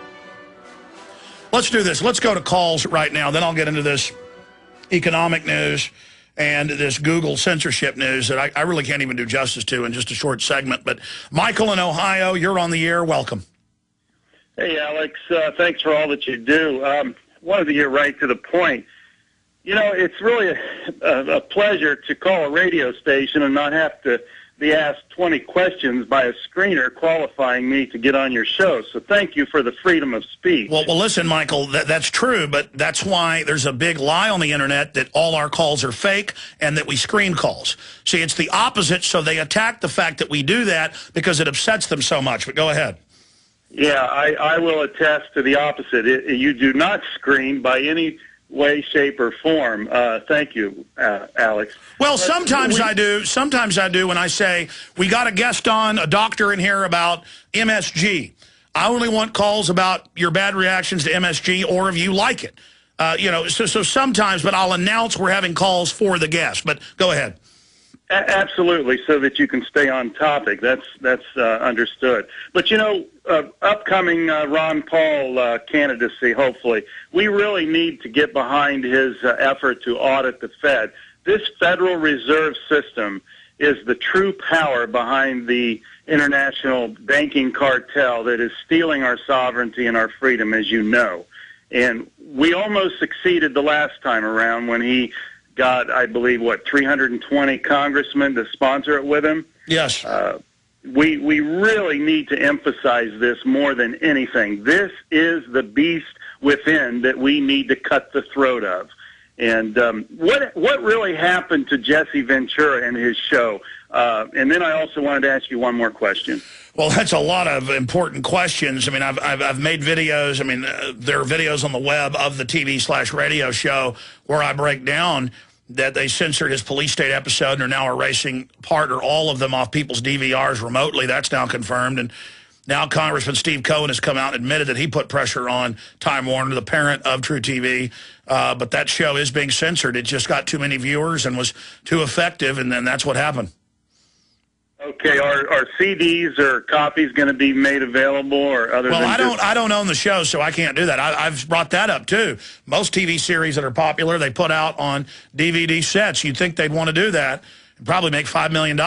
Let's do this. Let's go to calls right now. Then I'll get into this economic news and this Google censorship news that I really can't even do justice to in just a short segment. But Michael in Ohio, you're on the air. Welcome. Hey, Alex. Thanks for all that you do. Wanted to get right to the point. You know, it's really a pleasure to call a radio station and not have to be asked 20 questions by a screener qualifying me to get on your show. So thank you for the freedom of speech. Well, listen, Michael, that's true, but that's why there's a big lie on the internet that all our calls are fake and that we screen calls. See, it's the opposite, so they attack the fact that we do that because it upsets them so much. But go ahead. Yeah, I will attest to the opposite. You do not screen by any way, shape, or form. Thank you, Alex. Well, sometimes I do. Sometimes I do when I say, we got a guest on, a doctor in here about MSG. I only want calls about your bad reactions to MSG or if you like it. You know, so sometimes, but I'll announce we're having calls for the guest. But go ahead. Absolutely, so that you can stay on topic. That's understood. But, you know, upcoming Ron Paul candidacy, hopefully, we really need to get behind his effort to audit the Fed. This Federal Reserve System is the true power behind the international banking cartel that is stealing our sovereignty and our freedom, as you know. And we almost succeeded the last time around when he got, I believe, 320 congressmen to sponsor it with him. Yes. We really need to emphasize this more than anything. This is the beast within that we need to cut the throat of. And what really happened to Jesse Ventura and his show? And then I also wanted to ask you one more question. Well, that's a lot of important questions. I mean, I've made videos. I mean, there are videos on the web of the TV/radio show where I break down that they censored his police state episode and are now erasing part or all of them off people's DVRs remotely. That's now confirmed. And now Congressman Steve Cohen has come out and admitted that he put pressure on Time Warner, the parent of True TV. But that show is being censored. It just got too many viewers and was too effective, and then that's what happened. Okay, are CDs or copies going to be made available, or other? Well, I don't own the show, so I can't do that. I've brought that up too. Most TV series that are popular, they put out on DVD sets. You'd think they'd want to do that and probably make $5 million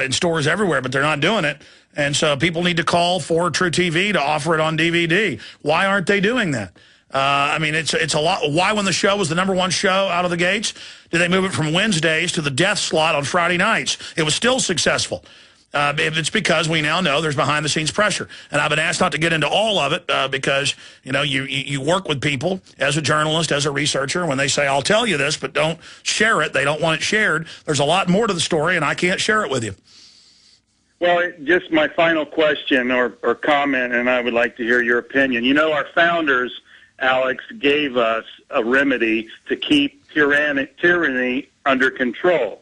in stores everywhere, but they're not doing it. And so people need to call for True TV to offer it on DVD. Why aren't they doing that? I mean, it's a lot. Why, when the show was the #1 show out of the gates, did they move it from Wednesdays to the death slot on Friday nights? It was still successful. It's because we now know there's behind-the-scenes pressure. And I've been asked not to get into all of it because, you know, you work with people as a journalist, as a researcher. When they say, I'll tell you this, but don't share it, they don't want it shared. There's a lot more to the story, and I can't share it with you. Well, just my final question or comment, and I would like to hear your opinion. You know, our founders, Alex, gave us a remedy to keep tyranny under control.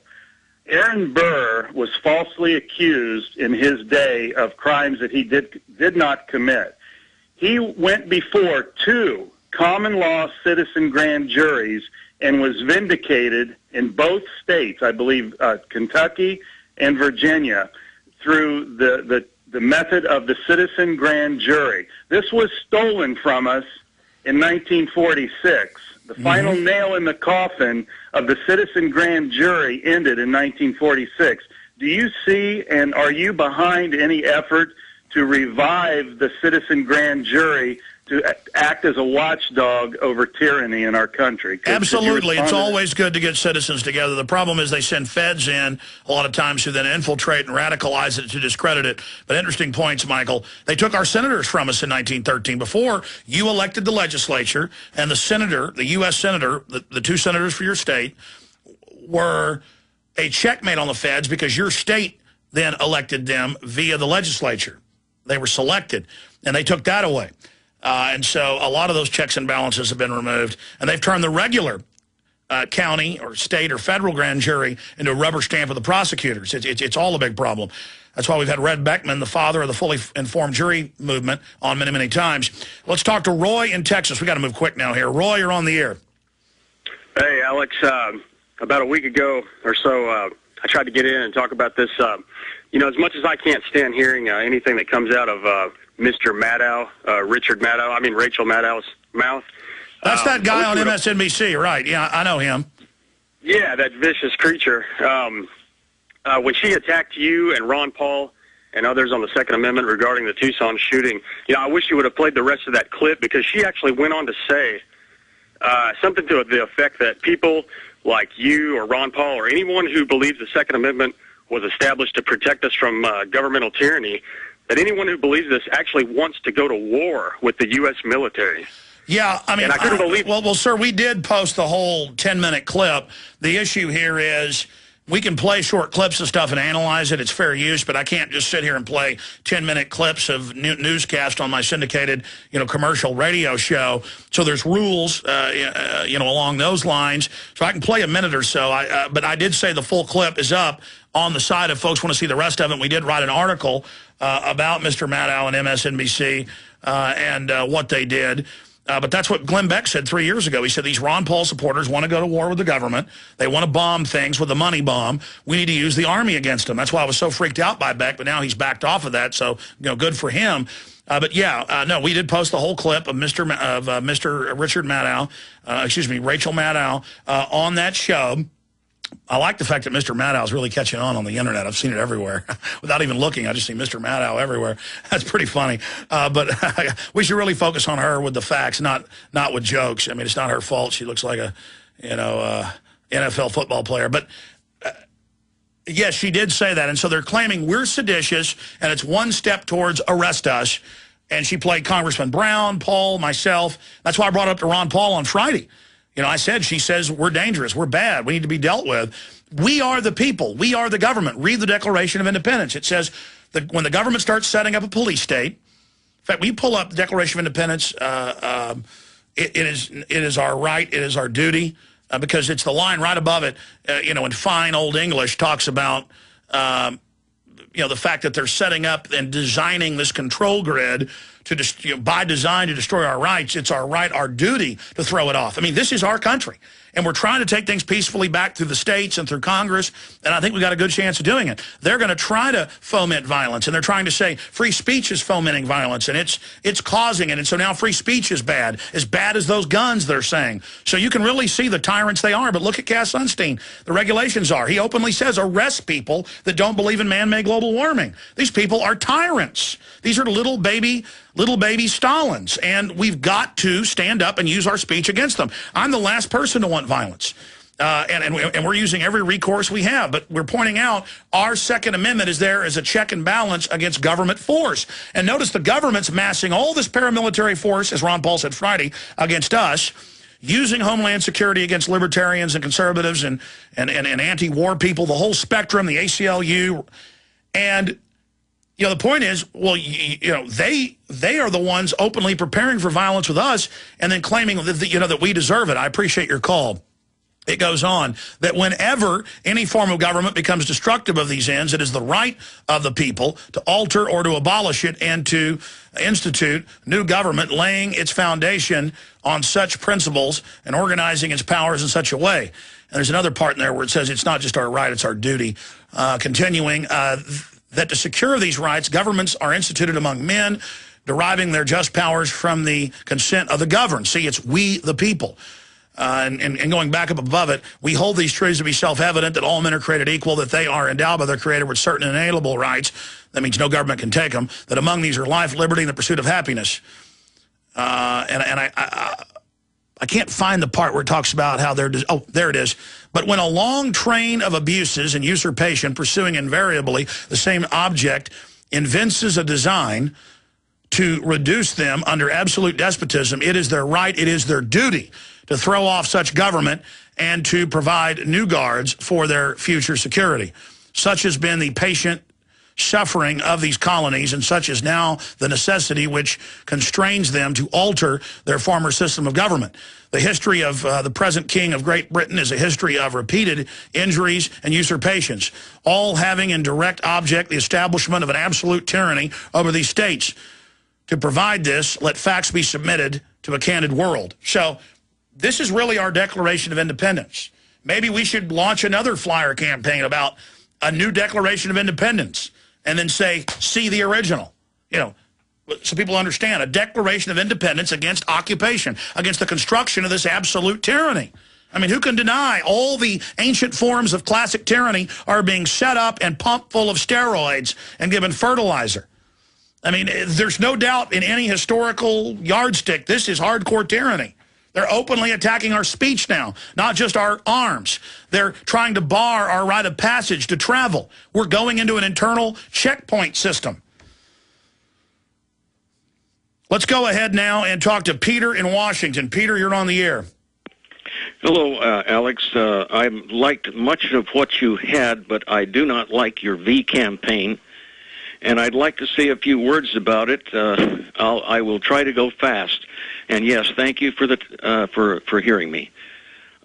Aaron Burr was falsely accused in his day of crimes that he did not commit. He went before 2 common law citizen grand juries and was vindicated in both states, I believe Kentucky and Virginia, through the method of the citizen grand jury. This was stolen from us in 1946. The final nail in the coffin of the citizen grand jury ended in 1946. Do you see, and are you behind any effort to revive the citizen grand jury to act as a watchdog over tyranny in our country? Absolutely. It's always good to get citizens together. The problem is they send feds in a lot of times who then infiltrate and radicalize it to discredit it. But interesting points, Michael. They took our senators from us in 1913. Before you elected the legislature, and the senator, the U.S. senator, the 2 senators for your state, were a checkmate on the feds because your state then elected them via the legislature. They were selected, and they took that away. And so a lot of those checks and balances have been removed, and they've turned the regular county or state or federal grand jury into a rubber stamp of the prosecutors. It's all a big problem. That's why we've had Red Beckman, the father of the fully informed jury movement, on many, many times. Let's talk to Roy in Texas. We got to move quick now here. Roy, you're on the air. Hey, Alex. About a week ago or so, I tried to get in and talk about this. You know, as much as I can't stand hearing anything that comes out of Mr. Maddow, Rachel Maddow's mouth. That's that guy on MSNBC, right? Yeah, I know him. Yeah, that vicious creature. When she attacked you and Ron Paul and others on the Second Amendment regarding the Tucson shooting, you know, I wish you would have played the rest of that clip, because she actually went on to say something to the effect that people like you or Ron Paul or anyone who believes the Second Amendment was established to protect us from governmental tyranny, that anyone who believes this actually wants to go to war with the U.S. military. Yeah, I mean, and I couldn't believe. Well, sir, we did post the whole 10-minute clip. The issue here is we can play short clips of stuff and analyze it. It's fair use, but I can't just sit here and play 10-minute clips of newscast on my syndicated, commercial radio show. So there's rules, along those lines. So I can play a minute or so. But I did say the full clip is up on the site if folks want to see the rest of it. We did write an article about Mr. Maddow and MSNBC and what they did. But that's what Glenn Beck said 3 years ago. He said these Ron Paul supporters want to go to war with the government. They want to bomb things with a money bomb. We need to use the Army against them. That's why I was so freaked out by Beck, but now he's backed off of that, so good for him. But yeah, no, we did post the whole clip of Mr. Richard Maddow, Rachel Maddow on that show. I like the fact that Mr. Maddow is really catching on the internet. I've seen it everywhere. Without even looking, I just see Mr. Maddow everywhere. That's pretty funny. But we should really focus on her with the facts, not with jokes. I mean, it's not her fault. She looks like a, NFL football player. But yes, she did say that. And so they're claiming we're seditious, and it's one step towards arrest us. And she played Congressman Brown, Paul, myself. That's why I brought it up to Ron Paul on Friday. She says we're dangerous, we're bad, we need to be dealt with. We are the people, we are the government. Read the Declaration of Independence. It says that when the government starts setting up a police state, in fact, we pull up the Declaration of Independence, it is our right, it is our duty, because it's the line right above it, in fine old English, talks about, the fact that they're setting up and designing this control grid to by design to destroy our rights. It's our right, our duty to throw it off. I mean, this is our country, and we're trying to take things peacefully back through the states and through Congress, and I think we've got a good chance of doing it. They're going to try to foment violence, and they're trying to say free speech is fomenting violence, and it's causing it, and so now free speech is bad as those guns, they're saying. So you can really see the tyrants they are, but look at Cass Sunstein. The regulations are, he openly says, arrest people that don't believe in man-made global warming. These people are tyrants. These are little baby Stalins, and we've got to stand up and use our speech against them. I'm the last person to want violence, and we're using every recourse we have, but we're pointing out our Second Amendment is there as a check and balance against government force. And notice the government's massing all this paramilitary force, as Ron Paul said Friday, against us, using Homeland Security against libertarians and conservatives and anti-war people, the whole spectrum, the ACLU, and the point is, well, they are the ones openly preparing for violence with us and then claiming that we deserve it. I appreciate your call. It goes on that whenever any form of government becomes destructive of these ends, it is the right of the people to alter or to abolish it and to institute new government, laying its foundation on such principles and organizing its powers in such a way. And there's another part in there where it says it's not just our right, it's our duty. Continuing, that to secure these rights, governments are instituted among men, deriving their just powers from the consent of the governed. See, it's we the people. And going back up above it, we hold these truths to be self-evident, that all men are created equal, that they are endowed by their Creator with certain inalienable rights. That means no government can take them. That among these are life, liberty, and the pursuit of happiness. I can't find the part where it talks about how they're... Oh, there it is. But when a long train of abuses and usurpation pursuing invariably the same object evinces a design to reduce them under absolute despotism, it is their right, it is their duty to throw off such government and to provide new guards for their future security. Such has been the patient suffering of these colonies, and such is now the necessity which constrains them to alter their former system of government. The history of the present king of Great Britain is a history of repeated injuries and usurpations, all having in direct object the establishment of an absolute tyranny over these states. To provide this, let facts be submitted to a candid world. So this is really our Declaration of Independence. Maybe we should launch another flyer campaign about a new Declaration of Independence and then say, see the original, you know, so people understand. A Declaration of Independence against occupation, against the construction of this absolute tyranny. I mean, who can deny all the ancient forms of classic tyranny are being set up and pumped full of steroids and given fertilizer? I mean, there's no doubt in any historical yardstick, this is hardcore tyranny. They're openly attacking our speech now, not just our arms. They're trying to bar our right of passage to travel. We're going into an internal checkpoint system. Let's go ahead now and talk to Peter in Washington. Peter, you're on the air. Hello, Alex. I liked much of what you had, but I do not like your V campaign, and I'd like to say a few words about it. I will try to go fast. And yes, thank you for hearing me.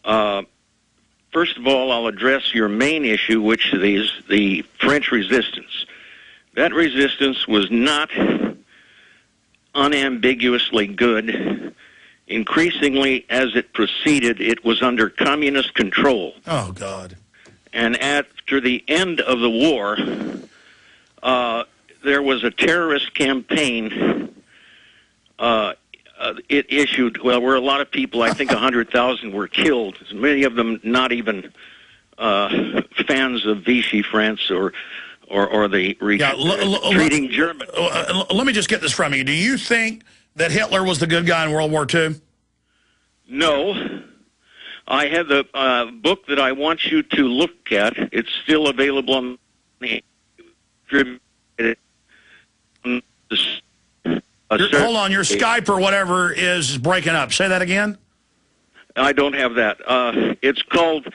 First of all, I'll address your main issue, which is the French resistance. That resistance was not unambiguously good. Increasingly, as it proceeded, it was under communist control. Oh, God. And after the end of the war, there was a terrorist campaign. It issued, well, where a lot of people, I think 100,000 were killed, many of them not even fans of Vichy France or the retreating German. Let me just get this from you. Do you think that Hitler was the good guy in World War II? No. I have the book that I want you to look at. It's still available on the... Hold on, your Skype or whatever is breaking up. Say that again? I don't have that. It's called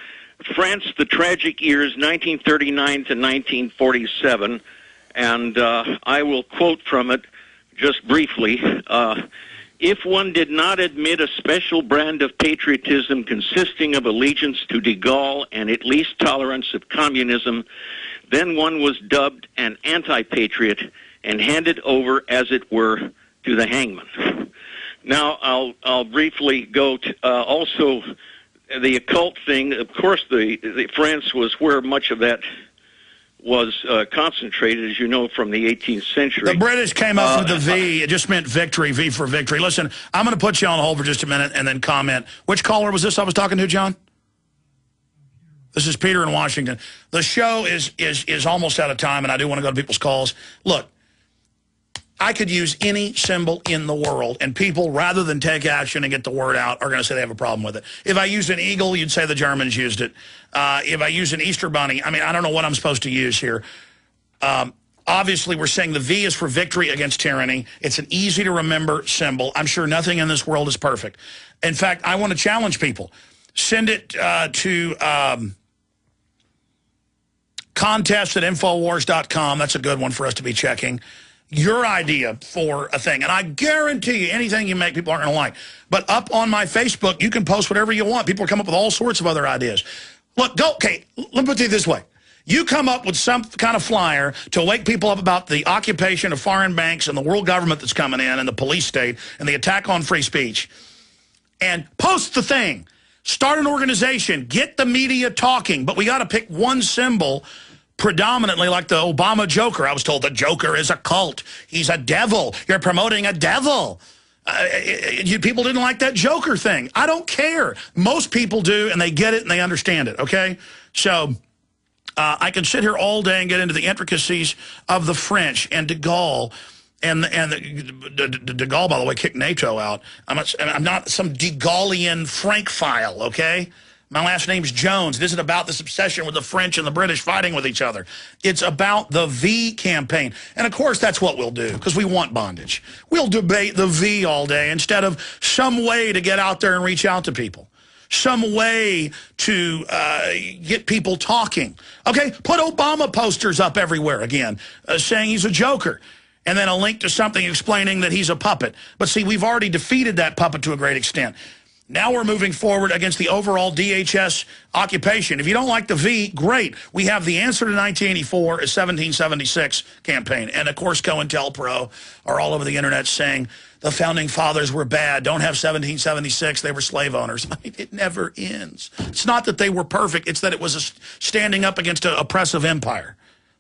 France, the Tragic Years, 1939 to 1947, and I will quote from it just briefly. If one did not admit a special brand of patriotism consisting of allegiance to de Gaulle and at least tolerance of communism, then one was dubbed an anti-patriot and handed over, as it were, to the hangman. Now, I'll briefly go to also the occult thing. Of course, the France was where much of that was concentrated, as you know, from the 18th century. The British came up with the V. It just meant victory, V for victory. Listen, I'm going to put you on hold for just a minute and then comment. Which caller was this I was talking to, John? This is Peter in Washington. The show is almost out of time, and I do want to go to people's calls. Look, I could use any symbol in the world, and people, rather than take action and get the word out, are going to say they have a problem with it. If I used an eagle, you'd say the Germans used it. If I use an Easter bunny, I mean, I don't know what I'm supposed to use here. Obviously, we're saying the V is for victory against tyranny. It's an easy-to-remember symbol. I'm sure nothing in this world is perfect. In fact, I want to challenge people. Send it to contest@Infowars.com. That's a good one for us to be checking. Your idea for a thing. And I guarantee you, anything you make, people aren't going to like. But up on my Facebook, you can post whatever you want. People come up with all sorts of other ideas. Look, okay, let me put it this way. You come up with some kind of flyer to wake people up about the occupation of foreign banks and the world government that's coming in and the police state and the attack on free speech. And post the thing. Start an organization. Get the media talking. But we got to pick one symbol predominantly like the Obama Joker. I was told the Joker is a cult. He's a devil. You're promoting a devil. People didn't like that Joker thing. I don't care. Most people do, and they get it, and they understand it, okay? So I can sit here all day and get into the intricacies of the French and de Gaulle. And de Gaulle, by the way, kicked NATO out. I'm not some de Gaullian Francophile, okay? My last name's Jones. It isn't about this obsession with the French and the British fighting with each other. It's about the V campaign. And, of course, that's what we'll do, because we want bondage. We'll debate the V all day instead of some way to get out there and reach out to people. some way to get people talking. Okay, put Obama posters up everywhere again, saying he's a joker, and then a link to something explaining that he's a puppet. But see, we've already defeated that puppet to a great extent. Now we're moving forward against the overall DHS occupation. If you don't like the V, great. We have the answer to 1984 is 1776 campaign. And, of course, COINTELPRO are all over the Internet saying the Founding Fathers were bad. Don't have 1776. They were slave owners. I mean, it never ends. It's not that they were perfect. It's that it was standing up against an oppressive empire.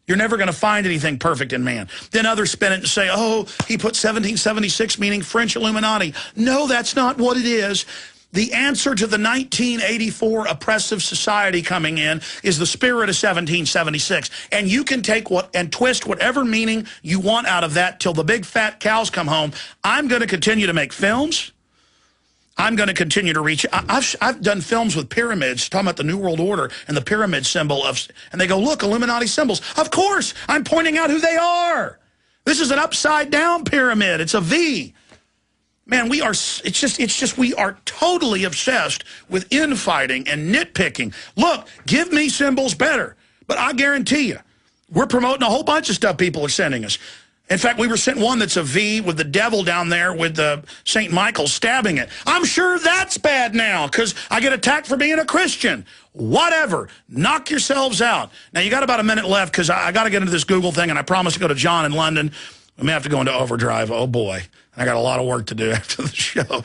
You're never going to find anything perfect in man. Then others spin it and say, oh, he put 1776 meaning French Illuminati. No, that's not what it is. The answer to the 1984 oppressive society coming in is the spirit of 1776. And you can take and twist whatever meaning you want out of that till the big fat cows come home. I'm going to continue to make films. I'm going to continue to reach. I've done films with pyramids talking about the New World Order and the pyramid symbol and they go, look, Illuminati symbols. Of course, I'm pointing out who they are. This is an upside down pyramid. It's a V. Man, we are, we are totally obsessed with infighting and nitpicking. Look, give me symbols better. But I guarantee you, we're promoting a whole bunch of stuff people are sending us. In fact, we were sent one that's a V with the devil down there with the St. Michael stabbing it. I'm sure that's bad now because I get attacked for being a Christian. Whatever. Knock yourselves out. Now, you got about a minute left because I got to get into this Google thing, and I promised to go to John in London. We may have to go into overdrive. Oh, boy. I got a lot of work to do after the show.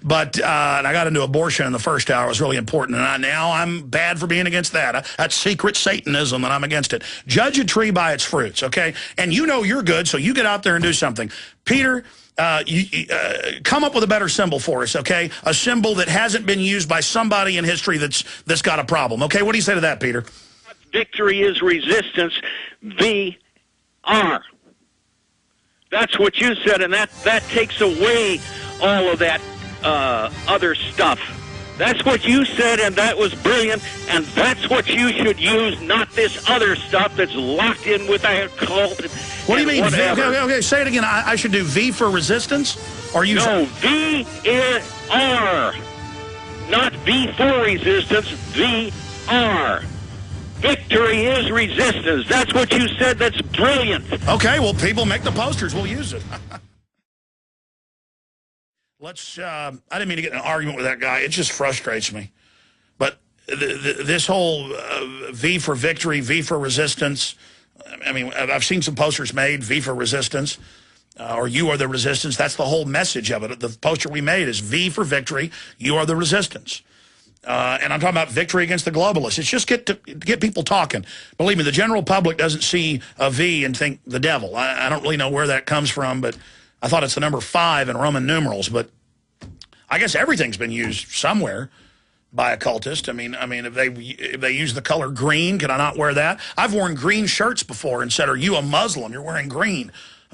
But and I got into abortion in the first hour. It was really important. And now I'm bad for being against that. That's secret Satanism, and I'm against it. Judge a tree by its fruits, okay? And you know you're good, so you get out there and do something. Peter, come up with a better symbol for us, okay? A symbol that hasn't been used by somebody in history that's got a problem, okay? What do you say to that, Peter? Victory is resistance. VR. That's what you said, and that takes away all of that other stuff. That's what you said, and that was brilliant, and that's what you should use, not this other stuff that's locked in with a cult. What do you mean? Okay, say it again. I should do V for resistance? Or use No, V is R. Not V for resistance, VR. Victory is resistance. That's what you said. That's brilliant. Okay, well, people make the posters. We'll use it. Let's, I didn't mean to get in an argument with that guy. It just frustrates me. But this whole V for victory, V for resistance, I mean, I've seen some posters made, V for resistance, or you are the resistance. That's the whole message of it. The poster we made is V for victory, you are the resistance. And I'm talking about victory against the globalists. It's just get people talking. Believe me, the general public doesn't see a V and think the devil. I don't really know where that comes from, but I thought it's the number 5 in Roman numerals. But I guess everything's been used somewhere by occultists. I mean, if they use the color green, can I not wear that? I've worn green shirts before and said, "Are you a Muslim? You're wearing green."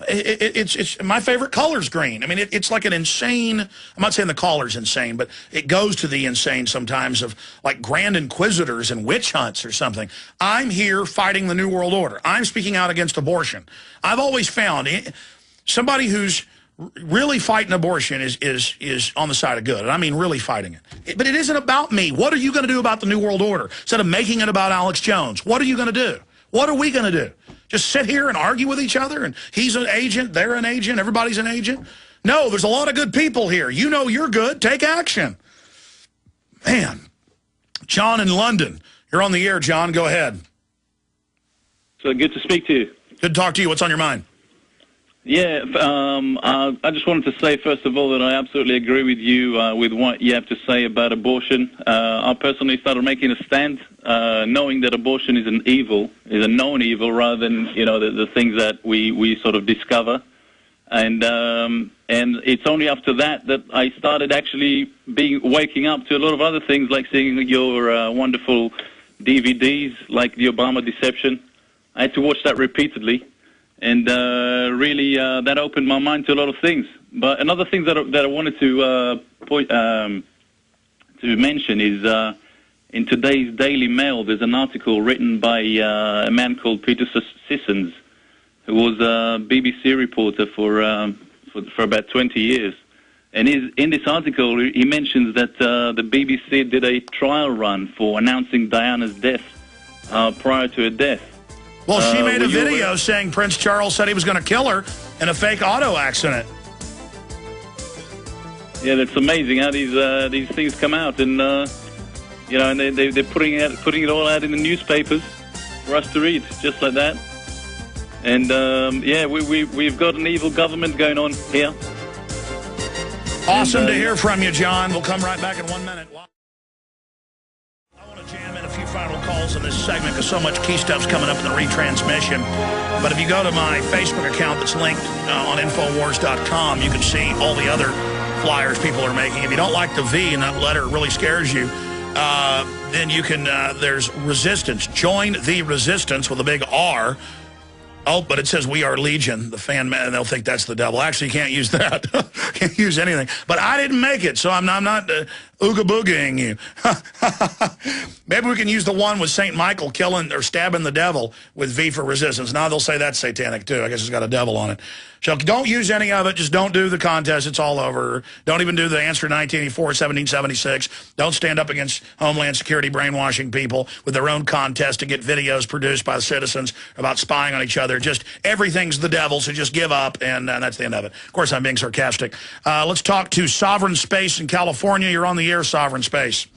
It's my favorite color's green. I mean, it's like an insane, I'm not saying the color's insane, but it goes to the insane sometimes of like grand inquisitors and witch hunts or something. I'm here fighting the New World Order. I'm speaking out against abortion. I've always found somebody who's really fighting abortion is on the side of good. And I mean really fighting it. But it isn't about me. What are you going to do about the New World Order? Instead of making it about Alex Jones, what are you going to do? What are we going to do? Just sit here and argue with each other and he's an agent, they're an agent, everybody's an agent? No, there's a lot of good people here. You know you're good. Take action. Man. John in London. You're on the air, John. Go ahead. So good to speak to you. Good to talk to you. What's on your mind? Yeah, I just wanted to say, first of all, that I absolutely agree with you with what you have to say about abortion. I personally started making a stand, knowing that abortion is an evil, is a known evil, rather than, you know, the things that we sort of discover. And it's only after that I started actually waking up to a lot of other things, like seeing your wonderful DVDs, like the Obama Deception. I had to watch that repeatedly. And really, that opened my mind to a lot of things. But another thing that I wanted to mention is in today's Daily Mail, there's an article written by a man called Peter Sissons, who was a BBC reporter for about 20 years. And in this article, he mentions that the BBC did a trial run for announcing Diana's death prior to her death. Well, she made a video saying Prince Charles said he was going to kill her in a fake auto accident. Yeah, that's amazing how these things come out, and you know, and they're putting it all out in the newspapers for us to read, just like that. And yeah, we've got an evil government going on here. Awesome to hear from you, John. We'll come right back in 1 minute. I want to jam in a few final calls in this segment because so much key stuff's coming up in the retransmission. But if you go to my Facebook account that's linked on Infowars.com, you can see all the other flyers people are making. If you don't like the V and that letter really scares you, then you can, there's resistance. Join the resistance with a big R. Oh, but it says we are Legion, the fan man, and they'll think that's the devil. Actually, you can't use that. Can't use anything. But I didn't make it, so I'm not ooga-boogieing you. Maybe we can use the one with St. Michael killing or stabbing the devil with V for resistance. Now they'll say that's satanic, too. I guess it's got a devil on it. So don't use any of it. Just don't do the contest. It's all over. Don't even do the answer 1984, 1776. Don't stand up against Homeland Security brainwashing people with their own contest to get videos produced by the citizens about spying on each other. Just everything's the devil, so just give up, and that's the end of it. Of course, I'm being sarcastic. Let's talk to Sovereign Space in California. You're on the air, Sovereign Space.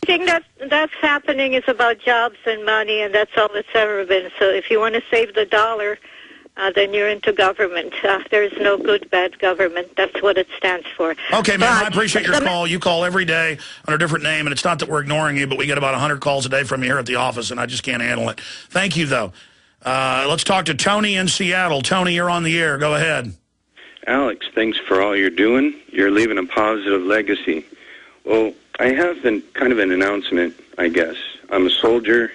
I think that's happening is about jobs and money, and that's all it's ever been. So if you want to save the dollar, then you're into government. There's no good, bad government. That's what it stands for. Okay, ma'am, I appreciate your call. You call every day on a different name, and it's not that we're ignoring you, but we get about 100 calls a day from you here at the office, and I just can't handle it. Thank you, though. Let's talk to Tony in Seattle. Tony, you're on the air. Go ahead. Alex, thanks for all you're doing. You're leaving a positive legacy. Well, I have kind of an announcement, I guess. I'm a soldier,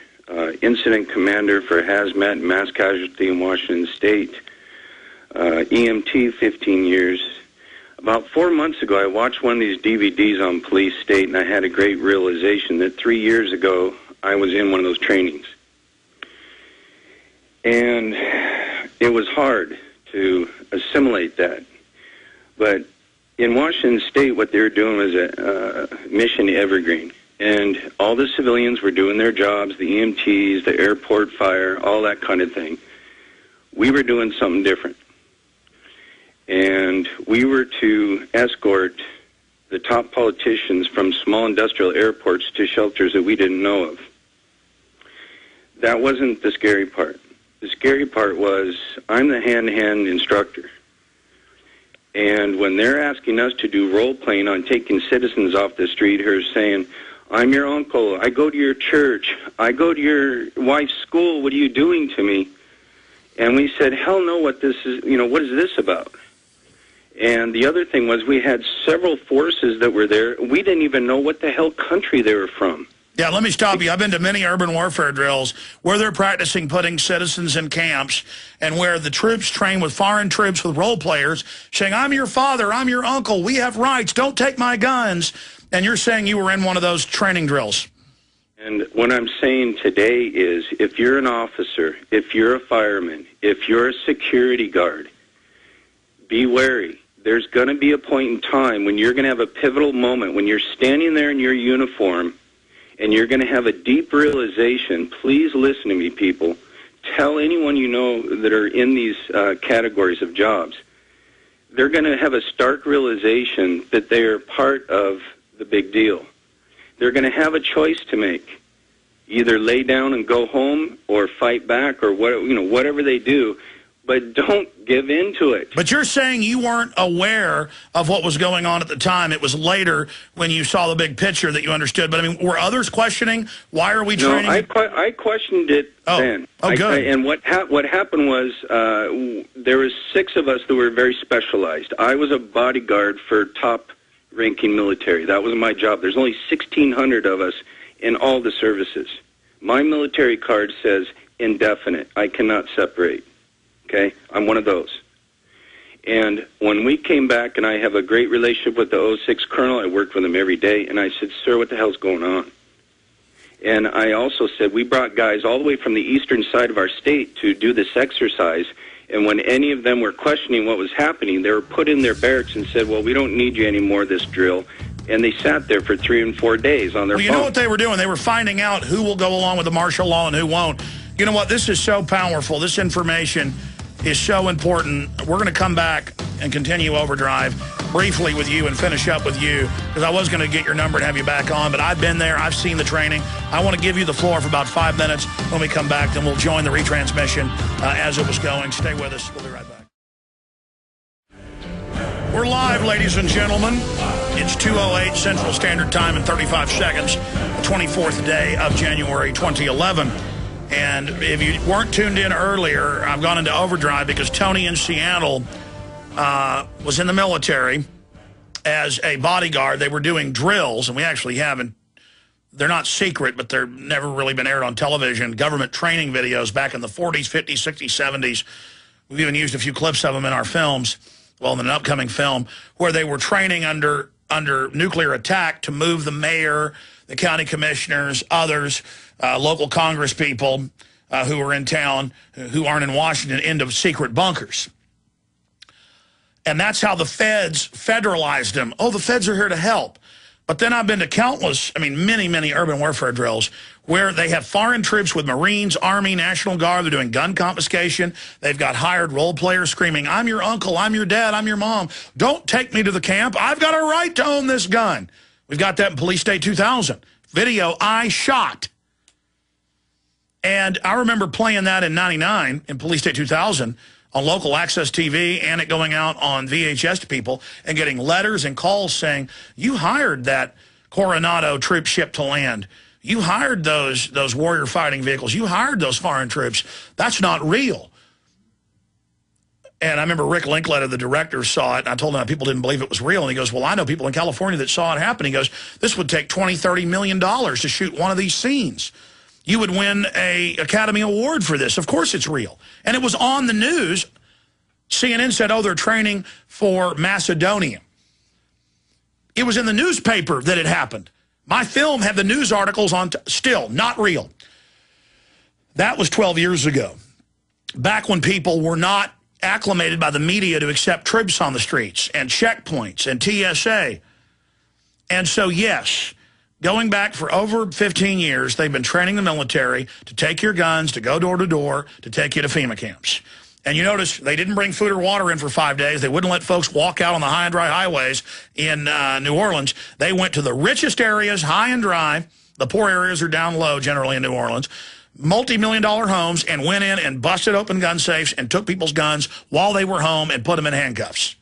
incident commander for hazmat and mass casualty in Washington State, EMT 15 years. About 4 months ago, I watched one of these DVDs on police state, and I had a great realization that 3 years ago, I was in one of those trainings. And it was hard to assimilate that. But in Washington State, what they were doing was a mission evergreen. And all the civilians were doing their jobs, the EMTs, the airport fire, all that kind of thing. We were doing something different. And we were to escort the top politicians from small industrial airports to shelters that we didn't know of. That wasn't the scary part. The scary part was I'm the hand-to-hand instructor. And when they're asking us to do role-playing on taking citizens off the street who are saying, I'm your uncle, I go to your church, I go to your wife's school, what are you doing to me? And we said, hell no, what this is, what is this about? And the other thing was we had several forces that were there. We didn't even know what the hell country they were from. Yeah, let me stop you. I've been to many urban warfare drills where they're practicing putting citizens in camps and where the troops train with foreign troops with role players saying, I'm your father, I'm your uncle, we have rights, don't take my guns. And you're saying you were in one of those training drills. And what I'm saying today is if you're an officer, if you're a fireman, if you're a security guard, be wary. There's going to be a point in time when you're going to have a pivotal moment when you're standing there in your uniform and you're going to have a deep realization. Please listen to me, people. Tell anyone you know that are in these categories of jobs. They're going to have a stark realization that they are part of the big deal. They're going to have a choice to make. Either lay down and go home or fight back or whatever they do. But don't give in to it. But you're saying you weren't aware of what was going on at the time. It was later when you saw the big picture that you understood. But, I mean, were others questioning, why are we training? No, I questioned it then. Oh, good. And what happened was there was 6 of us that were very specialized. I was a bodyguard for top-ranking military. That was my job. There's only 1,600 of us in all the services. My military card says indefinite. I cannot separate. Okay, I'm one of those. And when we came back, and I have a great relationship with the 06 colonel, I worked with him every day, and I said, sir, what the hell's going on? And I also said we brought guys all the way from the eastern side of our state to do this exercise. And when any of them were questioning what was happening, they were put in their barracks and said, well, we don't need you anymore, this drill. And they sat there for 3 and 4 days on their phone. You know what they were doing? They were finding out who will go along with the martial law and who won't. You know what? This is so powerful. This information is so important. We're going to come back and continue Overdrive briefly with you and finish up with you, because I was going to get your number and have you back on, but I've been there. I've seen the training. I want to give you the floor for about 5 minutes. When we come back, then we'll join the retransmission as it was going. Stay with us. We'll be right back. We're live, ladies and gentlemen. It's 2:08 Central Standard Time in 35 seconds, the 24th day of January 2011. And if you weren't tuned in earlier, I've gone into overdrive because Tony in Seattle was in the military as a bodyguard. They were doing drills, and we actually haven't. They're not secret, but they're never really been aired on television. Government training videos back in the 40s, 50s, 60s, 70s. We've even used a few clips of them in our films, well, in an upcoming film, where they were training under nuclear attack to move the mayor, the county commissioners, others, local Congress people who are in town, who aren't in Washington, into secret bunkers. And that's how the feds federalized them. Oh, the feds are here to help. But then I've been to countless, many, many urban warfare drills where they have foreign troops with Marines, Army, National Guard. They're doing gun confiscation. They've got hired role players screaming, I'm your uncle, I'm your dad, I'm your mom. Don't take me to the camp. I've got a right to own this gun. We've got that in Police State 2000. Video I shot. And I remember playing that in 99 in Police State 2000 on local access TV, and it going out on VHS to people and getting letters and calls saying, you hired that Coronado troop ship to land. You hired those warrior fighting vehicles. You hired those foreign troops. That's not real. And I remember Rick Linklater, the director, saw it, and I told him people didn't believe it was real. And he goes, well, I know people in California that saw it happen. He goes, this would take $20, $30 million to shoot one of these scenes. You would win an Academy Award for this. Of course it's real. And it was on the news. CNN said, oh, they're training for Macedonia. It was in the newspaper that it happened. My film had the news articles on, still not real. That was 12 years ago. Back when people were not acclimated by the media to accept troops on the streets and checkpoints and TSA. And so, yes, going back for over 15 years, they've been training the military to take your guns, to go door to door, to take you to FEMA camps. And you notice they didn't bring food or water in for 5 days. They wouldn't let folks walk out on the high and dry highways in New Orleans. They went to the richest areas, high and dry. The poor areas are down low generally in New Orleans. Multi-million-dollar homes, and went in and busted open gun safes and took people's guns while they were home and put them in handcuffs.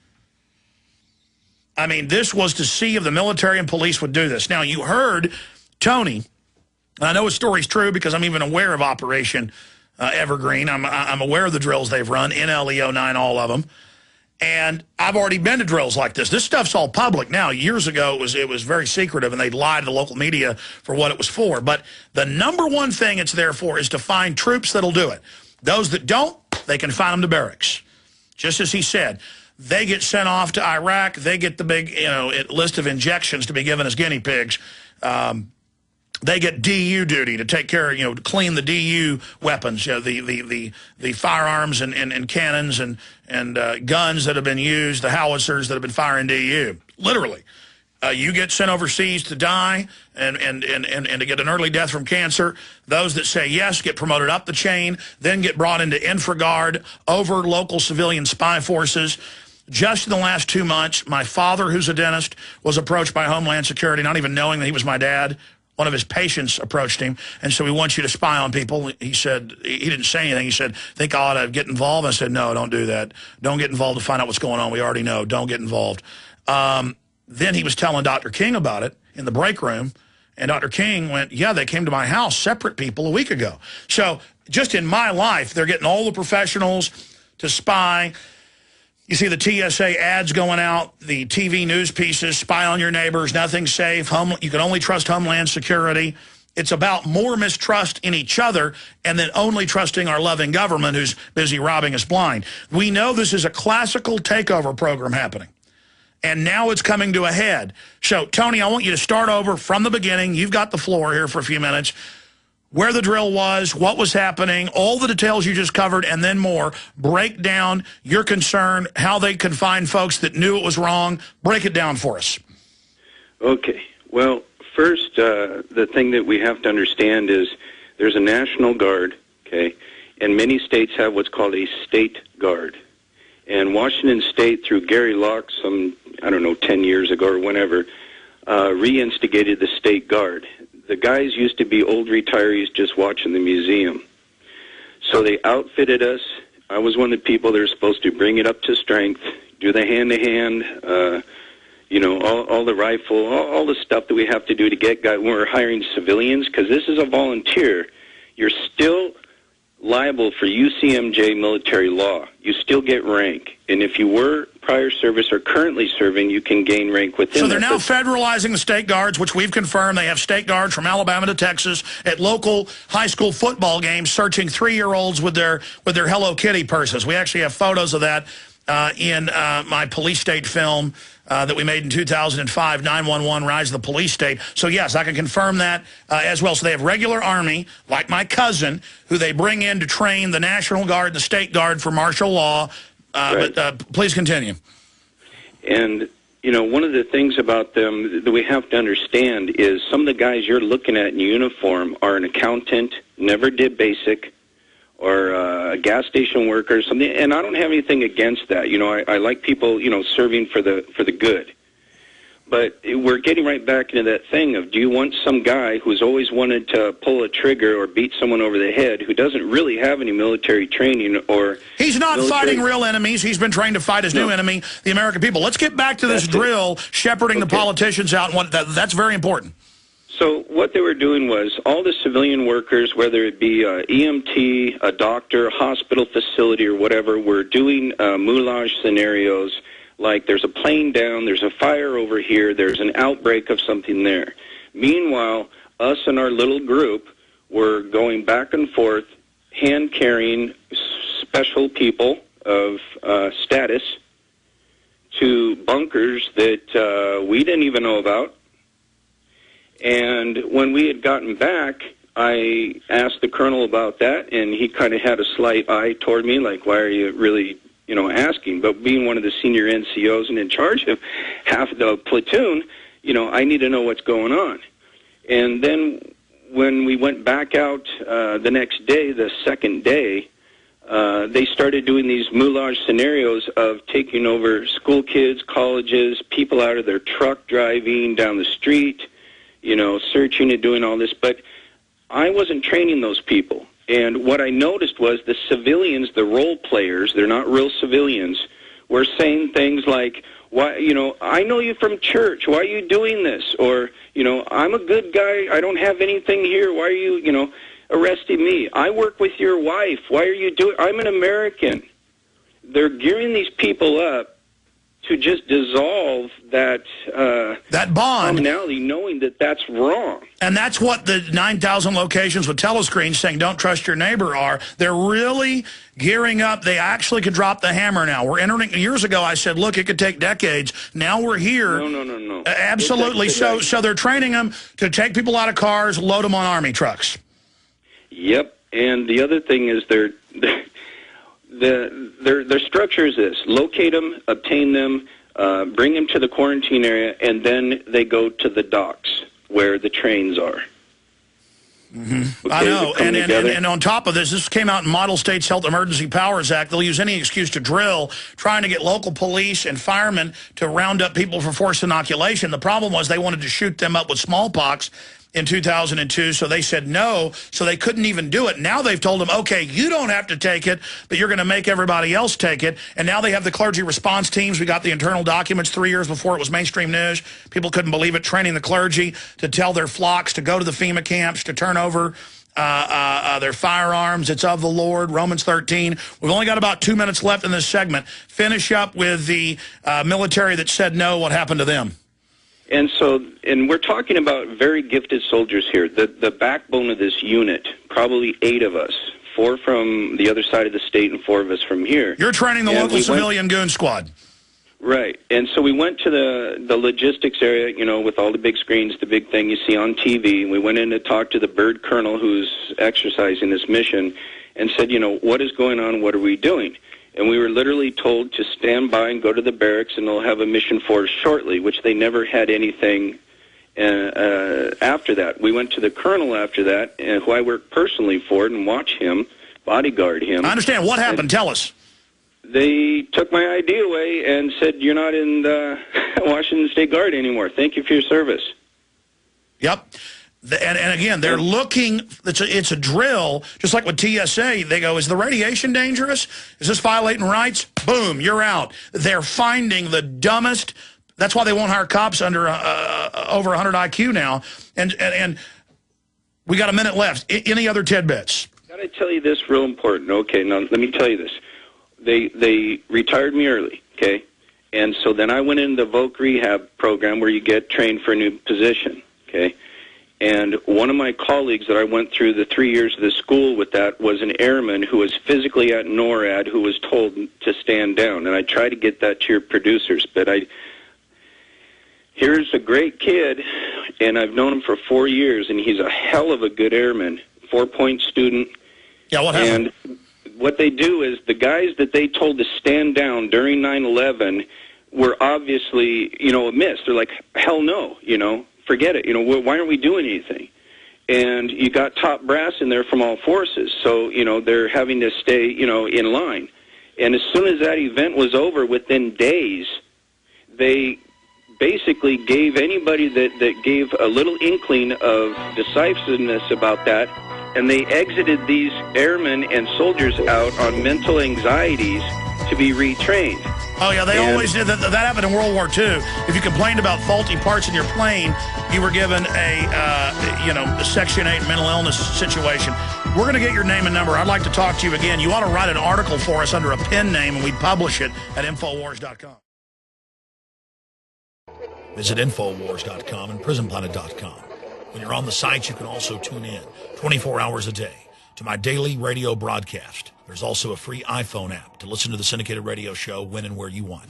This was to see if the military and police would do this. Now, you heard Tony, and I know his story's true because I'm even aware of Operation Evergreen. I'm aware of the drills they've run, NLE-09, all of them. And I've already been to drills like this. This stuff's all public now. Years ago, it was very secretive, and they'd lie to the local media for what it was for. But the number one thing it's there for is to find troops that'll do it. Those that don't, they can find them to barracks. Just as he said, they get sent off to Iraq. They get the big list of injections to be given as guinea pigs. They get DU duty to take care of, to clean the DU weapons, the firearms and cannons and guns that have been used, the howitzers that have been firing DU. Literally. You get sent overseas to die and to get an early death from cancer. Those that say yes get promoted up the chain, then get brought into InfraGard over local civilian spy forces. Just in the last 2 months, my father, who's a dentist, was approached by Homeland Security, not even knowing that he was my dad. One of his patients approached him and said, we want you to spy on people. He said, he didn't say anything. He said, think I ought to get involved? I said, no, don't do that. Don't get involved to find out what's going on. We already know. Don't get involved. Then he was telling Dr. King about it in the break room, and Dr. King went, yeah, they came to my house, separate people, a week ago. So just in my life, they're getting all the professionals to spy. You see the TSA ads going out, the TV news pieces, spy on your neighbors, nothing's safe, you can only trust Homeland Security. It's about more mistrust in each other and then only trusting our loving government who's busy robbing us blind. We know this is a classical takeover program happening, and now it's coming to a head. So, Tony, I want you to start over from the beginning. You've got the floor here for a few minutes. where the drill was, what was happening, all the details you just covered, and then more. Break down your concern, how they could find folks that knew it was wrong. Break it down for us. Okay. Well, first, the thing that we have to understand is there's a National Guard, okay, and many states have what's called a state guard. And Washington State, through Gary Locke, some, 10 years ago or whenever, reinstigated the state guard. The guys used to be old retirees just watching the museum. So they outfitted us. I was one of the people that are supposed to bring it up to strength, do the hand-to-hand, all the rifle, all the stuff that we have to do to get guys. When we're hiring civilians, because this is a volunteer, you're still liable for UCMJ military law. You still get rank. And if you were prior service or currently serving, you can gain rank within. So they're now federalizing the state guards, which we've confirmed. They have state guards from Alabama to Texas at local high school football games searching 3-year-olds with their Hello Kitty purses. We actually have photos of that in my police state film that we made in 2005, 911, Rise of the Police State. So, yes, I can confirm that as well. So they have regular Army, like my cousin, who they bring in to train the National Guard and the State Guard for martial law. Right. But please continue. And, one of the things about them that we have to understand is some of the guys you're looking at in uniform are an accountant, never did basic, or a gas station worker or something. And I don't have anything against that. I like people, serving for the good. But we're getting right back into that thing of, do you want some guy who's always wanted to pull a trigger or beat someone over the head who doesn't really have any military training or... He's not fighting real enemies. He's been trained to fight his new enemy, the American people. Let's get back to this drill, shepherding the politicians out. And that's very important. So what they were doing was all the civilian workers, whether it be EMT, a doctor, hospital facility, or whatever, were doing moulage scenarios like there's a plane down, there's a fire over here, there's an outbreak of something there. Meanwhile, us and our little group were going back and forth, hand-carrying special people of status to bunkers that we didn't even know about. And when we had gotten back, I asked the colonel about that, and he kind of had a slight eye toward me, like, why are you really, asking? But being one of the senior NCOs and in charge of half the platoon, I need to know what's going on. And then when we went back out the next day, the second day, they started doing these moulage scenarios of taking over school kids, colleges, people out of their truck driving down the street, searching and doing all this. But I wasn't training those people. And what I noticed was the civilians, the role players, they're not real civilians, were saying things like, why, I know you from church. Why are you doing this? Or, I'm a good guy. I don't have anything here. Why are you, arresting me? I work with your wife. Why are you doing? I'm an American. They're gearing these people up to just dissolve that bond, commonality, knowing that that's wrong. And that's what the 9,000 locations with telescreens saying don't trust your neighbor are. They're really gearing up. They actually could drop the hammer now. We're entering, years ago I said, look, it could take decades. Now we're here. No. Absolutely. So they're training them to take people out of cars, load them on Army trucks. Yep. And the other thing is their structure is this: locate them, obtain them, bring them to the quarantine area, and then they go to the docks where the trains are. Mm-hmm. Okay, I know, and on top of this came out in Model States Health Emergency Powers Act. They'll use any excuse to drill, trying to get local police and firemen to round up people for forced inoculation. The problem was they wanted to shoot them up with smallpox in 2002, so they said no, so they couldn't even do it. Now they've told them, okay, you don't have to take it, but you're going to make everybody else take it. And now they have the clergy response teams. We got the internal documents 3 years before it was mainstream news. People couldn't believe it, training the clergy to tell their flocks to go to the FEMA camps, to turn over their firearms. It's of the Lord, Romans 13. We've only got about 2 minutes left in this segment. Finish up with the military that said no, what happened to them? And we're talking about very gifted soldiers here. The backbone of this unit, probably 8 of us, 4 from the other side of the state and 4 of us from here. You're training the local civilian goon squad. Right. And so we went to the logistics area, you know, with all the big screens, the big thing you see on TV. And we went in to talk to the bird colonel who's exercising this mission and said, you know, what is going on? What are we doing? And we were literally told to stand by and go to the barracks, and they'll have a mission for us shortly, which they never had anything after that. We went to the colonel after that, who I work personally for, and watch him, bodyguard him. I understand. What happened? Tell us. They took my ID away and said, you're not in the Washington State Guard anymore. Thank you for your service. Yep. And again, they're looking, it's a drill, just like with TSA. They go, is the radiation dangerous? Is this violating rights? Boom, you're out. They're finding the dumbest. That's why they won't hire cops under over 100 IQ now. And we got a minute left. Any other tidbits? Got to tell you this real important. Okay, now let me tell you this. They retired me early, okay? And so then I went into the voc rehab program where you get trained for a new position, okay? And one of my colleagues that I went through the 3 years of the school with that was an airman who was physically at NORAD who was told to stand down. And I tried to get that to your producers, but here's a great kid, and I've known him for 4 years, and he's a hell of a good airman, 4-point student. Yeah, what happened? And what they do is the guys that they told to stand down during 9/11 were obviously, you know, a miss. They're like, hell no, you know. Forget it. You know, why aren't we doing anything? And you got top brass in there from all forces. So, you know, they're having to stay, you know, in line. And as soon as that event was over, within days, they basically gave anybody that gave a little inkling of decisiveness about that, and they exited these airmen and soldiers out on mental anxieties to be retrained. Oh, yeah, they always did. That happened in World War II. If you complained about faulty parts in your plane, you were given a Section 8 mental illness situation. We're going to get your name and number. I'd like to talk to you again. You ought to write an article for us under a pen name, and we'd publish it at Infowars.com. Visit Infowars.com and PrisonPlanet.com. When you're on the site, you can also tune in 24 hours a day to my daily radio broadcast. There's also a free iPhone app to listen to the syndicated radio show when and where you want.